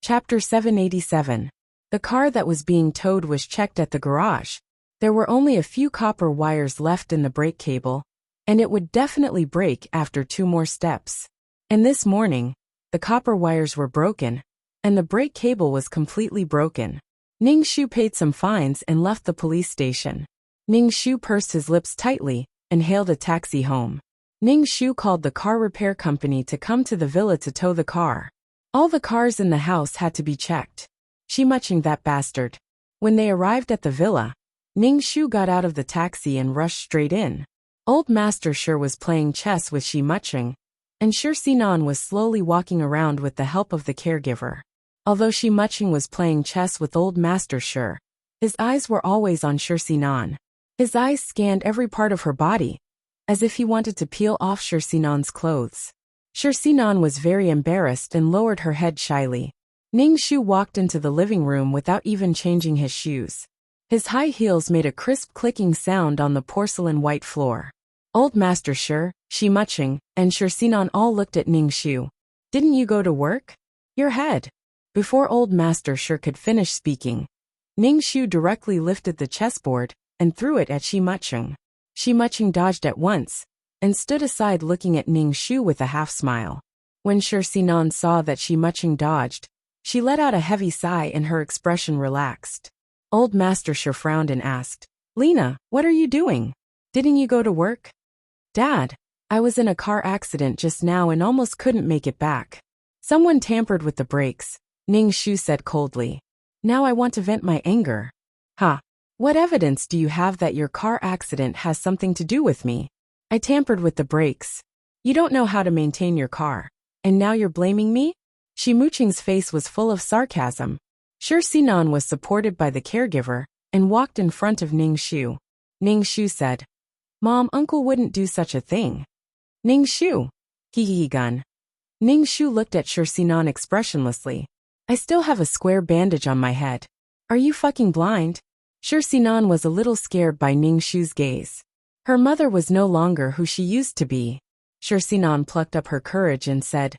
Chapter 787. The car that was being towed was checked at the garage. There were only a few copper wires left in the brake cable, and it would definitely break after 2 more steps. And this morning, the copper wires were broken, and the brake cable was completely broken. Ning Shu paid some fines and left the police station. Ning Shu pursed his lips tightly and hailed a taxi home. Ning Shu called the car repair company to come to the villa to tow the car. All the cars in the house had to be checked. She muching that bastard. When they arrived at the villa, Ning Shu got out of the taxi and rushed straight in. Old Master Shi was playing chess with Shi muching, and Shi Sinan was slowly walking around with the help of the caregiver. Although Shi muching was playing chess with Old Master Shi, his eyes were always on Shi Sinan. His eyes scanned every part of her body, as if he wanted to peel off Shi Sinan's clothes. Shi Sinan was very embarrassed and lowered her head shyly. Ning Shu walked into the living room without even changing his shoes. His high heels made a crisp clicking sound on the porcelain white floor. Old Master Shi muching, and Shi Sinan all looked at Ning Shu. "Didn't you go to work? Your head." Before Old Master Shi could finish speaking, Ning Shu directly lifted the chessboard and threw it at Shi muching. Shi muching dodged at once, and stood aside looking at Ning Shu with a half-smile. When Shi Sinan saw that Shi muching dodged, she let out a heavy sigh and her expression relaxed. Old Master Shi frowned and asked, "Lena, what are you doing? Didn't you go to work?" "Dad, I was in a car accident just now and almost couldn't make it back. Someone tampered with the brakes," Ning Shu said coldly. "Now I want to vent my anger." "Ha! What evidence do you have that your car accident has something to do with me? I tampered with the brakes. You don't know how to maintain your car, and now you're blaming me?" Shi muching's face was full of sarcasm. Shi Sinan was supported by the caregiver and walked in front of Ning Shu. Ning Shu said, "Mom, Uncle wouldn't do such a thing." "Ning Shu." Hee gun. Ning Shu looked at Shi Sinan expressionlessly. "I still have a square bandage on my head. Are you fucking blind?" Shi Sinan was a little scared by Ning Shu's gaze. Her mother was no longer who she used to be. Shi Sinan plucked up her courage and said,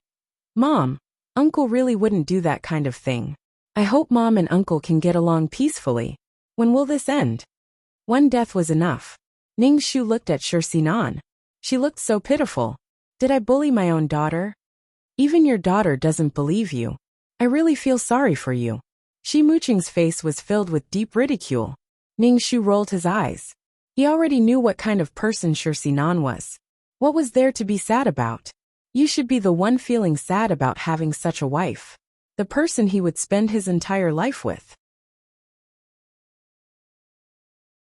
"Mom, Uncle really wouldn't do that kind of thing. I hope Mom and Uncle can get along peacefully. When will this end?" One death was enough. Ning Shu looked at Shi Sinan. She looked so pitiful. "Did I bully my own daughter? Even your daughter doesn't believe you. I really feel sorry for you." Shi muching's face was filled with deep ridicule. Ning Shu rolled his eyes. He already knew what kind of person Shi Sinan was. What was there to be sad about? You should be the one feeling sad about having such a wife. The person he would spend his entire life with.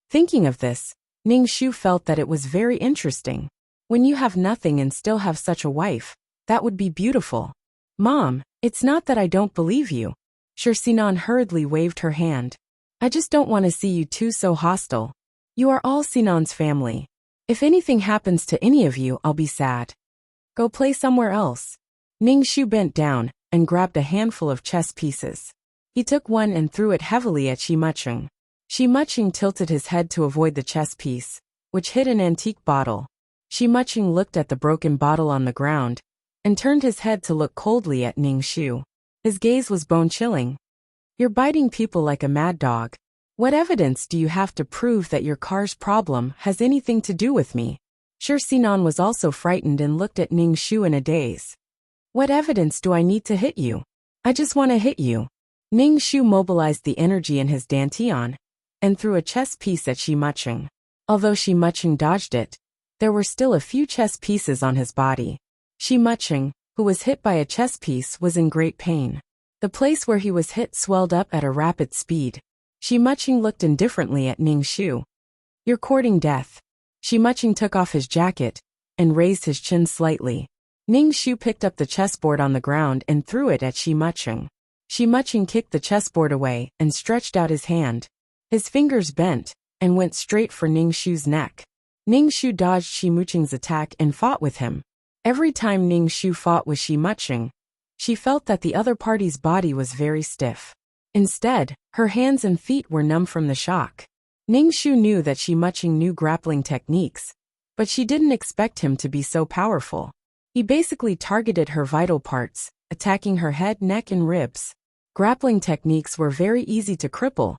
Thinking of this, Ning Shu felt that it was very interesting. When you have nothing and still have such a wife, that would be beautiful. "Mom, it's not that I don't believe you." Shi Sinan hurriedly waved her hand. "I just don't want to see you two so hostile. You are all Sinan's family. If anything happens to any of you, I'll be sad. Go play somewhere else." Ning Shu bent down and grabbed a handful of chess pieces. He took one and threw it heavily at Shi muching. Shi muching tilted his head to avoid the chess piece, which hit an antique bottle. Shi muching looked at the broken bottle on the ground and turned his head to look coldly at Ning Shu. His gaze was bone-chilling. "You're biting people like a mad dog. What evidence do you have to prove that your car's problem has anything to do with me?" Shi Sinan was also frightened and looked at Ning Shu in a daze. "What evidence do I need to hit you? I just want to hit you." Ning Shu mobilized the energy in his dantian and threw a chess piece at Shi muching. Although Shi muching dodged it, there were still a few chess pieces on his body. Shi muching, who was hit by a chess piece, was in great pain. The place where he was hit swelled up at a rapid speed. Shi Muqing looked indifferently at Ning Shu. You're courting death. Shi Muqing took off his jacket and raised his chin slightly. Ning Shu picked up the chessboard on the ground and threw it at Shi Muqing. Shi Muqing kicked the chessboard away and stretched out his hand. His fingers bent and went straight for Ning Shu's neck. Ning Shu dodged Shi Muqing's attack and fought with him. Every time Ning Shu fought with Shi Muqing, she felt that the other party's body was very stiff. Instead, her hands and feet were numb from the shock. Ning Shu knew that Shi Muqing knew grappling techniques, but she didn't expect him to be so powerful. He basically targeted her vital parts, attacking her head, neck, and ribs. Grappling techniques were very easy to cripple,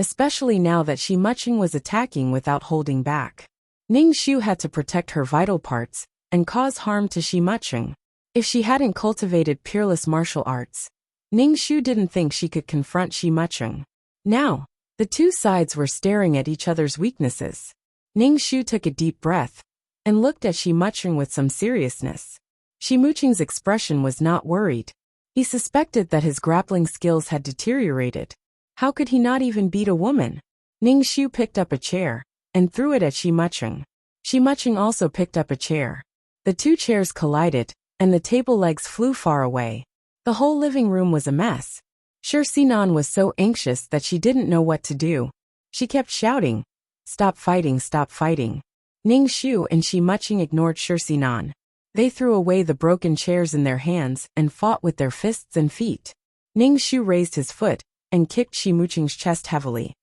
especially now that Shi Muqing was attacking without holding back. Ning Shu had to protect her vital parts and cause harm to Shi Muqing. If she hadn't cultivated peerless martial arts, Ning Shu didn't think she could confront Shi Muqing. Now, the two sides were staring at each other's weaknesses. Ning Shu took a deep breath and looked at Shi Muqing with some seriousness. Shi Muqing's expression was not worried. He suspected that his grappling skills had deteriorated. How could he not even beat a woman? Ning Shu picked up a chair and threw it at Shi Muqing. Shi Muqing also picked up a chair. The two chairs collided, and the table legs flew far away. The whole living room was a mess. Shi Sinan was so anxious that she didn't know what to do. She kept shouting, "Stop fighting, stop fighting." Ning Shu and Shi Muqing ignored Shi Sinan. They threw away the broken chairs in their hands and fought with their fists and feet. Ning Shu raised his foot and kicked Shi Muqing's chest heavily.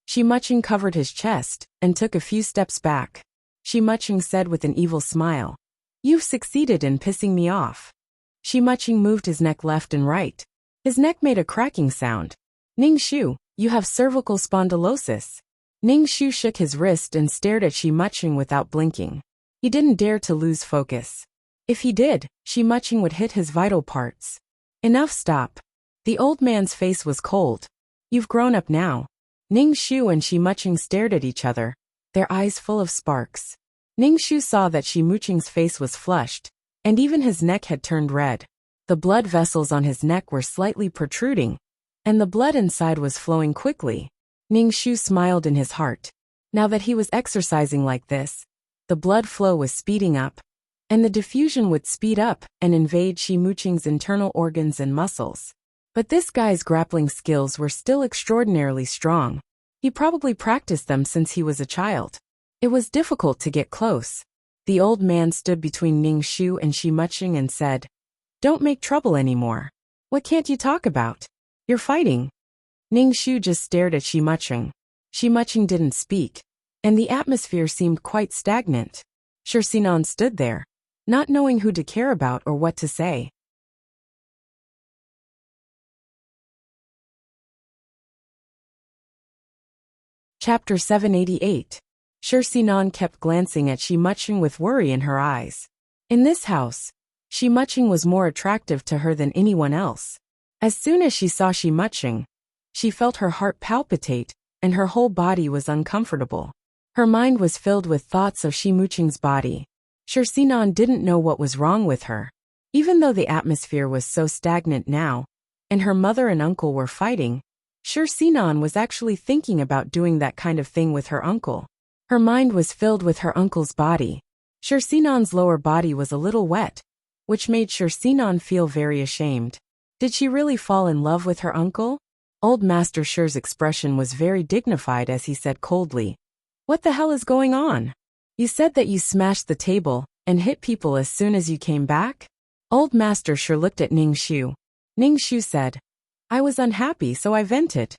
Shi Muqing covered his chest and took a few steps back. Shi Muqing said with an evil smile, "You've succeeded in pissing me off." Shi Muqing moved his neck left and right. His neck made a cracking sound. "Ning Shu, you have cervical spondylosis." Ning Shu shook his wrist and stared at Shi Muqing without blinking. He didn't dare to lose focus. If he did, Shi Muqing would hit his vital parts. "Enough, stop." The old man's face was cold. "You've grown up now." Ning Shu and Shi Muqing stared at each other, their eyes full of sparks. Ning Shu saw that Shi Muqing's face was flushed, and even his neck had turned red. The blood vessels on his neck were slightly protruding, and the blood inside was flowing quickly. Ning Shu smiled in his heart. Now that he was exercising like this, the blood flow was speeding up, and the diffusion would speed up and invade Shi Muqing's internal organs and muscles. But this guy's grappling skills were still extraordinarily strong. He probably practiced them since he was a child. It was difficult to get close. The old man stood between Ning Shu and Shi Muqing and said, "Don't make trouble anymore. What can't you talk about? You're fighting." Ning Shu just stared at Shi Muqing. Shi Muqing didn't speak, and the atmosphere seemed quite stagnant. Shi Sinan stood there, not knowing who to care about or what to say. Chapter 788. Shi Sinan kept glancing at Shi Muqing with worry in her eyes. In this house, Shi Muqing was more attractive to her than anyone else. As soon as she saw Shi Muqing, she felt her heart palpitate, and her whole body was uncomfortable. Her mind was filled with thoughts of Shi Muqing's body. Shi Sinan didn't know what was wrong with her. Even though the atmosphere was so stagnant now, and her mother and uncle were fighting, Shi Sinan was actually thinking about doing that kind of thing with her uncle. Her mind was filled with her uncle's body. Shi Sinan's lower body was a little wet, which made Shi Sinan feel very ashamed. Did she really fall in love with her uncle? Old Master Shi's expression was very dignified as he said coldly, "What the hell is going on? You said that you smashed the table and hit people as soon as you came back?" Old Master Shi looked at Ning Shu. Ning Shu said, "I was unhappy, so I vented."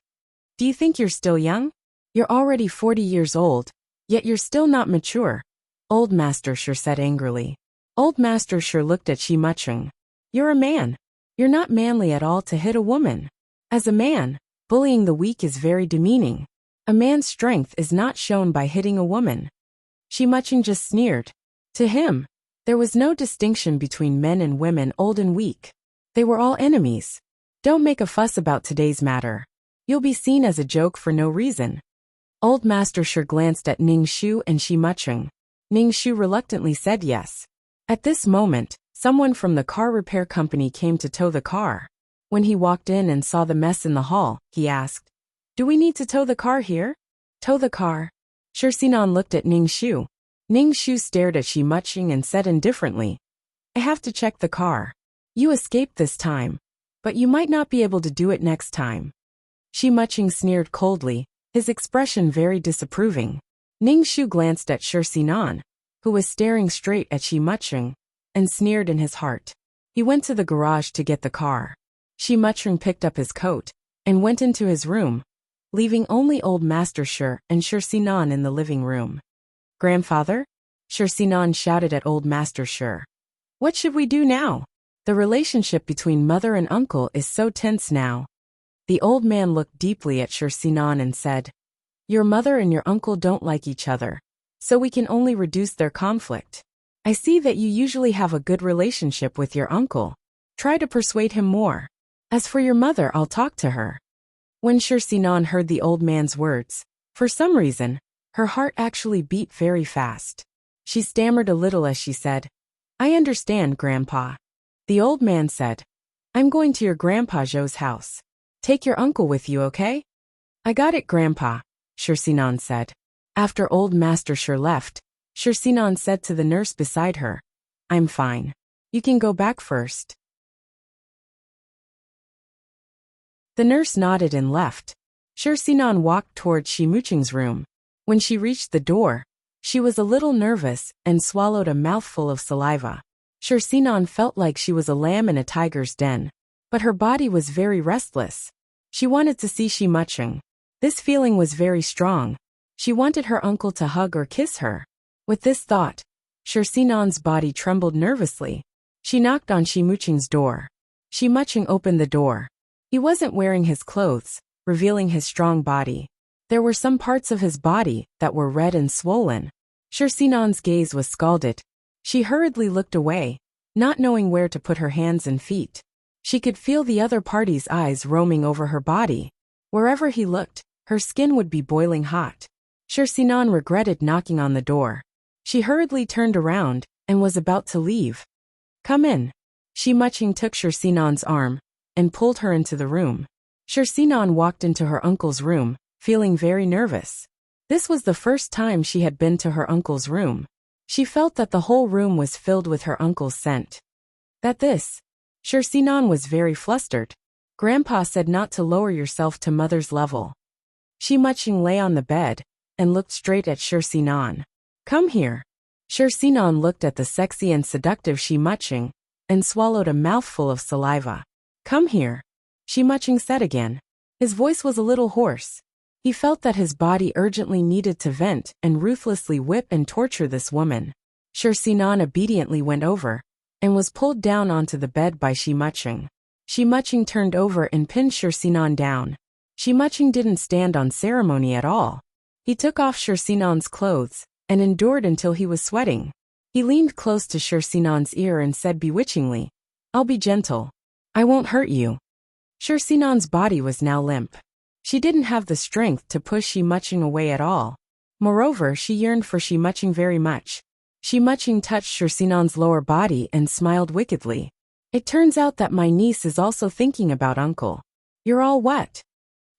"Do you think you're still young? You're already 40 years old, yet you're still not mature," Old Master Shi said angrily. Old Master Shi looked at Shi Muqing. "You're a man. You're not manly at all to hit a woman. As a man, bullying the weak is very demeaning. A man's strength is not shown by hitting a woman." Shi Muqing just sneered. To him, there was no distinction between men and women, old and weak. They were all enemies. "Don't make a fuss about today's matter. You'll be seen as a joke for no reason." Old Master Shi glanced at Ning Shu and Shi Muqing. Ning Shu reluctantly said yes. At this moment, someone from the car repair company came to tow the car. When he walked in and saw the mess in the hall, he asked, "Do we need to tow the car here?" "Tow the car?" Shirsinan looked at Ning Shu. Ning Shu stared at Shi Muching and said indifferently, "I have to check the car. You escaped this time, but you might not be able to do it next time." Shi Muching sneered coldly, his expression very disapproving. Ning Shu glanced at Shirsinan, who was staring straight at Shi Muching, and sneered in his heart. He went to the garage to get the car. Shi Muching picked up his coat and went into his room, leaving only old Master Shi and Shirsinan in the living room. "Grandfather?" Shirsinan shouted at old Master Shi. "What should we do now? The relationship between mother and uncle is so tense now." The old man looked deeply at Shirsinan and said, "Your mother and your uncle don't like each other, so we can only reduce their conflict. I see that you usually have a good relationship with your uncle. Try to persuade him more. As for your mother, I'll talk to her." When Shirsinan heard the old man's words, for some reason, her heart actually beat very fast. She stammered a little as she said, "I understand, Grandpa." The old man said, "I'm going to your Grandpa Zhou's house. Take your uncle with you, okay?" "I got it, Grandpa," Shirsinan said. After old Master Shi left, Shirsinan said to the nurse beside her, "I'm fine. You can go back first." The nurse nodded and left. Shirsinan walked towards Shi Muching's room. When she reached the door, she was a little nervous and swallowed a mouthful of saliva. Shirsinan felt like she was a lamb in a tiger's den, but her body was very restless. She wanted to see Shi Muching. This feeling was very strong. She wanted her uncle to hug or kiss her. With this thought, Shirsinan's body trembled nervously. She knocked on Shi Muching's door. Shi Muching opened the door. He wasn't wearing his clothes, revealing his strong body. There were some parts of his body that were red and swollen. Shirsinan's gaze was scalded. She hurriedly looked away, not knowing where to put her hands and feet. She could feel the other party's eyes roaming over her body. Wherever he looked, her skin would be boiling hot. Shirsinan regretted knocking on the door. She hurriedly turned around and was about to leave. "Come in." Shi Muching took Shirsinan's arm and pulled her into the room. Shirsinan walked into her uncle's room, feeling very nervous. This was the first time she had been to her uncle's room. She felt that the whole room was filled with her uncle's scent. Shirsinan was very flustered. Grandpa said not to lower yourself to mother's level. Shi Muching lay on the bed and looked straight at Shirsinan. "Come here." Shirsinan looked at the sexy and seductive Shi Muching and swallowed a mouthful of saliva. "Come here," Shi Muching said again. His voice was a little hoarse. He felt that his body urgently needed to vent and ruthlessly whip and torture this woman. Shirsinan obediently went over and was pulled down onto the bed by Shi Muching. Shi Muching turned over and pinned Shirsinan down. Shi Muching didn't stand on ceremony at all. He took off Shirsinan's clothes and endured until he was sweating. He leaned close to Shirsinan's ear and said bewitchingly, "I'll be gentle. I won't hurt you." Shirsinan's body was now limp. She didn't have the strength to push Shi Muching away at all. Moreover, she yearned for Shi Muching very much. Shi Muching touched Shirsinan's lower body and smiled wickedly. "It turns out that my niece is also thinking about uncle. You're all wet."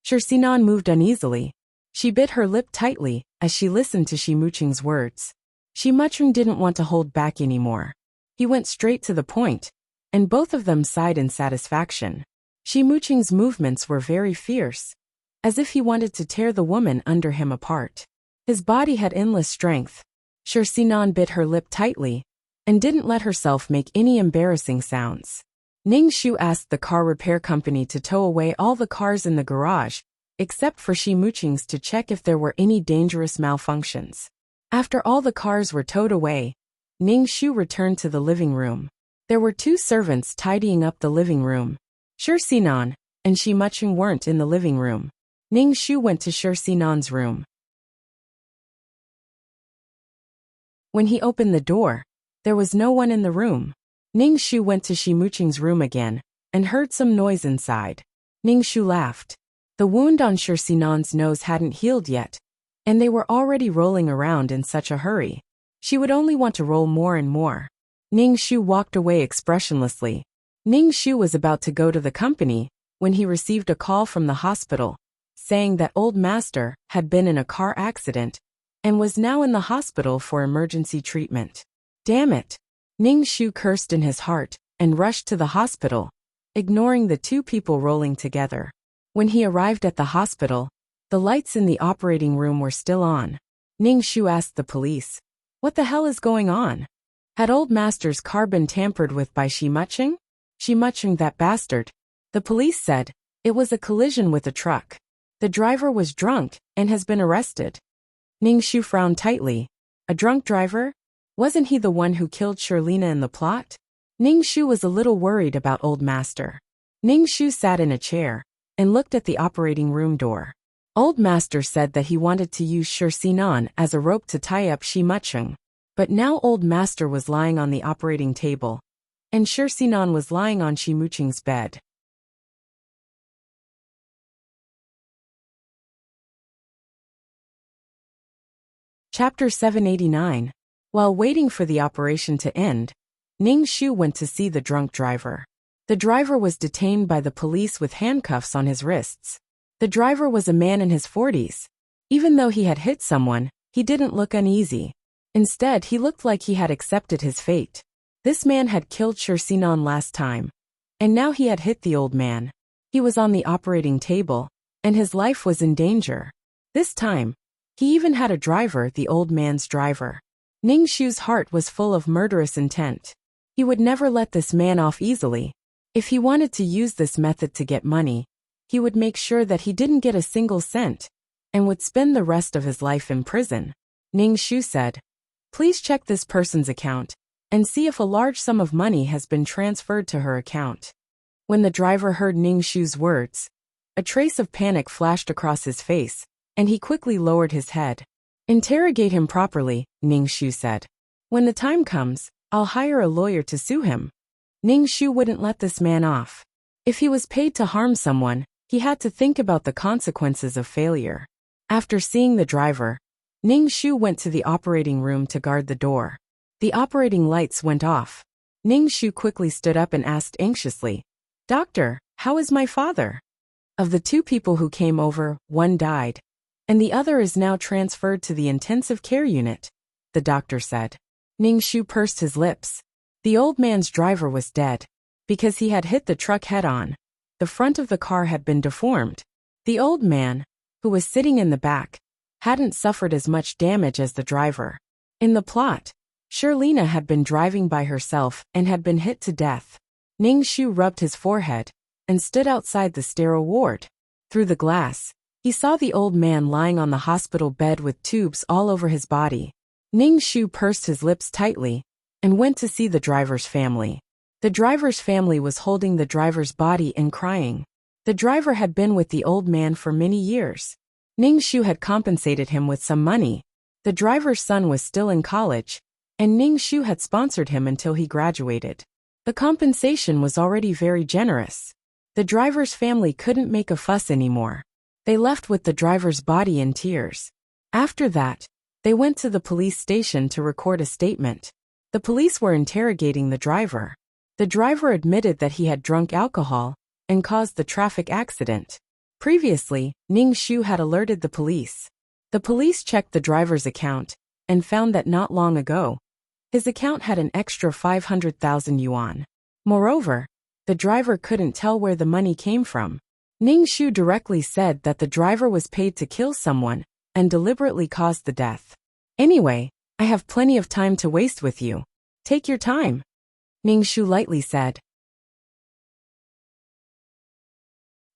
Shirsinan moved uneasily. She bit her lip tightly as she listened to Shi Muching's words. Shi Muching didn't want to hold back anymore. He went straight to the point, and both of them sighed in satisfaction. Shi Muching's movements were very fierce, as if he wanted to tear the woman under him apart. His body had endless strength. Shirsinan bit her lip tightly and didn't let herself make any embarrassing sounds. Ning Shu asked the car repair company to tow away all the cars in the garage, except for Shi Muching's, to check if there were any dangerous malfunctions. After all the cars were towed away, Ning Shu returned to the living room. There were 2 servants tidying up the living room. Shirsinan and Shi Muching weren't in the living room. Ning Shu went to Shirsinan's room. When he opened the door, there was no one in the room. Ning Shu went to Shi Muching's room again and heard some noise inside. Ning Shu laughed. The wound on Shirsinan's nose hadn't healed yet, and they were already rolling around in such a hurry. She would only want to roll more and more. Ning Shu walked away expressionlessly. Ning Shu was about to go to the company when he received a call from the hospital, saying that old master had been in a car accident and was now in the hospital for emergency treatment. Damn it! Ning Shu cursed in his heart and rushed to the hospital, ignoring the two people rolling together. When he arrived at the hospital, the lights in the operating room were still on. Ning Shu asked the police, "What the hell is going on? Had old master's car been tampered with by Shi Muching? Shi Muching, that bastard." The police said, "It was a collision with a truck. The driver was drunk and has been arrested." Ning Shu frowned tightly. A drunk driver? Wasn't he the one who killed Shirlina in the plot? Ning Shu was a little worried about old master. Ning Shu sat in a chair and looked at the operating room door. Old master said that he wanted to use Shirsinan as a rope to tie up Shi Muching. But now old master was lying on the operating table, and Shirsinan was lying on Shi Muching's bed. Chapter 789. While waiting for the operation to end, Ning Shu went to see the drunk driver. The driver was detained by the police with handcuffs on his wrists. The driver was a man in his 40s. Even though he had hit someone, he didn't look uneasy. Instead, he looked like he had accepted his fate. This man had killed Shirsinan last time, and now he had hit the old man. He was on the operating table, and his life was in danger. This time, he even had a driver, the old man's driver. Ning Shu's heart was full of murderous intent. He would never let this man off easily. If he wanted to use this method to get money, he would make sure that he didn't get a single cent, and would spend the rest of his life in prison. Ning Shu said, "Please check this person's account, and see if a large sum of money has been transferred to her account." When the driver heard Ning Shu's words, a trace of panic flashed across his face, and he quickly lowered his head. "Interrogate him properly," Ning Shu said. "When the time comes, I'll hire a lawyer to sue him." Ning Shu wouldn't let this man off. If he was paid to harm someone, he had to think about the consequences of failure. After seeing the driver, Ning Shu went to the operating room to guard the door. The operating lights went off. Ning Shu quickly stood up and asked anxiously, "Doctor, how is my father?" Of the two people who came over, one died, and the other is now transferred to the intensive care unit, the doctor said. Ning Shu pursed his lips. The old man's driver was dead. Because he had hit the truck head-on, the front of the car had been deformed. The old man, who was sitting in the back, hadn't suffered as much damage as the driver. In the plot, Shirlina had been driving by herself and had been hit to death. Ning Shu rubbed his forehead and stood outside the sterile ward. Through the glass, he saw the old man lying on the hospital bed with tubes all over his body. Ning Shu pursed his lips tightly and went to see the driver's family. The driver's family was holding the driver's body and crying. The driver had been with the old man for many years. Ning Shu had compensated him with some money. The driver's son was still in college, and Ning Shu had sponsored him until he graduated. The compensation was already very generous. The driver's family couldn't make a fuss anymore. They left with the driver's body in tears. After that, they went to the police station to record a statement. The police were interrogating the driver. The driver admitted that he had drunk alcohol and caused the traffic accident. Previously, Ning Shu had alerted the police. The police checked the driver's account and found that not long ago, his account had an extra 500,000 yuan. Moreover, the driver couldn't tell where the money came from. Ning Shu directly said that the driver was paid to kill someone and deliberately caused the death. "Anyway, I have plenty of time to waste with you. Take your time," Ning Shu lightly said.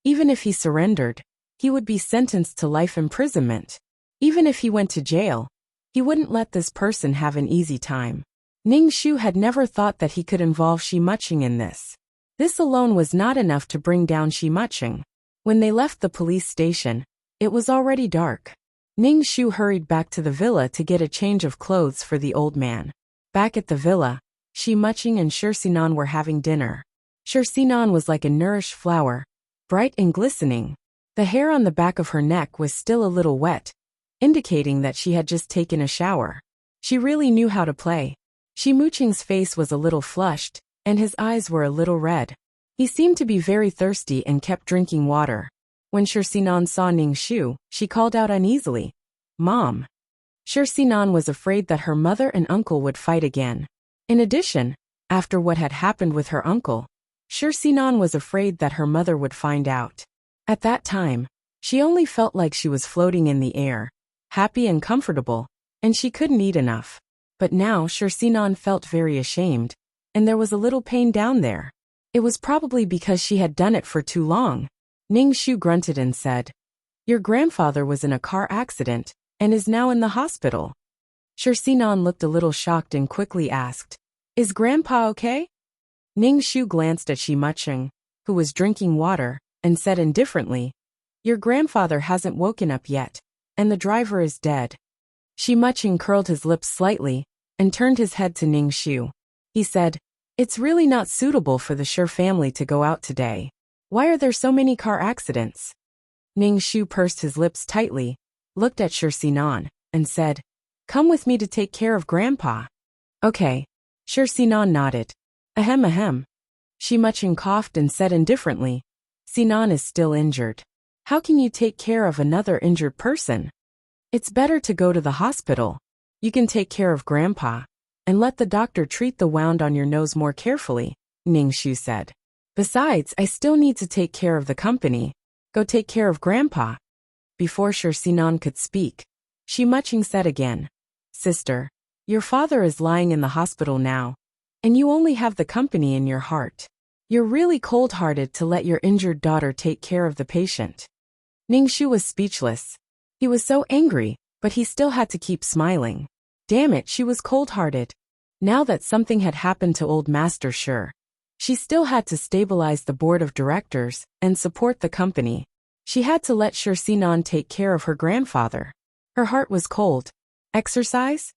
Even if he surrendered, he would be sentenced to life imprisonment. Even if he went to jail, he wouldn't let this person have an easy time. Ning Shu had never thought that he could involve Shi Muching in this. This alone was not enough to bring down Shi Muching. When they left the police station, it was already dark. Ning Shu hurried back to the villa to get a change of clothes for the old man. Back at the villa, Shi Muching and Shirsinan were having dinner. Shirsinan was like a nourished flower, bright and glistening. The hair on the back of her neck was still a little wet, indicating that she had just taken a shower. She really knew how to play. Shi Muching's face was a little flushed, and his eyes were a little red. He seemed to be very thirsty and kept drinking water. When Shirsinan saw Ningxu, she called out uneasily, "Mom." Shirsinan was afraid that her mother and uncle would fight again. In addition, after what had happened with her uncle, Shirsinan was afraid that her mother would find out. At that time, she only felt like she was floating in the air, happy and comfortable, and she couldn't eat enough. But now Shirsinan felt very ashamed, and there was a little pain down there. It was probably because she had done it for too long. Ningxu grunted and said, "Your grandfather was in a car accident, and is now in the hospital." Shirsinan looked a little shocked and quickly asked, "Is Grandpa okay?" Ningxu glanced at Shimucheng, who was drinking water, and said indifferently, "Your grandfather hasn't woken up yet, and the driver is dead." Shimucheng curled his lips slightly, and turned his head to Ningxu. He said, "It's really not suitable for the Shi family to go out today. Why are there so many car accidents?" Ningxu pursed his lips tightly, looked at Shirsinan, and said, "Come with me to take care of Grandpa." "Okay." Shirsinan nodded. "Ahem ahem." Shimucheng coughed and said indifferently, "Sinan is still injured. How can you take care of another injured person? It's better to go to the hospital. You can take care of Grandpa, and let the doctor treat the wound on your nose more carefully," Ningxu said. "Besides, I still need to take care of the company. Go take care of Grandpa." Before Shirsinan could speak, Shimucheng said again, "Sister, your father is lying in the hospital now, and you only have the company in your heart. You're really cold-hearted to let your injured daughter take care of the patient." Ningxu was speechless. He was so angry, but he still had to keep smiling. Damn it, she was cold-hearted. Now that something had happened to old Master Shi, she still had to stabilize the board of directors and support the company. She had to let Shirsinan take care of her grandfather. Her heart was cold. Exercise?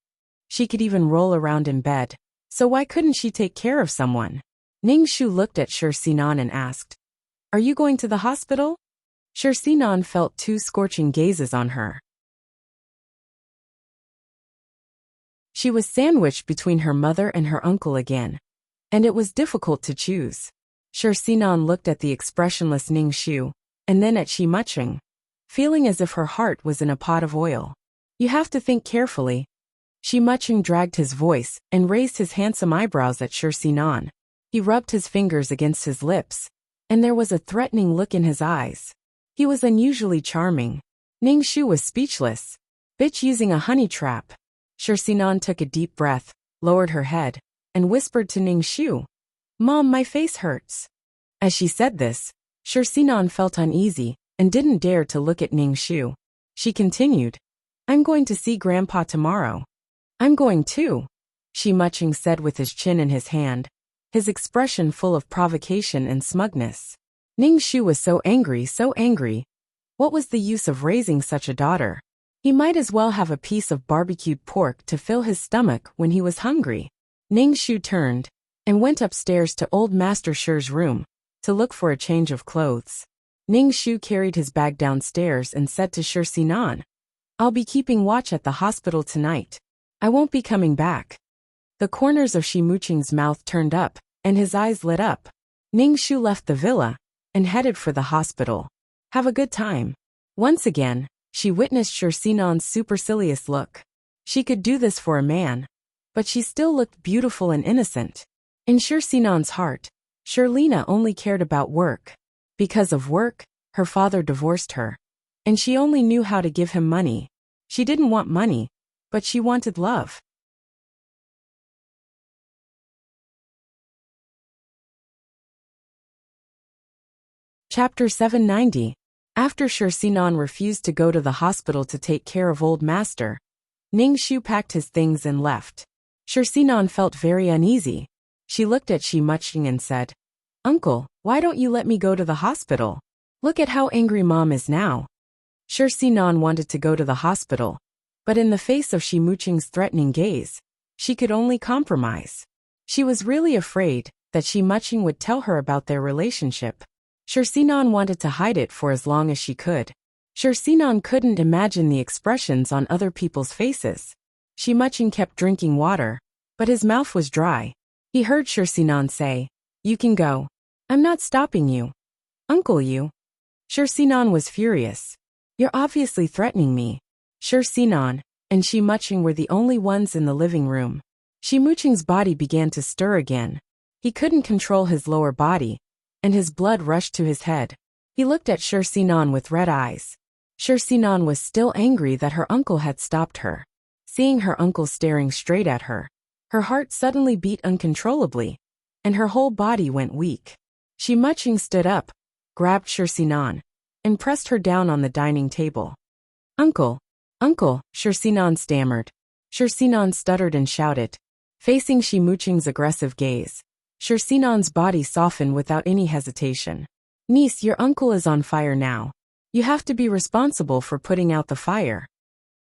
She could even roll around in bed, so why couldn't she take care of someone? Ningxu looked at Shirsinan and asked, "Are you going to the hospital?" Shirsinan felt two scorching gazes on her. She was sandwiched between her mother and her uncle again, and it was difficult to choose. Shirsinan looked at the expressionless Ningxu, and then at Shimucheng, feeling as if her heart was in a pot of oil. "You have to think carefully." Shimucheng dragged his voice and raised his handsome eyebrows at Shirsinan. He rubbed his fingers against his lips, and there was a threatening look in his eyes. He was unusually charming. Ningxu was speechless. "Bitch using a honey trap." Shirsinan took a deep breath, lowered her head, and whispered to Ningxu, "Mom, my face hurts." As she said this, Shirsinan felt uneasy and didn't dare to look at Ningxu. She continued, "I'm going to see Grandpa tomorrow." "I'm going too," Shimucheng said with his chin in his hand, his expression full of provocation and smugness. Ningxu was so angry, so angry. What was the use of raising such a daughter? He might as well have a piece of barbecued pork to fill his stomach when he was hungry. Ningxu turned and went upstairs to old Master Shi's room to look for a change of clothes. Ningxu carried his bag downstairs and said to Shirsinan, "I'll be keeping watch at the hospital tonight. I won't be coming back." The corners of Shimucheng's mouth turned up, and his eyes lit up. Ningxu left the villa and headed for the hospital. Have a good time. Once again, she witnessed Shirsinan's supercilious look. She could do this for a man, but she still looked beautiful and innocent. In Shirsinan's heart, Shirlina only cared about work. Because of work, her father divorced her, and she only knew how to give him money. She didn't want money, but she wanted love. Chapter 790. After Shirsinan refused to go to the hospital to take care of old Master, Ningxu packed his things and left. Shirsinan felt very uneasy. She looked at Shimucheng and said, "Uncle, why don't you let me go to the hospital? Look at how angry Mom is now." Shirsinan wanted to go to the hospital, but in the face of Shimucheng's threatening gaze, she could only compromise. She was really afraid that Shimucheng would tell her about their relationship. Shirsinan wanted to hide it for as long as she could. Shirsinan couldn't imagine the expressions on other people's faces. Shimucheng kept drinking water, but his mouth was dry. He heard Shursinan say, "You can go. I'm not stopping you. Uncle you." Shursinan was furious. "You're obviously threatening me." Shursinan and Shimuching were the only ones in the living room. Shimuching's body began to stir again. He couldn't control his lower body, and his blood rushed to his head. He looked at Shursinan with red eyes. Shursinan was still angry that her uncle had stopped her. Seeing her uncle staring straight at her, her heart suddenly beat uncontrollably, and her whole body went weak. Shimuching stood up, grabbed Shursinan, and pressed her down on the dining table. "Uncle, uncle," Shursinan stammered. Shursinan stuttered and shouted. Facing Shimuching's aggressive gaze, Shursinan's body softened without any hesitation. "Niece, your uncle is on fire now. You have to be responsible for putting out the fire."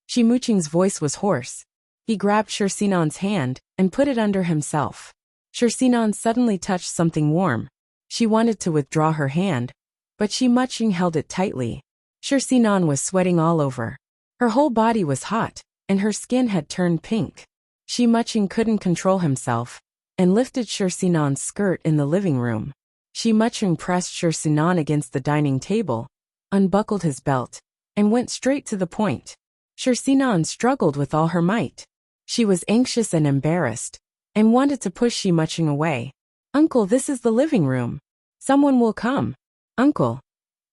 Shimuching's voice was hoarse. He grabbed Shursinan's hand and put it under himself. Shursinan suddenly touched something warm. She wanted to withdraw her hand, but Shimuching held it tightly. Shursinan was sweating all over. Her whole body was hot, and her skin had turned pink. Shimuching couldn't control himself, and lifted Shursinan's skirt in the living room. Shimuching pressed Shursinan against the dining table, unbuckled his belt, and went straight to the point. Shursinan struggled with all her might. She was anxious and embarrassed, and wanted to push Shimuching away. "Uncle, this is the living room. Someone will come. Uncle,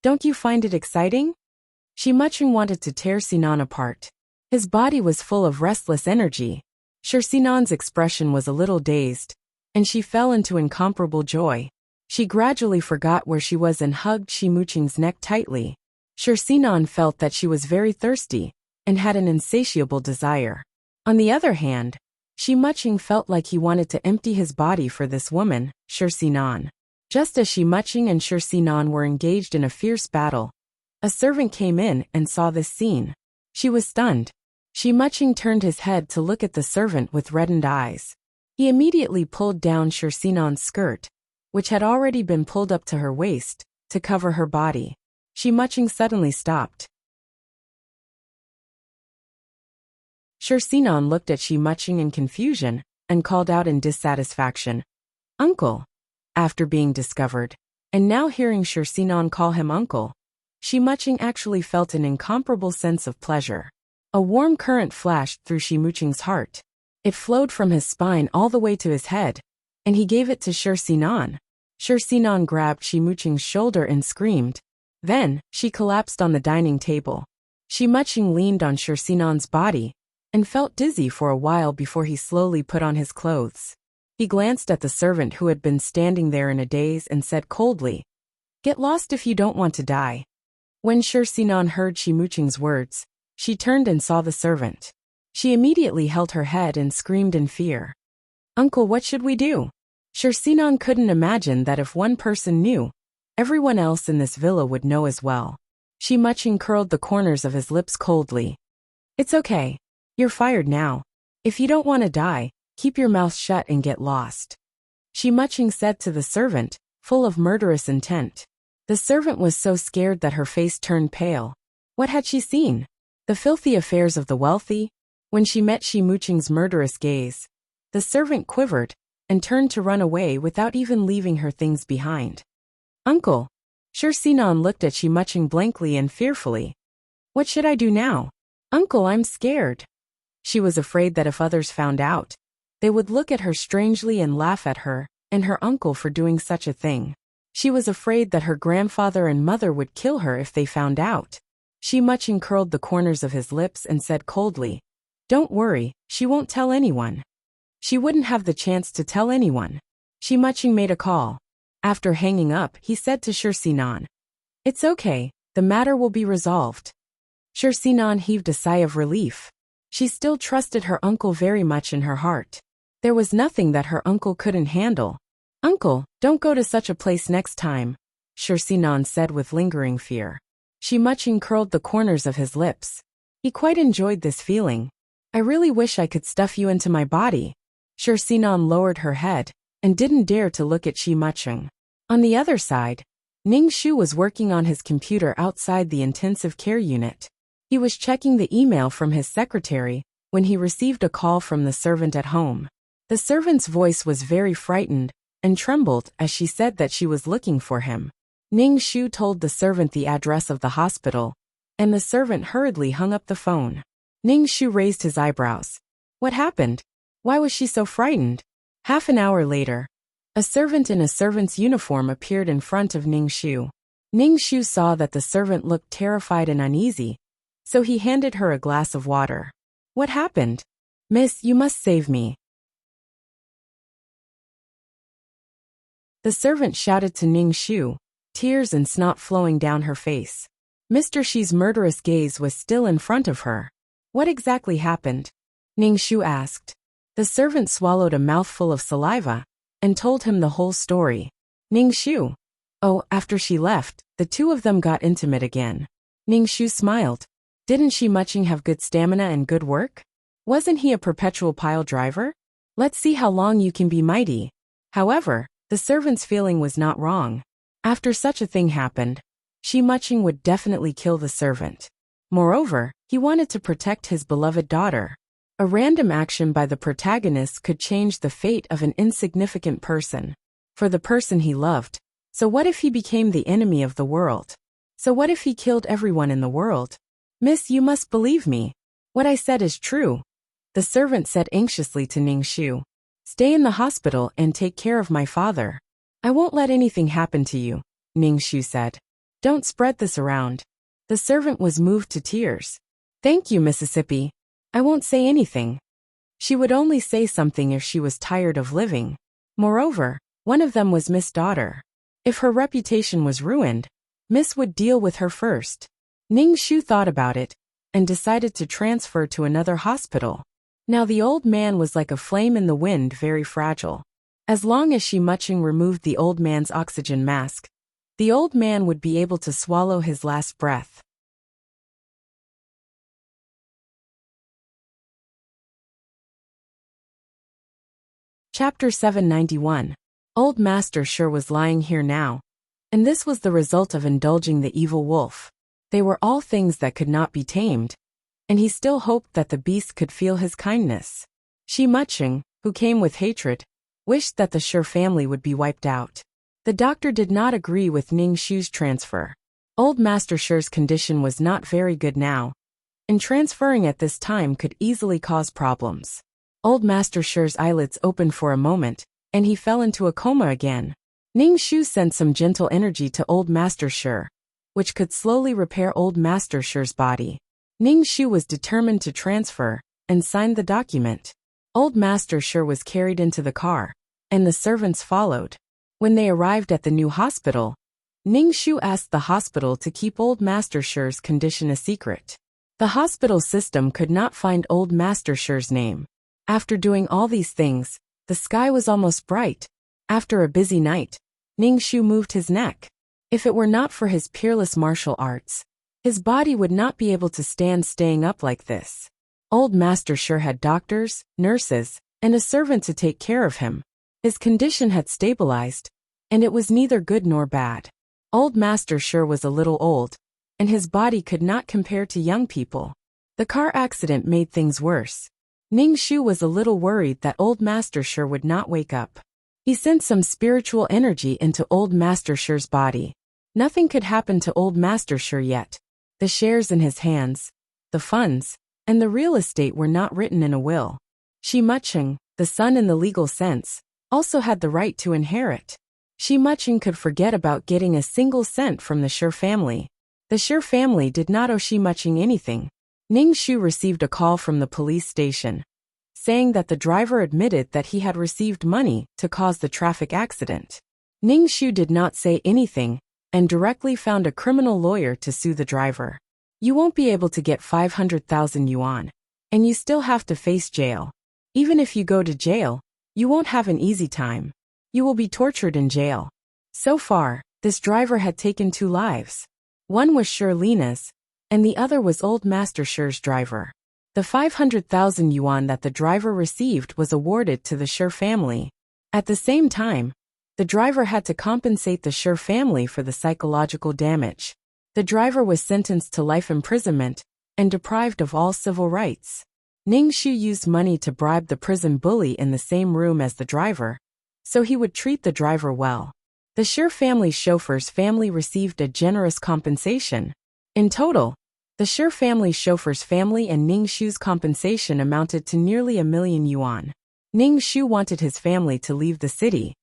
don't you find it exciting?" Shimuching wanted to tear Sinan apart. His body was full of restless energy. Shursinan's expression was a little dazed, and she fell into incomparable joy. She gradually forgot where she was and hugged Shimuching's neck tightly. Shursinan felt that she was very thirsty, and had an insatiable desire. On the other hand, Shimuching felt like he wanted to empty his body for this woman, Shursinan. Just as Shimuching and Shursinan were engaged in a fierce battle, a servant came in and saw this scene. She was stunned. Shimuching turned his head to look at the servant with reddened eyes. He immediately pulled down Shursinan's skirt, which had already been pulled up to her waist, to cover her body. Shimuching suddenly stopped. Shursinan looked at Shimuching in confusion, and called out in dissatisfaction, "Uncle!" After being discovered, and now hearing Shursinan call him uncle, Shimuching actually felt an incomparable sense of pleasure. A warm current flashed through Shimuching's heart. It flowed from his spine all the way to his head, and he gave it to Shursinan. Shursinan grabbed Shimuching's shoulder and screamed. Then, she collapsed on the dining table. Shimuching leaned on Shursinan's body, and felt dizzy for a while before he slowly put on his clothes. He glanced at the servant who had been standing there in a daze and said coldly, "Get lost if you don't want to die." When Shursinan heard Shimuching's words, she turned and saw the servant. She immediately held her head and screamed in fear. "Uncle, what should we do?" Shursinan couldn't imagine that if one person knew, everyone else in this villa would know as well. Shimuching curled the corners of his lips coldly. "It's okay. You're fired now. If you don't want to die, keep your mouth shut and get lost," Shimuching said to the servant, full of murderous intent. The servant was so scared that her face turned pale. What had she seen? The filthy affairs of the wealthy? When she met Shimuching's murderous gaze, the servant quivered, and turned to run away without even leaving her things behind. "Uncle!" Shursinan looked at Shimuching blankly and fearfully. "What should I do now? Uncle, I'm scared." She was afraid that if others found out, they would look at her strangely and laugh at her and her uncle for doing such a thing. She was afraid that her grandfather and mother would kill her if they found out. Shimuching curled the corners of his lips and said coldly, "Don't worry, she won't tell anyone." She wouldn't have the chance to tell anyone. Shimuching made a call. After hanging up, he said to Shursinan, "It's okay, the matter will be resolved." Shursinan heaved a sigh of relief. She still trusted her uncle very much in her heart. There was nothing that her uncle couldn't handle. "Uncle, don't go to such a place next time," Shursinan said with lingering fear. Shimuching curled the corners of his lips. He quite enjoyed this feeling. "I really wish I could stuff you into my body." Shursinan lowered her head, and didn't dare to look at Shimuching. On the other side, Ning Shu was working on his computer outside the intensive care unit. He was checking the email from his secretary when he received a call from the servant at home. The servant's voice was very frightened and trembled as she said that she was looking for him. Ning Shu told the servant the address of the hospital, and the servant hurriedly hung up the phone. Ning Shu raised his eyebrows. What happened? Why was she so frightened? Half an hour later, a servant in a servant's uniform appeared in front of Ning Shu. Ning Shu saw that the servant looked terrified and uneasy, so he handed her a glass of water. What happened? Miss, you must save me. The servant shouted to Ning Shu, tears and snot flowing down her face. Mr. Shi's murderous gaze was still in front of her. What exactly happened? Ning Shu asked. The servant swallowed a mouthful of saliva and told him the whole story. Ning Shu. Oh, after she left, the two of them got intimate again. Ning Shu smiled. Didn't Shi Muching have good stamina and good work? Wasn't he a perpetual pile driver? Let's see how long you can be mighty. However, the servant's feeling was not wrong. After such a thing happened, Shi Muching would definitely kill the servant. Moreover, he wanted to protect his beloved daughter. A random action by the protagonist could change the fate of an insignificant person. For the person he loved. So what if he became the enemy of the world? So what if he killed everyone in the world? Miss, you must believe me. What I said is true. The servant said anxiously to Ning Shu. Stay in the hospital and take care of my father. I won't let anything happen to you, Ning Shu said. Don't spread this around. The servant was moved to tears. Thank you, Mississippi. I won't say anything. She would only say something if she was tired of living. Moreover, one of them was Miss' daughter. If her reputation was ruined, Miss would deal with her first. Ning Shu thought about it and decided to transfer to another hospital. Now the old man was like a flame in the wind, very fragile. As long as Shi Muching removed the old man's oxygen mask, the old man would be able to swallow his last breath. Chapter 791. Old Master sure was lying here now. And this was the result of indulging the evil wolf. They were all things that could not be tamed, and he still hoped that the beast could feel his kindness. Shi Muching, who came with hatred, wished that the Sure family would be wiped out. The doctor did not agree with Ning Shu's transfer. Old Master Sure's condition was not very good now, and transferring at this time could easily cause problems. Old Master Sure's eyelids opened for a moment, and he fell into a coma again. Ning Shu sent some gentle energy to Old Master Sure, which could slowly repair Old Master Sure's body. Ning Shu was determined to transfer, and signed the document. Old Master Sure was carried into the car, and the servants followed. When they arrived at the new hospital, Ning Shu asked the hospital to keep Old Master Sure's condition a secret. The hospital system could not find Old Master Sure's name. After doing all these things, the sky was almost bright. After a busy night, Ning Shu moved his neck. If it were not for his peerless martial arts, his body would not be able to stand staying up like this. Old Master Sure had doctors, nurses, and a servant to take care of him. His condition had stabilized, and it was neither good nor bad. Old Master Sure was a little old, and his body could not compare to young people. The car accident made things worse. Ning Shu was a little worried that Old Master Sure would not wake up. He sent some spiritual energy into Old Master Sure's body. Nothing could happen to Old Master Sure yet. The shares in his hands, the funds, and the real estate were not written in a will. Shi Muching, the son in the legal sense, also had the right to inherit. Shi Muching could forget about getting a single cent from the Sure family. The Sure family did not owe Shi Muching anything. Ning Shu received a call from the police station, saying that the driver admitted that he had received money to cause the traffic accident. Ning Shu did not say anything, and directly found a criminal lawyer to sue the driver. You won't be able to get 500,000 yuan, and you still have to face jail. Even if you go to jail, you won't have an easy time. You will be tortured in jail. So far, this driver had taken 2 lives. One was Sure Lena's, and the other was Old Master Sure's driver. The 500,000 yuan that the driver received was awarded to the Sure family. At the same time, the driver had to compensate the Sure family for the psychological damage. The driver was sentenced to life imprisonment and deprived of all civil rights. Ning Shu used money to bribe the prison bully in the same room as the driver, so he would treat the driver well. The Shi family's chauffeur's family received a generous compensation. In total, the Shi family's chauffeur's family and Ning Shu's compensation amounted to nearly 1,000,000 yuan. Ning Shu wanted his family to leave the city.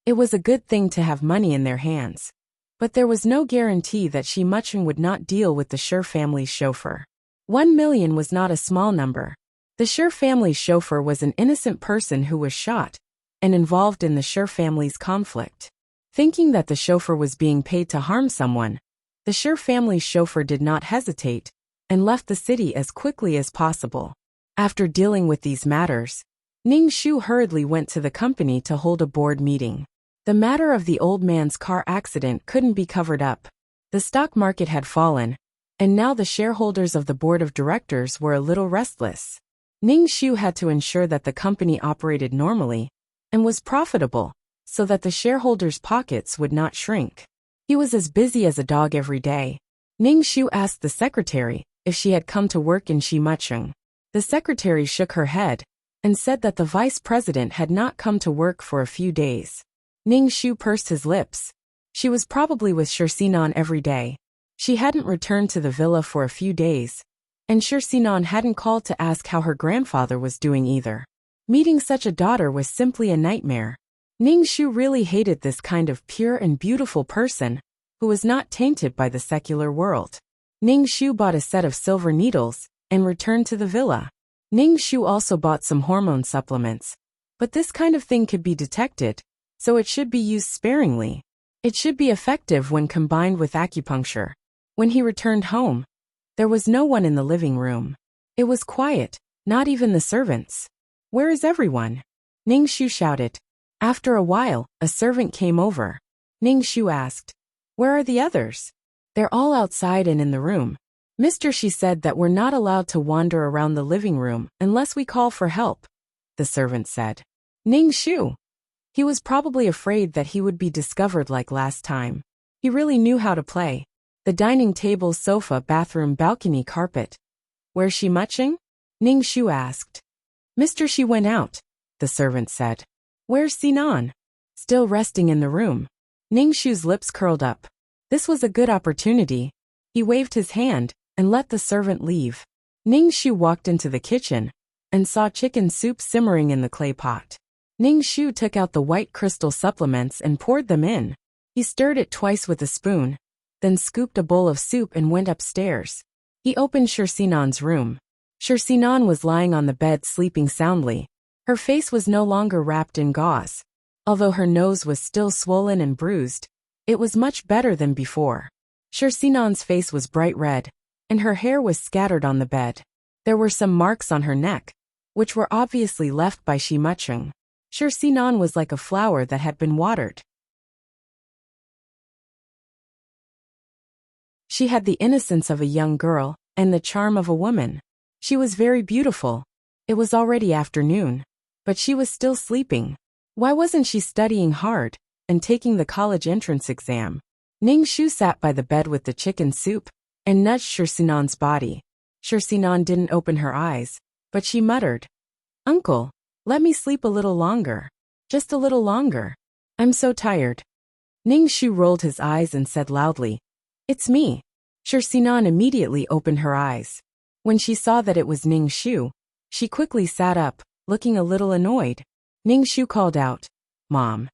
It was a good thing to have money in their hands, but there was no guarantee that Shi Mucheng would not deal with the Shi family's chauffeur. 1,000,000 was not a small number. The Shi family's chauffeur was an innocent person who was shot and involved in the Shi family's conflict. Thinking that the chauffeur was being paid to harm someone, the Shi family's chauffeur did not hesitate and left the city as quickly as possible. After dealing with these matters, Ning Shu hurriedly went to the company to hold a board meeting. The matter of the old man's car accident couldn't be covered up. The stock market had fallen, and now the shareholders of the board of directors were a little restless. Ning Shu had to ensure that the company operated normally and was profitable, so that the shareholders' pockets would not shrink. He was as busy as a dog every day. Ning Shu asked the secretary if she had come to work in Shi Mucheng. The secretary shook her head and said that the vice president had not come to work for a few days. Ning Shu pursed his lips. She was probably with Shirsinan every day. She hadn't returned to the villa for a few days, and Shirsinan hadn't called to ask how her grandfather was doing either. Meeting such a daughter was simply a nightmare. Ning Shu really hated this kind of pure and beautiful person who was not tainted by the secular world. Ning Shu bought a set of silver needles and returned to the villa. Ning Shu also bought some hormone supplements, but this kind of thing could be detected, so it should be used sparingly. It should be effective when combined with acupuncture. When he returned home, there was no one in the living room. It was quiet, not even the servants. "Where is everyone?" Ning Shu shouted. After a while, a servant came over. Ning Shu asked, "Where are the others?" "They're all outside and in the room. Mr. Shi said that we're not allowed to wander around the living room unless we call for help," the servant said. Ning Shu. He was probably afraid that he would be discovered like last time. He really knew how to play. The dining table, sofa, bathroom, balcony, carpet. "Where's Shi Mucheng?" Ning Shu asked. "Mr. Shi went out," the servant said. "Where's Sinan?" "Still resting in the room." Ning Shu's lips curled up. This was a good opportunity. He waved his hand and let the servant leave. Ning Shu walked into the kitchen and saw chicken soup simmering in the clay pot. Ning Shu took out the white crystal supplements and poured them in. He stirred it twice with a spoon, then scooped a bowl of soup and went upstairs. He opened Shirsinan's room. Shirsinan was lying on the bed sleeping soundly. Her face was no longer wrapped in gauze. Although her nose was still swollen and bruised, it was much better than before. Shirsinan's face was bright red, and her hair was scattered on the bed. There were some marks on her neck, which were obviously left by Shi Mucheng. Shirsinan was like a flower that had been watered. She had the innocence of a young girl and the charm of a woman. She was very beautiful. It was already afternoon, but she was still sleeping. Why wasn't she studying hard and taking the college entrance exam? Ning Shu sat by the bed with the chicken soup and nudged Shirsinan's body. Shirsinan didn't open her eyes, but she muttered, "Uncle, let me sleep a little longer. Just a little longer. I'm so tired." Ning Shu rolled his eyes and said loudly, "It's me." Shirsinan immediately opened her eyes. When she saw that it was Ning Shu, she quickly sat up, looking a little annoyed. Ning Shu called out, "Mom."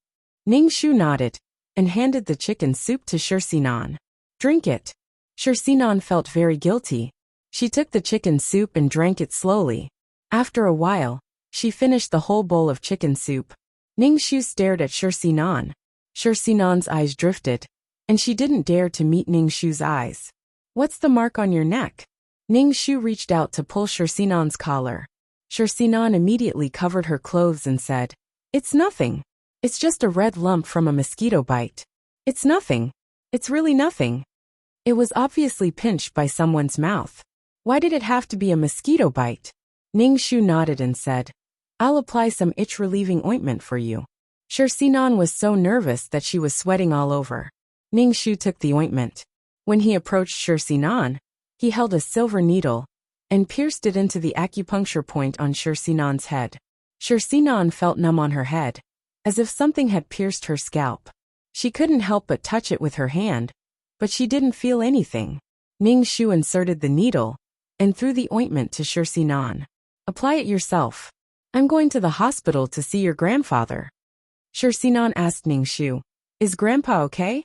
Ning Shu nodded and handed the chicken soup to Shirsinan. "Drink it." Shirsinan felt very guilty. She took the chicken soup and drank it slowly. After a while, she finished the whole bowl of chicken soup. Ning Shu stared at Shirsinan. Shirsinan's eyes drifted, and she didn't dare to meet Ning Shu's eyes. "What's the mark on your neck?" Ning Shu reached out to pull Shirsinan's collar. Shirsinan immediately covered her clothes and said, "It's nothing. It's just a red lump from a mosquito bite. It's nothing. It's really nothing." It was obviously pinched by someone's mouth. Why did it have to be a mosquito bite? Ning Shu nodded and said, "I'll apply some itch-relieving ointment for you." Shirsinan was so nervous that she was sweating all over. Ning Shu took the ointment. When he approached Shirsinan, He held a silver needle and pierced it into the acupuncture point on Shirsinan's head. Shirsinan felt numb on her head, as if something had pierced her scalp. She couldn't help but touch it with her hand, but she didn't feel anything. Ningshu inserted the needle and threw the ointment to Shirsinan. Apply it yourself. I'm going to the hospital to see your grandfather. Shirsinan asked Ningshu, is Grandpa okay?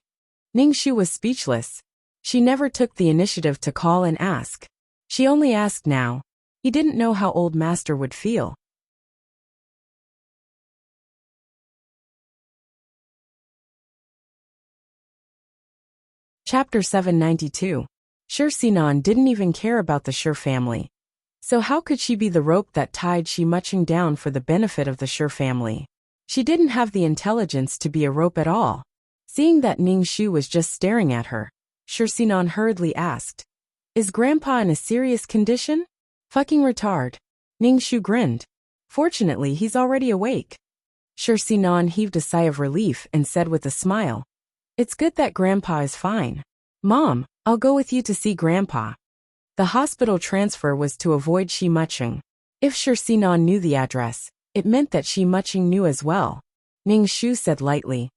Ningshu was speechless. She never took the initiative to call and ask. She only asked now. He didn't know how old Master would feel. Chapter 792. Shirsinan didn't even care about the Shir family. So how could she be the rope that tied Shi Muching down for the benefit of the Shir family? She didn't have the intelligence to be a rope at all. Seeing that Ningshu was just staring at her, Shirsinan hurriedly asked, is Grandpa in a serious condition? Fucking retard. Ningshu grinned. Fortunately, he's already awake. Shirsinan heaved a sigh of relief and said with a smile, it's good that Grandpa is fine. Mom, I'll go with you to see Grandpa. The hospital transfer was to avoid Shi Muching. If Shirsinan knew the address, it meant that Shi Muching knew as well. Ningshu said lightly,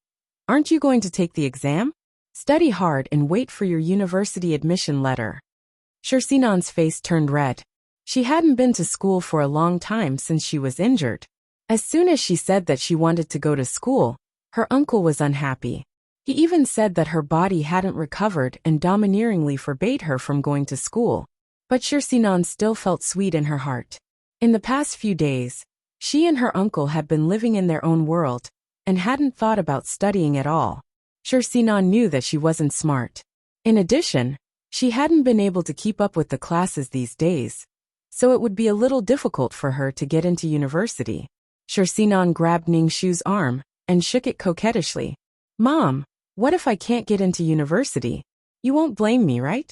aren't you going to take the exam? Study hard and wait for your university admission letter. Shirsinan's face turned red. She hadn't been to school for a long time since she was injured. As soon as she said that she wanted to go to school, her uncle was unhappy. He even said that her body hadn't recovered and domineeringly forbade her from going to school. But Shirsinan still felt sweet in her heart. In the past few days, she and her uncle had been living in their own world and hadn't thought about studying at all. Shirsinan knew that she wasn't smart. In addition, she hadn't been able to keep up with the classes these days, so it would be a little difficult for her to get into university. Shirsinan grabbed Ningshu's arm and shook it coquettishly. Mom, what if I can't get into university? You won't blame me, right?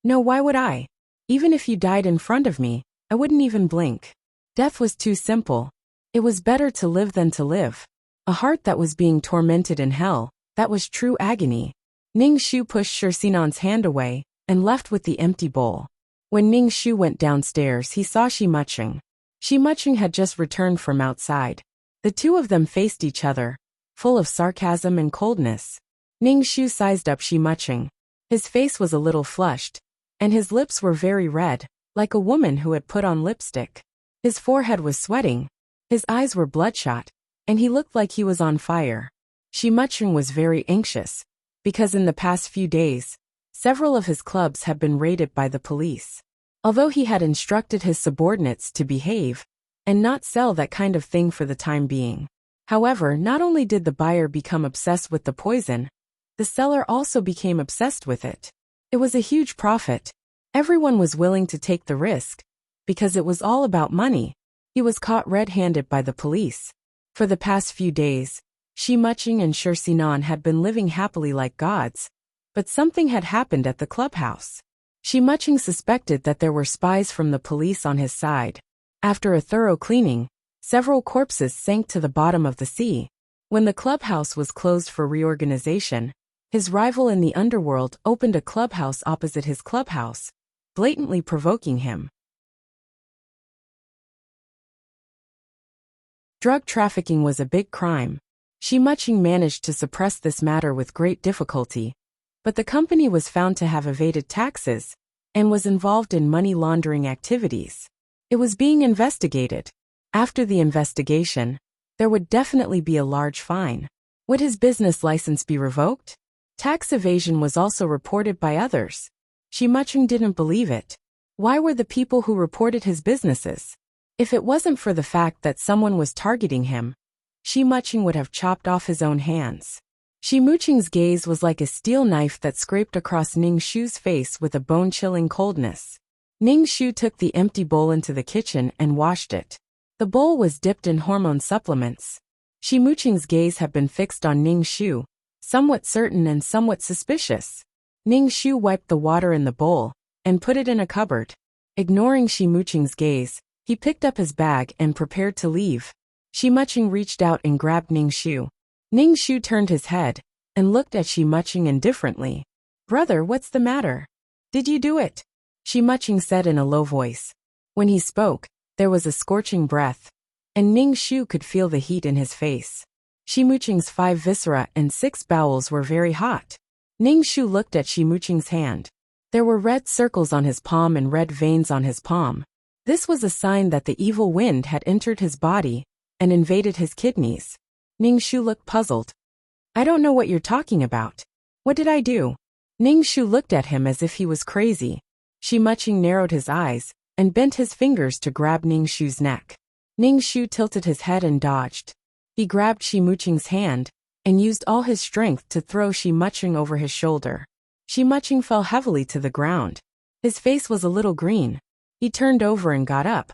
No, why would I? Even if you died in front of me, I wouldn't even blink. Death was too simple. It was better to live than to live. A heart that was being tormented in hell, that was true agony. Ningshu pushed Shirsinan's hand away and left with the empty bowl. When Ningshu went downstairs, he saw Shi Muching. Shi Muching had just returned from outside. The two of them faced each other, full of sarcasm and coldness. Ningshu sized up Shi Muching. His face was a little flushed, and his lips were very red, like a woman who had put on lipstick. His forehead was sweating, his eyes were bloodshot, and he looked like he was on fire. Shi Muching was very anxious, because in the past few days, several of his clubs had been raided by the police. Although he had instructed his subordinates to behave and not sell that kind of thing for the time being. However, not only did the buyer become obsessed with the poison, the seller also became obsessed with it. It was a huge profit. Everyone was willing to take the risk, because it was all about money. He was caught red-handed by the police. For the past few days, Shi Muching and Shirsinan had been living happily like gods, but something had happened at the clubhouse. Shi Muching suspected that there were spies from the police on his side. After a thorough cleaning, several corpses sank to the bottom of the sea. When the clubhouse was closed for reorganization, his rival in the underworld opened a clubhouse opposite his clubhouse, blatantly provoking him. Drug trafficking was a big crime. Shi Muching managed to suppress this matter with great difficulty, but the company was found to have evaded taxes and was involved in money laundering activities. It was being investigated. After the investigation, there would definitely be a large fine. Would his business license be revoked? Tax evasion was also reported by others. Shi Muching didn't believe it. Why were the people who reported his businesses? If it wasn't for the fact that someone was targeting him, Shi Muching would have chopped off his own hands. Shi Muching's gaze was like a steel knife that scraped across Ningshu's face with a bone-chilling coldness. Ningshu took the empty bowl into the kitchen and washed it. The bowl was dipped in hormone supplements. Shi Muching's gaze had been fixed on Ningshu, somewhat certain and somewhat suspicious. Ningshu wiped the water in the bowl and put it in a cupboard. Ignoring Shi Muching's gaze, he picked up his bag and prepared to leave. Shi Muching reached out and grabbed Ningshu. Ningshu turned his head and looked at Shi Muching indifferently. Brother, what's the matter? Did you do it? Shi Muqing said in a low voice. When he spoke, there was a scorching breath, and Ning Shu could feel the heat in his face. Shi Muqing's 5 viscera and 6 bowels were very hot. Ning Shu looked at Shi Muqing's hand. There were red circles on his palm and red veins on his palm. This was a sign that the evil wind had entered his body and invaded his kidneys. Ning Shu looked puzzled. I don't know what you're talking about. What did I do? Ning Shu looked at him as if he was crazy. Shi Muqing narrowed his eyes and bent his fingers to grab Ning Shu's neck. Ning Shu tilted his head and dodged. He grabbed Shi Muqing's hand and used all his strength to throw Shi Muqing over his shoulder. Shi Muqing fell heavily to the ground. His face was a little green. He turned over and got up,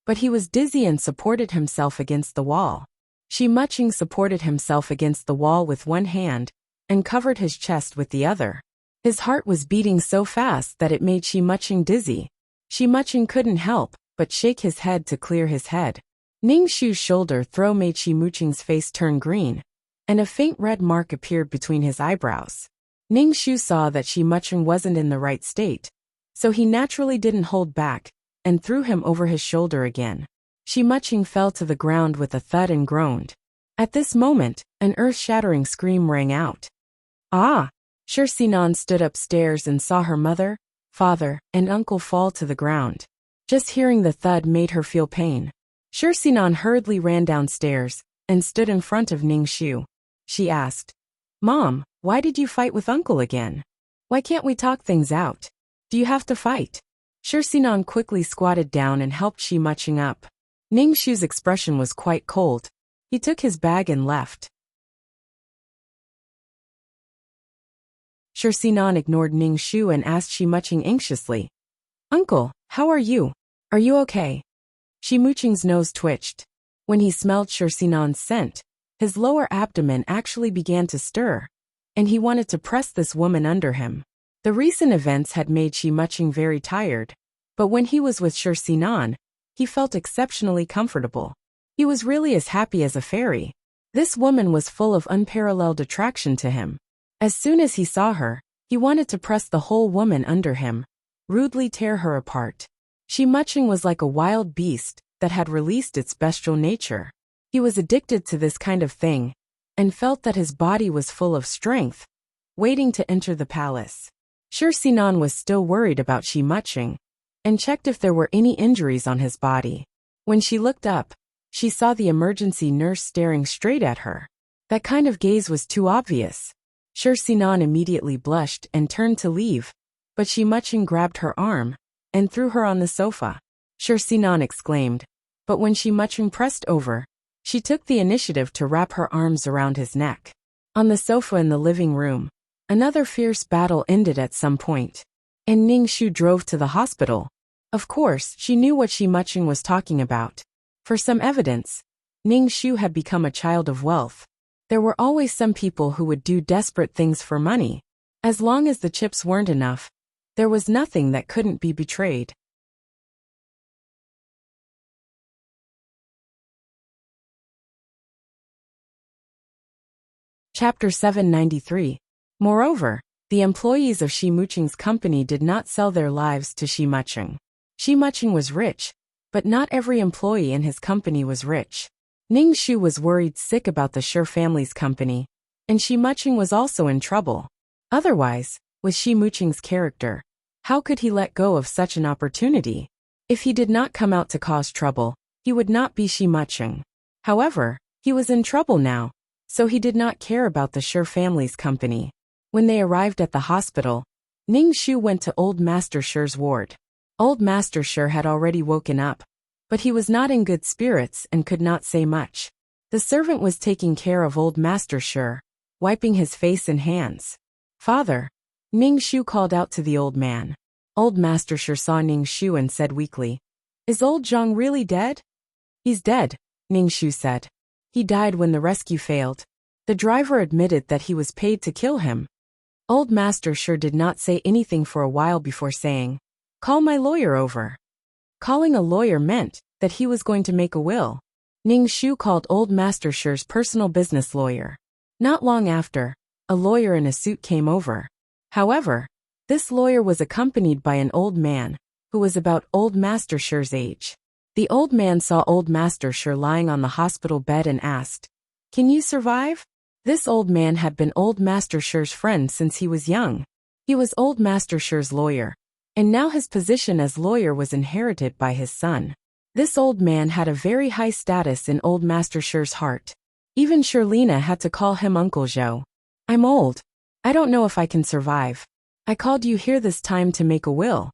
but he was dizzy and supported himself against the wall. Shi Muqing supported himself against the wall with one hand and covered his chest with the other. His heart was beating so fast that it made Shi Muqing dizzy. Shi Muqing couldn't help but shake his head to clear his head. Ning Shu's shoulder throw made Shi Muqing's face turn green, and a faint red mark appeared between his eyebrows. Ning Shu saw that Shi Muqing wasn't in the right state, so he naturally didn't hold back and threw him over his shoulder again. Shi Muqing fell to the ground with a thud and groaned. At this moment, an earth-shattering scream rang out. Ah! Shi Sinan stood upstairs and saw her mother, father, and uncle fall to the ground. Just hearing the thud made her feel pain. Shi Sinan hurriedly ran downstairs and stood in front of Ning Shu. She asked, Mom, why did you fight with uncle again? Why can't we talk things out? Do you have to fight? Shi Sinan quickly squatted down and helped Shi Muqing up. Ning Shu's expression was quite cold. He took his bag and left. Shi Sinan ignored Ning Shu and asked Shi Muqing anxiously, Uncle, how are you? Are you okay? Shi Muqing's nose twitched. When he smelled Shi Sinan's scent, his lower abdomen actually began to stir, and he wanted to press this woman under him. The recent events had made Shi Muqing very tired, but when he was with Shi Sinan, he felt exceptionally comfortable. He was really as happy as a fairy. This woman was full of unparalleled attraction to him. As soon as he saw her, he wanted to press the whole woman under him, rudely tear her apart. Shi Muqing was like a wild beast that had released its bestial nature. He was addicted to this kind of thing, and felt that his body was full of strength, waiting to enter the palace. Shi Sinan was still worried about Shi Muqing, and checked if there were any injuries on his body. When she looked up, she saw the emergency nurse staring straight at her. That kind of gaze was too obvious. Shi Sinan immediately blushed and turned to leave, but Shi Muqing grabbed her arm and threw her on the sofa. Shi Sinan exclaimed, but when Shi Muqing pressed over, she took the initiative to wrap her arms around his neck. On the sofa in the living room, another fierce battle ended at some point, and Ning Shu drove to the hospital. Of course, she knew what Shi Muqing was talking about. For some evidence, Ning Shu had become a child of wealth. There were always some people who would do desperate things for money. As long as the chips weren't enough, there was nothing that couldn't be betrayed. Chapter 793. Moreover, the employees of Shi Muqing's company did not sell their lives to Shi Muqing. Shi Muqing was rich, but not every employee in his company was rich. Ning Shu was worried sick about the Shi family's company, and Shi Muqing was also in trouble. Otherwise, with Shi Muqing's character, how could he let go of such an opportunity? If he did not come out to cause trouble, he would not be Shi Muqing. However, he was in trouble now, so he did not care about the Shi family's company. When they arrived at the hospital, Ning Shu went to Old Master Shi's ward. Old Master Shi had already woken up, but he was not in good spirits and could not say much. The servant was taking care of Old Master Shi, wiping his face and hands. Father, Ning Shu called out to the old man. Old Master Shi saw Ning Shu and said weakly, Is old Zhang really dead? He's dead, Ning Shu said. He died when the rescue failed. The driver admitted that he was paid to kill him. Old Master Shi did not say anything for a while before saying, Call my lawyer over. Calling a lawyer meant that he was going to make a will. Ning Shu called Old Master Shi's personal business lawyer. Not long after, a lawyer in a suit came over. However, This lawyer was accompanied by an old man, who was about old Master Shi's age. The old man saw old Master Shi lying on the hospital bed and asked, "Can you survive?" This old man had been old Master Shi's friend since he was young. He was old Master Shi's lawyer, and now his position as lawyer was inherited by his son. This old man had a very high status in old Master Shi's heart. Even Shirlina had to call him Uncle Zhou. "I'm old. I don't know if I can survive. I called you here this time to make a will."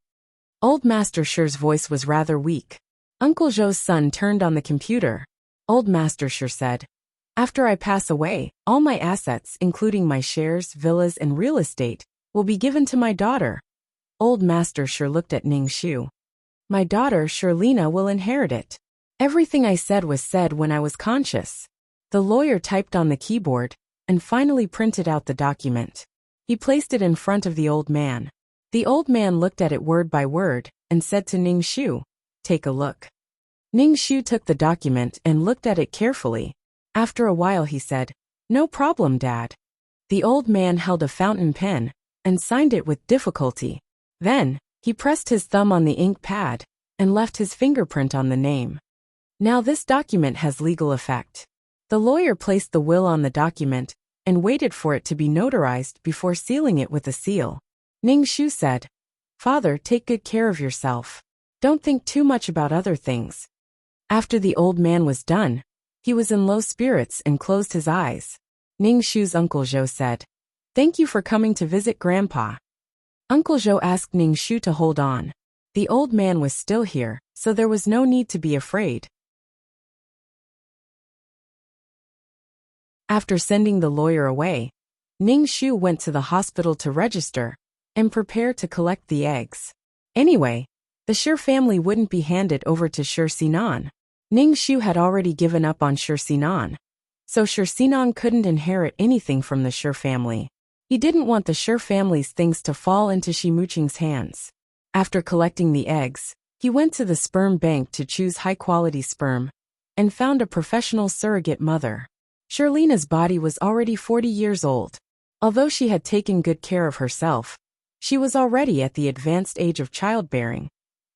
Old Master Shi's voice was rather weak. Uncle Zhou's son turned on the computer. Old Master Shi said, "After I pass away, all my assets, including my shares, villas, and real estate, will be given to my daughter." Old Master Shi looked at Ning Shu. "My daughter, Shirlina, will inherit it. Everything I said was said when I was conscious." The lawyer typed on the keyboard and finally printed out the document. He placed it in front of the old man. The old man looked at it word by word and said to Ning Shu, "Take a look." Ning Shu took the document and looked at it carefully. After a while he said, "No problem, Dad." The old man held a fountain pen and signed it with difficulty. Then, he pressed his thumb on the ink pad and left his fingerprint on the name. Now this document has legal effect. The lawyer placed the will on the document and waited for it to be notarized before sealing it with a seal. Ning Shu said, "Father, take good care of yourself. Don't think too much about other things." After the old man was done, he was in low spirits and closed his eyes. Ning Shu's Uncle Zhou said, "Thank you for coming to visit Grandpa." Uncle Zhou asked Ning Shu to hold on. The old man was still here, so there was no need to be afraid. After sending the lawyer away, Ning Shu went to the hospital to register and prepare to collect the eggs. Anyway, the Shi family wouldn't be handed over to Shi Sinan. Ning Shu had already given up on Shi Sinan, so Shi Sinan couldn't inherit anything from the Shi family. He didn't want the Shi family's things to fall into Shi Muqing's hands. After collecting the eggs, he went to the sperm bank to choose high-quality sperm and found a professional surrogate mother. Shirlina's body was already 40 years old. Although she had taken good care of herself, she was already at the advanced age of childbearing,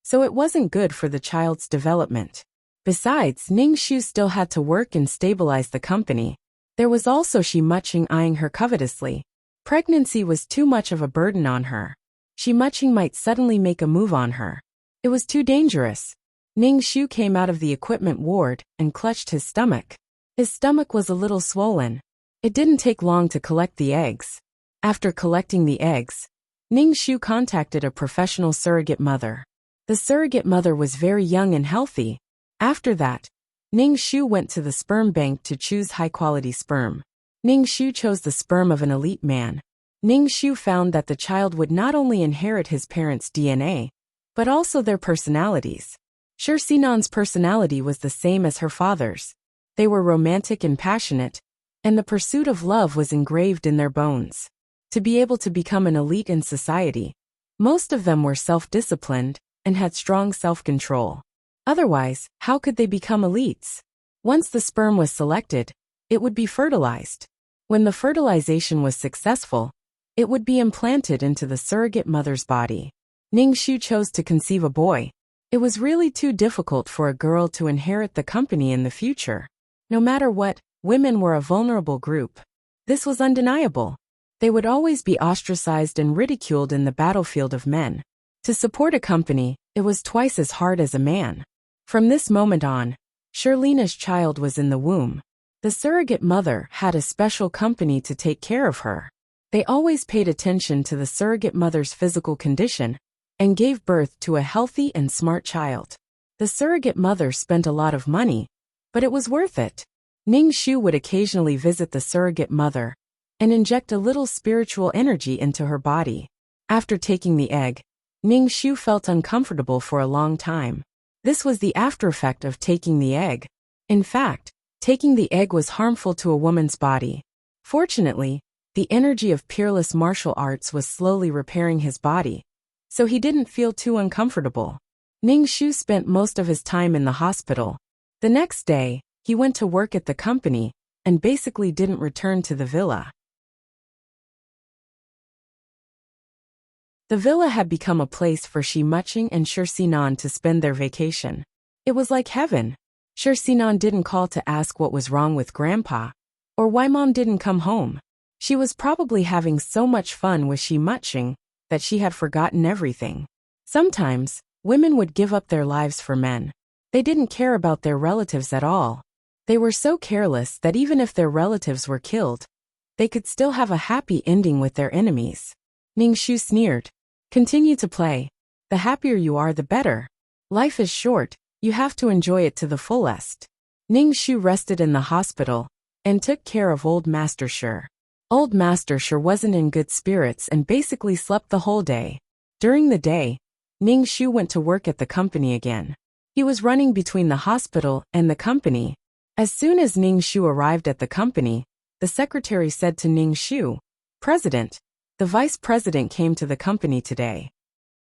so it wasn't good for the child's development. Besides, Ning Shu still had to work and stabilize the company. There was also Shi Muqing eyeing her covetously. Pregnancy was too much of a burden on her. Shi Muqing might suddenly make a move on her. It was too dangerous. Ning Shu came out of the equipment ward and clutched his stomach. His stomach was a little swollen. It didn't take long to collect the eggs. After collecting the eggs, Ning Shu contacted a professional surrogate mother. The surrogate mother was very young and healthy. After that, Ning Shu went to the sperm bank to choose high-quality sperm. Ning Shu chose the sperm of an elite man. Ning Shu found that the child would not only inherit his parents' DNA, but also their personalities. Shi Sinan's personality was the same as her father's. They were romantic and passionate, and the pursuit of love was engraved in their bones. To be able to become an elite in society, most of them were self-disciplined and had strong self-control. Otherwise, how could they become elites? Once the sperm was selected, it would be fertilized. When the fertilization was successful, it would be implanted into the surrogate mother's body. Ning Shu chose to conceive a boy. It was really too difficult for a girl to inherit the company in the future. No matter what, women were a vulnerable group. This was undeniable. They would always be ostracized and ridiculed in the battlefield of men. To support a company, it was twice as hard as a man. From this moment on, Shirlina's child was in the womb. The surrogate mother had a special company to take care of her. They always paid attention to the surrogate mother's physical condition and gave birth to a healthy and smart child. The surrogate mother spent a lot of money, but it was worth it. Ning Shu would occasionally visit the surrogate mother and inject a little spiritual energy into her body. After taking the egg, Ning Shu felt uncomfortable for a long time. This was the aftereffect of taking the egg. In fact, taking the egg was harmful to a woman's body. Fortunately, the energy of peerless martial arts was slowly repairing his body, so he didn't feel too uncomfortable. Ning Shu spent most of his time in the hospital. The next day, he went to work at the company and basically didn't return to the villa. The villa had become a place for Shi Muching and Shi Sinan to spend their vacation. It was like heaven. Shi Sinan didn't call to ask what was wrong with Grandpa, or why Mom didn't come home. She was probably having so much fun with Shi Muching that she had forgotten everything. Sometimes, women would give up their lives for men. They didn't care about their relatives at all. They were so careless that even if their relatives were killed, they could still have a happy ending with their enemies. Ning Shu sneered. Continue to play. The happier you are, the better. Life is short, you have to enjoy it to the fullest. Ning Shu rested in the hospital and took care of old Master Shi. Old Master Shi wasn't in good spirits and basically slept the whole day. During the day, Ning Shu went to work at the company again. He was running between the hospital and the company. As soon as Ning Shu arrived at the company, the secretary said to Ning Shu, "President, the vice president came to the company today."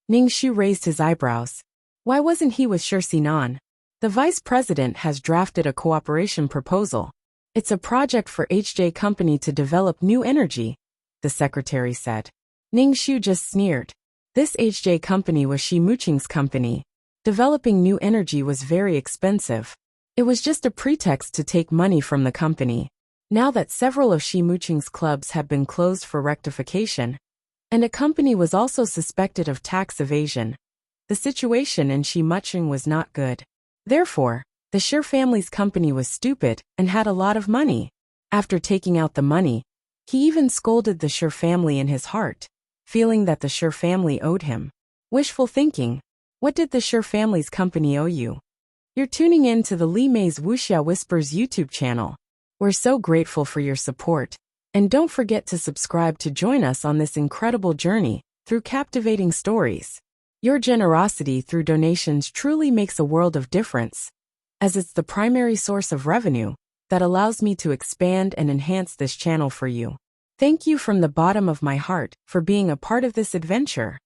Ning Shu raised his eyebrows. Why wasn't he with Shi Sinan? The vice president has drafted a cooperation proposal. It's a project for HJ Company to develop new energy, the secretary said. Ning Shu just sneered. This HJ Company was Shi Muching's company. Developing new energy was very expensive. It was just a pretext to take money from the company. Now that several of Shi Muching's clubs had been closed for rectification, and a company was also suspected of tax evasion, the situation in Shi Muching was not good. Therefore, the Shi family's company was stupid and had a lot of money. After taking out the money, he even scolded the Shi family in his heart, feeling that the Shi family owed him. Wishful thinking. What did the Shi family's company owe you? You're tuning in to the Li Mei's Wuxia Whispers YouTube channel. We're so grateful for your support, and don't forget to subscribe to join us on this incredible journey through captivating stories. Your generosity through donations truly makes a world of difference, as it's the primary source of revenue that allows me to expand and enhance this channel for you. Thank you from the bottom of my heart for being a part of this adventure.